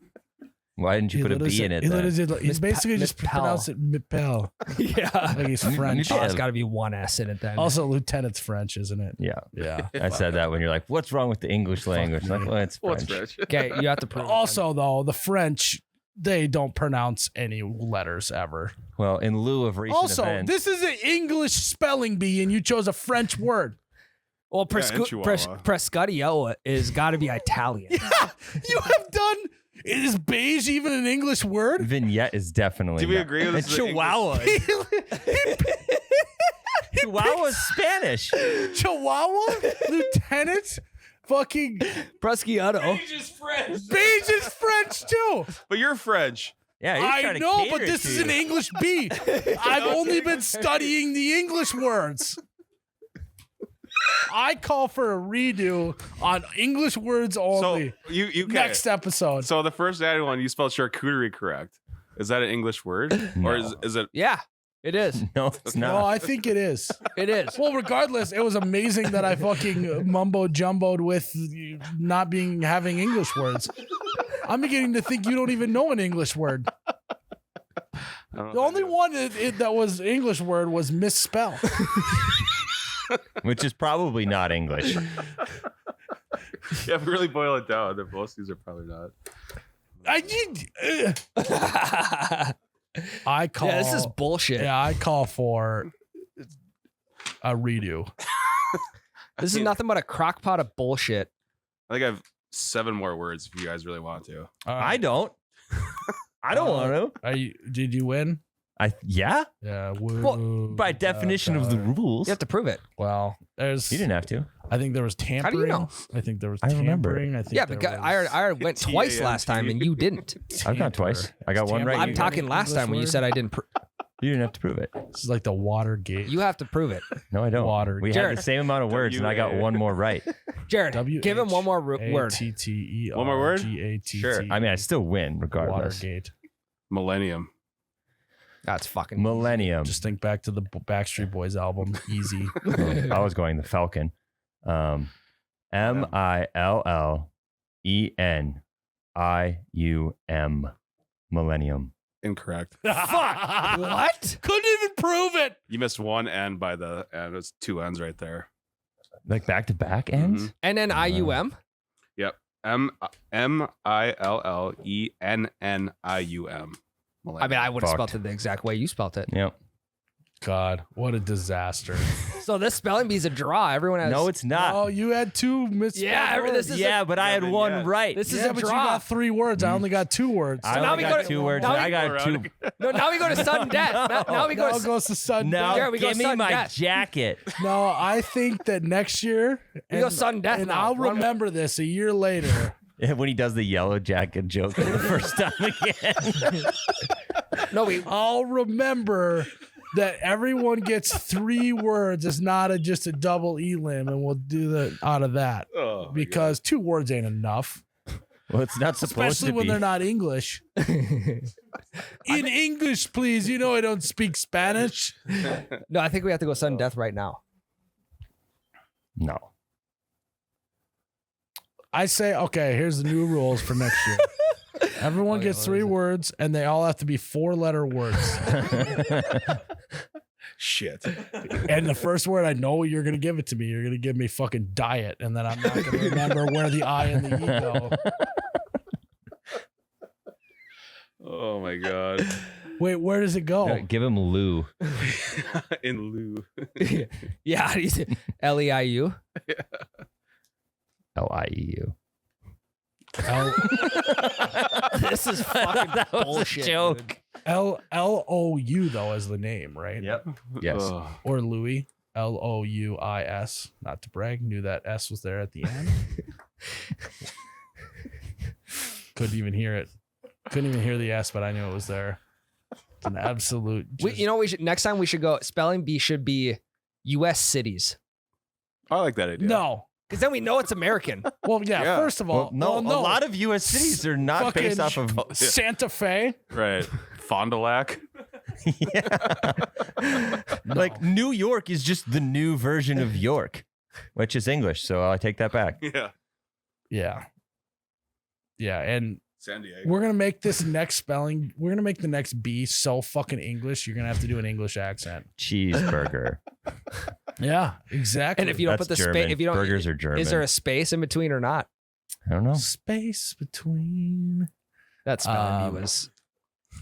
[SPEAKER 4] Why didn't you put a B in it?
[SPEAKER 1] He
[SPEAKER 4] then?
[SPEAKER 1] literally did. He's basically just
[SPEAKER 2] Mispel.
[SPEAKER 1] pronounced it Mipel.
[SPEAKER 2] Yeah.
[SPEAKER 1] Like he's
[SPEAKER 4] You
[SPEAKER 1] French.
[SPEAKER 4] did.
[SPEAKER 2] Oh, it's got to be one S in it then.
[SPEAKER 1] Also, lieutenant's French, isn't it?
[SPEAKER 4] Yeah.
[SPEAKER 1] Yeah.
[SPEAKER 4] I said that when you're like, what's wrong with the English language?
[SPEAKER 1] me.
[SPEAKER 4] Like, well, it's
[SPEAKER 3] What's
[SPEAKER 4] French.
[SPEAKER 3] French?
[SPEAKER 2] Okay, you have to prove. it
[SPEAKER 1] Also, though, the French, they don't pronounce any letters ever.
[SPEAKER 4] Well, in lieu of recent
[SPEAKER 1] Also,
[SPEAKER 4] events.
[SPEAKER 1] this is an English spelling bee, and you chose a French word.
[SPEAKER 2] then. Well,
[SPEAKER 3] in Chihuahua.
[SPEAKER 2] Prescutio is got to be Italian.
[SPEAKER 1] Yeah, you have done. Is beige even an English word?
[SPEAKER 4] vignette is definitely.
[SPEAKER 3] Do we
[SPEAKER 4] not.
[SPEAKER 3] agree with
[SPEAKER 4] And
[SPEAKER 3] this is an
[SPEAKER 4] Chihuahua. Chihuahua is Spanish.
[SPEAKER 1] Chihuahua, lieutenant, fucking
[SPEAKER 2] Presciutto.
[SPEAKER 1] beige is French too.
[SPEAKER 3] But you're French.
[SPEAKER 4] Yeah, he's
[SPEAKER 1] I
[SPEAKER 4] trying to
[SPEAKER 1] know,
[SPEAKER 4] cater
[SPEAKER 1] but this
[SPEAKER 4] to
[SPEAKER 1] is
[SPEAKER 4] you.
[SPEAKER 1] an English bee. I've only been studying the English words. I call for a redo on English words only.
[SPEAKER 3] So you okay.
[SPEAKER 1] Next episode.
[SPEAKER 3] So the first added one, you spelled charcuterie correct. Is that an English word? Or
[SPEAKER 4] No.
[SPEAKER 3] is it?
[SPEAKER 2] Yeah, it is.
[SPEAKER 4] No, it's
[SPEAKER 1] No,
[SPEAKER 4] not.
[SPEAKER 1] I think it is.
[SPEAKER 2] It is.
[SPEAKER 1] Well, regardless, it was amazing that I fucking mumbo jumboed with not having English words. I'm beginning to think you don't even know an English word.
[SPEAKER 3] I don't know
[SPEAKER 1] The
[SPEAKER 3] if I
[SPEAKER 1] only
[SPEAKER 3] do.
[SPEAKER 1] one that was English word was misspell.
[SPEAKER 4] Which is probably not English.
[SPEAKER 3] Yeah, if we really boil it down, then most of these are probably not.
[SPEAKER 1] I call.
[SPEAKER 2] Yeah, this is bullshit.
[SPEAKER 1] Yeah, I call for a redo.
[SPEAKER 2] This is nothing but a crock pot of bullshit.
[SPEAKER 3] I think I have 7 more words if you guys really want to.
[SPEAKER 1] All
[SPEAKER 4] I don't. I don't want to.
[SPEAKER 1] Did you win?
[SPEAKER 4] Yeah.
[SPEAKER 1] Yeah.
[SPEAKER 2] Well,
[SPEAKER 4] By definition of the rules.
[SPEAKER 2] You have to prove it.
[SPEAKER 1] Well, there's.
[SPEAKER 4] You didn't have to.
[SPEAKER 1] I think there was tampering.
[SPEAKER 2] How do you know?
[SPEAKER 1] I think there was
[SPEAKER 4] I remember.
[SPEAKER 1] tampering. I think
[SPEAKER 2] Yeah,
[SPEAKER 1] there
[SPEAKER 2] because
[SPEAKER 1] was
[SPEAKER 2] I went twice last time and you didn't.
[SPEAKER 4] I've gone twice. I got one right.
[SPEAKER 2] I'm
[SPEAKER 4] You-
[SPEAKER 2] talking last time when you said I didn't.
[SPEAKER 4] You didn't have to prove it.
[SPEAKER 1] This is like the Watergate.
[SPEAKER 2] You have to prove it.
[SPEAKER 4] No, I don't.
[SPEAKER 1] Water.
[SPEAKER 4] We had
[SPEAKER 2] Jared.
[SPEAKER 4] the same amount of words, and I got one more right.
[SPEAKER 2] Jared, give him one more word.
[SPEAKER 1] WATTER
[SPEAKER 3] One more word?
[SPEAKER 1] GATT.
[SPEAKER 4] Sure. I mean, I still win regardless.
[SPEAKER 1] Watergate.
[SPEAKER 3] Millennium.
[SPEAKER 2] That's fucking
[SPEAKER 4] Millennium.
[SPEAKER 1] Just think back to the Backstreet Boys album, Easy.
[SPEAKER 4] I was going the Falcon. MILLENIUM. Millennium.
[SPEAKER 3] Incorrect.
[SPEAKER 1] Fuck. What? Couldn't even prove it.
[SPEAKER 3] You missed one N by the N. It's two N's right there.
[SPEAKER 4] Like back to back ends?
[SPEAKER 2] NNIUM.
[SPEAKER 3] Yep. MILLENNIUM.
[SPEAKER 2] I mean, I would have
[SPEAKER 4] Fucked.
[SPEAKER 2] spelled it the exact way you spelled it.
[SPEAKER 4] Yep.
[SPEAKER 1] God, what a disaster.
[SPEAKER 2] So this spelling bee's a draw. Everyone has.
[SPEAKER 4] No, it's not.
[SPEAKER 1] Oh, you had two misspelled
[SPEAKER 2] Yeah,
[SPEAKER 1] words.
[SPEAKER 2] this is
[SPEAKER 4] yeah, but I had
[SPEAKER 3] then
[SPEAKER 4] one
[SPEAKER 3] yeah.
[SPEAKER 4] right.
[SPEAKER 2] This is
[SPEAKER 1] Yeah,
[SPEAKER 2] a
[SPEAKER 1] but you
[SPEAKER 2] draw.
[SPEAKER 1] got 3 words. I only got 2 words.
[SPEAKER 4] I
[SPEAKER 2] now
[SPEAKER 4] only
[SPEAKER 2] we
[SPEAKER 4] got
[SPEAKER 2] go to-
[SPEAKER 4] 2 words.
[SPEAKER 2] now
[SPEAKER 4] And
[SPEAKER 2] we-
[SPEAKER 4] I got 2.
[SPEAKER 2] No, now we go to sudden death. Now we go
[SPEAKER 1] Now
[SPEAKER 2] to.
[SPEAKER 1] goes to sudden
[SPEAKER 4] Now
[SPEAKER 1] death.
[SPEAKER 2] There we go,
[SPEAKER 4] give me
[SPEAKER 2] sudden
[SPEAKER 4] my
[SPEAKER 2] death.
[SPEAKER 4] jacket.
[SPEAKER 1] No, I think that next year,
[SPEAKER 2] We go sudden death
[SPEAKER 1] and
[SPEAKER 2] now.
[SPEAKER 1] I'll
[SPEAKER 2] One-
[SPEAKER 1] remember this a year later.
[SPEAKER 4] When he does the yellow jacket joke for the first time again.
[SPEAKER 2] No, we.
[SPEAKER 1] I'll remember that everyone gets 3 words. It's not just a double elim, and we'll do the out of that
[SPEAKER 3] Oh, my
[SPEAKER 1] because 2 words ain't enough,
[SPEAKER 4] Well, it's not supposed
[SPEAKER 1] especially
[SPEAKER 4] to
[SPEAKER 1] when
[SPEAKER 4] be.
[SPEAKER 1] they're not English. In English, please. You know I don't speak Spanish.
[SPEAKER 2] No, I think we have to go sudden death right now.
[SPEAKER 4] No.
[SPEAKER 1] I say, okay, here's the new rules for next year. Everyone
[SPEAKER 2] Okay,
[SPEAKER 1] gets
[SPEAKER 2] what
[SPEAKER 1] 3
[SPEAKER 2] is it?
[SPEAKER 1] words, and they all have to be 4-letter words.
[SPEAKER 3] Shit.
[SPEAKER 1] And the first word, I know you're going to give it to me. You're going to give me fucking diet, and then I'm not going to remember where the I and the E go.
[SPEAKER 3] Oh my god.
[SPEAKER 1] Wait, where does it go?
[SPEAKER 4] Give him Lou.
[SPEAKER 3] In lieu.
[SPEAKER 2] Yeah, LEIU.
[SPEAKER 4] LIEU.
[SPEAKER 1] L
[SPEAKER 2] This is fucking
[SPEAKER 4] That was a
[SPEAKER 2] bullshit.
[SPEAKER 4] joke.
[SPEAKER 2] dude.
[SPEAKER 1] LOU though is the name, right?
[SPEAKER 4] Yep. Yes.
[SPEAKER 3] Ugh.
[SPEAKER 1] Or Louis. LOUIS. Not to brag, knew that S was there at the end. Couldn't even hear it. Couldn't even hear the S, but I knew it was there. It's an absolute.
[SPEAKER 2] You know, we should next time we should go. Spelling bee should be U.S. cities
[SPEAKER 3] I like that idea.
[SPEAKER 1] no.
[SPEAKER 2] because then we know it's American.
[SPEAKER 1] Well, yeah.
[SPEAKER 3] Yeah.
[SPEAKER 1] First of all,
[SPEAKER 4] Well, no,
[SPEAKER 1] well,
[SPEAKER 4] a lot of U.S. cities are not based off of.
[SPEAKER 1] Santa Fe.
[SPEAKER 3] Right. Fond du Lac.
[SPEAKER 4] Yeah. Like New York is just the new version of York, which is English. So I take that back.
[SPEAKER 3] Yeah.
[SPEAKER 1] Yeah. Yeah, and
[SPEAKER 3] San Diego.
[SPEAKER 1] we're gonna make this next spelling. We're gonna make the next B so fucking English. You're gonna have to do an English accent.
[SPEAKER 4] Cheeseburger.
[SPEAKER 1] Yeah, exactly.
[SPEAKER 2] And if you don't
[SPEAKER 4] That's
[SPEAKER 2] put the
[SPEAKER 4] German.
[SPEAKER 2] space, if you don't,
[SPEAKER 4] Burgers are German.
[SPEAKER 2] is there a space in between or not?
[SPEAKER 4] I don't know.
[SPEAKER 1] space between
[SPEAKER 2] That spelling bee
[SPEAKER 1] Um,
[SPEAKER 2] was.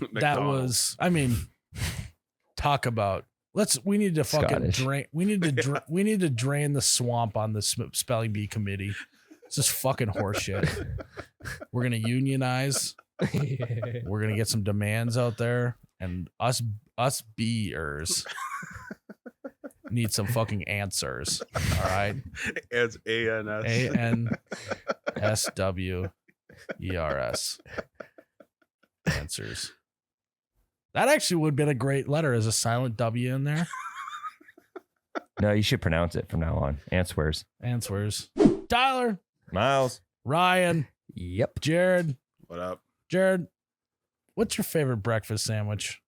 [SPEAKER 1] that
[SPEAKER 3] McDonald's.
[SPEAKER 1] was. I mean, talk about. We need to fucking
[SPEAKER 4] Scottish.
[SPEAKER 1] drain. We need to drain the swamp on the spelling bee committee. It's just fucking horseshit. We're gonna unionize. We're gonna get some demands out there, and us beers need some fucking answers. All right,
[SPEAKER 3] It's ANS.
[SPEAKER 1] ANSWERS. Answers. That actually would have been a great letter as a silent W in there.
[SPEAKER 4] No, you should pronounce it from now on. Answers.
[SPEAKER 1] Answers. Tyler,
[SPEAKER 4] Miles.
[SPEAKER 1] Ryan,
[SPEAKER 2] Yep.
[SPEAKER 1] Jared.
[SPEAKER 3] What up?
[SPEAKER 1] Jared, what's your favorite breakfast sandwich?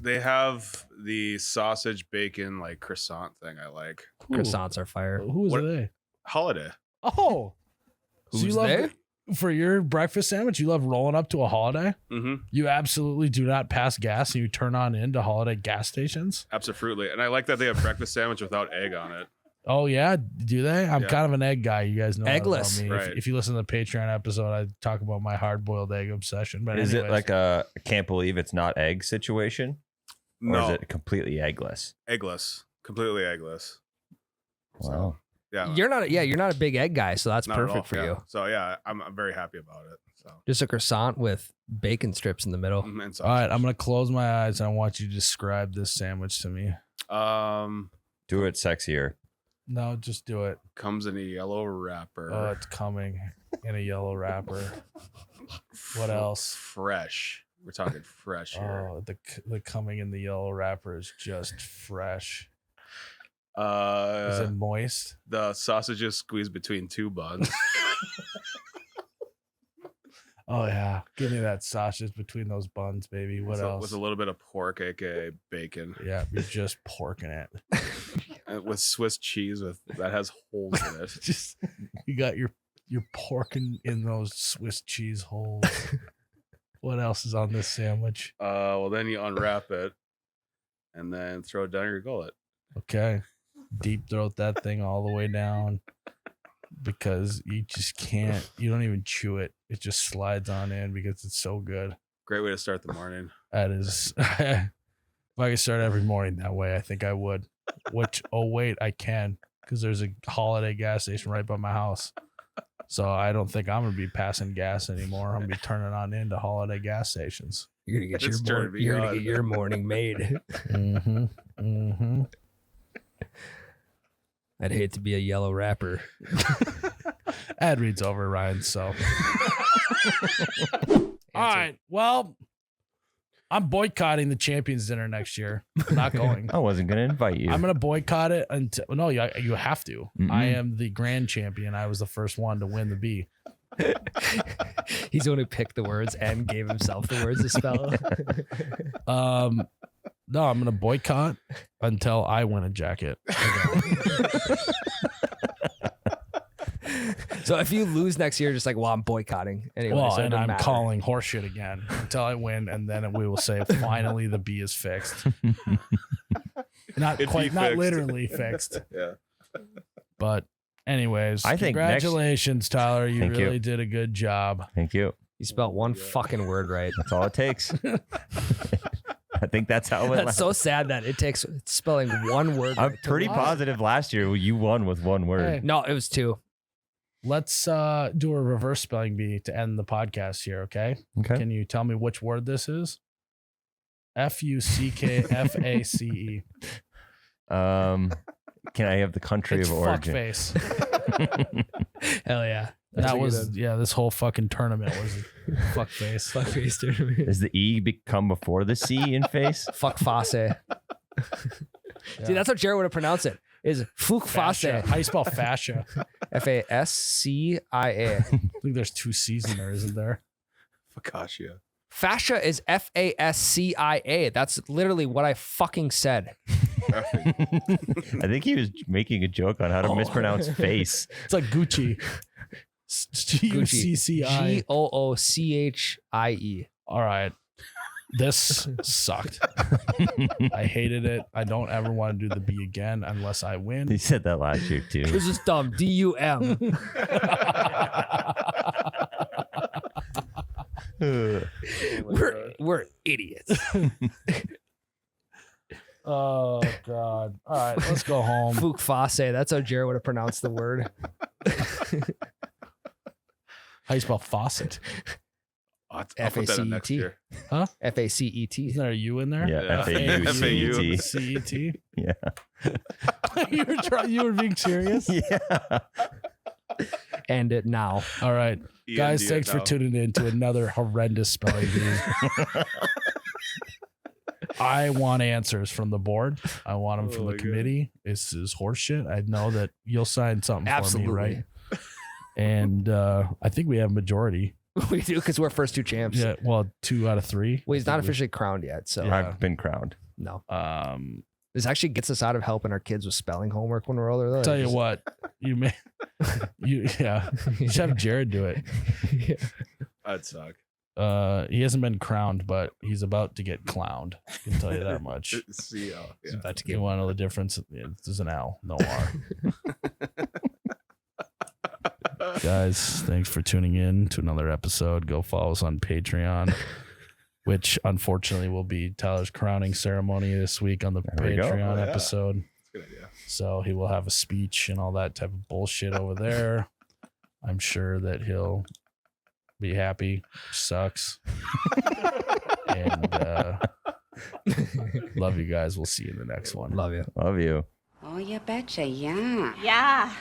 [SPEAKER 3] They have the sausage bacon like croissant thing I like.
[SPEAKER 1] Who?
[SPEAKER 2] Croissants are fire.
[SPEAKER 1] Who is
[SPEAKER 3] What-
[SPEAKER 1] they?
[SPEAKER 3] Holiday.
[SPEAKER 1] Oh, so you
[SPEAKER 2] Who's
[SPEAKER 1] love
[SPEAKER 2] they?
[SPEAKER 1] for your breakfast sandwich? You love rolling up to a Holiday?
[SPEAKER 3] Mm-hmm.
[SPEAKER 1] You absolutely do not pass gas, and you turn on into Holiday gas stations.
[SPEAKER 3] Absolutely. And I like that they have breakfast sandwich without egg on it.
[SPEAKER 1] Oh yeah, do they? I'm
[SPEAKER 3] Yeah.
[SPEAKER 1] kind of an egg guy. You guys know that about
[SPEAKER 2] Eggless.
[SPEAKER 1] me.
[SPEAKER 3] Right.
[SPEAKER 1] If you listen to the Patreon episode, I talk about my hard-boiled egg obsession. But
[SPEAKER 4] Is it
[SPEAKER 1] anyways.
[SPEAKER 4] like a I can't believe it's not egg situation? Or
[SPEAKER 3] No,
[SPEAKER 4] is it completely eggless?
[SPEAKER 3] eggless. Completely eggless.
[SPEAKER 4] Wow.
[SPEAKER 3] Yeah.
[SPEAKER 2] You're not. Yeah, you're not a big egg guy, so that's
[SPEAKER 3] not at all.
[SPEAKER 2] perfect for
[SPEAKER 3] Yeah.
[SPEAKER 2] you.
[SPEAKER 3] So yeah, I'm very happy about it. So
[SPEAKER 2] Just a croissant with bacon strips in the middle.
[SPEAKER 3] and
[SPEAKER 1] All right,
[SPEAKER 3] sausage.
[SPEAKER 1] I'm gonna close my eyes and I want you to describe this sandwich to me.
[SPEAKER 4] Do it sexier.
[SPEAKER 1] No, just do it.
[SPEAKER 3] Comes in a yellow wrapper.
[SPEAKER 1] Oh, it's coming in a yellow wrapper. What else?
[SPEAKER 3] Fresh. We're talking fresh here.
[SPEAKER 1] Oh, the coming in the yellow wrapper is just fresh. Is it moist?
[SPEAKER 3] The sausage is squeezed between two buns.
[SPEAKER 1] Oh yeah, give me that sausage between those buns, baby. What else?
[SPEAKER 3] With a little bit of pork, aka bacon.
[SPEAKER 1] Yeah, you're just porking it.
[SPEAKER 3] With Swiss cheese that has holes in it.
[SPEAKER 1] Just you got your porking in those Swiss cheese holes. What else is on this sandwich?
[SPEAKER 3] Well, then you unwrap it and then throw it down your gullet.
[SPEAKER 1] Okay, deep throat that thing all the way down because you just can't. You don't even chew it. It just slides on in because it's so good.
[SPEAKER 3] Great way to start the morning.
[SPEAKER 1] That is. If I could start every morning that way, I think I would. Which, oh wait, I can because there's a Holiday gas station right by my house. So I don't think I'm gonna be passing gas anymore. I'm gonna be turning on into Holiday gas stations.
[SPEAKER 2] You're gonna get
[SPEAKER 3] It's turned
[SPEAKER 2] you're gonna
[SPEAKER 3] beyond.
[SPEAKER 2] get your morning made.
[SPEAKER 1] Mm-hmm. Mm-hmm.
[SPEAKER 2] I'd hate to be a yellow wrapper.
[SPEAKER 1] Ad reads over, Ryan. So, all right. Well, I'm boycotting the Champions Dinner next year. I'm not going.
[SPEAKER 4] I wasn't going to invite you.
[SPEAKER 1] I'm gonna boycott it until no, you have to.
[SPEAKER 4] Mm-mm.
[SPEAKER 1] I am the grand champion. I was the first one to win the B.
[SPEAKER 2] He's the one who picked the words and gave himself the words to spell.
[SPEAKER 1] No, I'm gonna boycott until I win a jacket.
[SPEAKER 2] So if you lose next year, just like, well, I'm boycotting anyway.
[SPEAKER 1] Well,
[SPEAKER 2] so it
[SPEAKER 1] and
[SPEAKER 2] doesn't
[SPEAKER 1] I'm
[SPEAKER 2] matter.
[SPEAKER 1] calling horseshit again until I win, and then we will say finally the B is fixed. Not
[SPEAKER 3] It's
[SPEAKER 1] quite, not
[SPEAKER 3] fixed.
[SPEAKER 1] literally fixed,
[SPEAKER 3] Yeah.
[SPEAKER 1] but anyways,
[SPEAKER 4] I think next-
[SPEAKER 1] congratulations, Tyler. You
[SPEAKER 4] Thank you.
[SPEAKER 1] really did a good job.
[SPEAKER 4] Thank you.
[SPEAKER 2] You spelled one fucking word right.
[SPEAKER 4] That's all it takes. I think that's how it went.
[SPEAKER 2] That's so sad that it takes spelling one word.
[SPEAKER 4] I'm
[SPEAKER 2] right to
[SPEAKER 4] pretty
[SPEAKER 2] win.
[SPEAKER 4] positive last year you won with one word.
[SPEAKER 1] Hey.
[SPEAKER 2] No, it was two.
[SPEAKER 1] Let's do a reverse spelling bee to end the podcast here, okay?
[SPEAKER 4] Okay.
[SPEAKER 1] Can you tell me which word this is? Fuckface.
[SPEAKER 4] Can I have the country
[SPEAKER 1] It's
[SPEAKER 4] of origin?
[SPEAKER 1] fuckface.
[SPEAKER 2] Hell yeah.
[SPEAKER 1] That was this whole fucking tournament was fuckface.
[SPEAKER 2] Fuckface tournament.
[SPEAKER 4] Does the E come before the C in face?
[SPEAKER 2] Fuck face. See, that's how Jared would have pronounced it. Is fuck
[SPEAKER 1] Fascia.
[SPEAKER 2] face.
[SPEAKER 1] How you spell fascia?
[SPEAKER 2] Fascia.
[SPEAKER 1] I think there's two C's in there, isn't there?
[SPEAKER 3] Focaccia.
[SPEAKER 2] Fascia is Fascia. That's literally what I fucking said.
[SPEAKER 4] I think he was making a joke on how to mispronounce face.
[SPEAKER 1] It's like Gucci. Gucci.
[SPEAKER 2] Goochie.
[SPEAKER 1] All right. This sucked. I hated it. I don't ever want to do the B again unless I
[SPEAKER 4] He
[SPEAKER 1] win.
[SPEAKER 4] said that last year too.
[SPEAKER 2] This is dumb. DUM. We're idiots.
[SPEAKER 1] Oh God. All right, let's go home.
[SPEAKER 2] Fuck face. That's how Jared would have pronounced the word.
[SPEAKER 1] How you spell faucet?
[SPEAKER 3] I'll put that in next
[SPEAKER 2] F-A-C-E-T.
[SPEAKER 3] year.
[SPEAKER 2] FACET.
[SPEAKER 1] Isn't there a U in there?
[SPEAKER 4] Yeah,
[SPEAKER 3] FAU.
[SPEAKER 1] CET.
[SPEAKER 4] Yeah.
[SPEAKER 1] You were being serious?
[SPEAKER 4] Yeah.
[SPEAKER 2] End it now.
[SPEAKER 1] All right. Guys,
[SPEAKER 3] END
[SPEAKER 1] thanks for
[SPEAKER 3] now.
[SPEAKER 1] tuning in to another horrendous spelling bee. I want answers from the board. I want them from
[SPEAKER 3] Oh
[SPEAKER 1] the
[SPEAKER 3] my
[SPEAKER 1] committee. This is horseshit. I know that you'll sign something
[SPEAKER 2] Absolutely.
[SPEAKER 1] for me, right? And I think we have majority.
[SPEAKER 2] We do because we're first two champs.
[SPEAKER 1] Yeah, well, 2 out of 3.
[SPEAKER 2] Well, he's not officially crowned yet, so
[SPEAKER 1] Yeah.
[SPEAKER 4] I've been crowned.
[SPEAKER 2] no.
[SPEAKER 1] This
[SPEAKER 2] This actually gets us out of helping our kids with spelling homework when we're older. Though.
[SPEAKER 1] tell you what, you may, you just have Jared do it.
[SPEAKER 3] That'd suck.
[SPEAKER 1] He hasn't been crowned, but he's about to get clowned. I can tell you that much.
[SPEAKER 3] See,
[SPEAKER 2] He's
[SPEAKER 3] yeah.
[SPEAKER 2] about to
[SPEAKER 1] You
[SPEAKER 2] get
[SPEAKER 1] want to know the difference? There's an L, no R. Guys, thanks for tuning in to another episode. Go follow us on Patreon, which unfortunately will be Tyler's crowning ceremony this week on the
[SPEAKER 4] There we go.
[SPEAKER 1] Patreon
[SPEAKER 3] Oh, yeah.
[SPEAKER 1] episode.
[SPEAKER 3] That's a good idea.
[SPEAKER 1] So he will have a speech and all that type of bullshit over there. I'm sure that he'll Be happy. Sucks. And love you guys. We'll see you in the next one.
[SPEAKER 2] Love you.
[SPEAKER 4] Love you.
[SPEAKER 6] Oh, you betcha, yeah.
[SPEAKER 7] Yeah.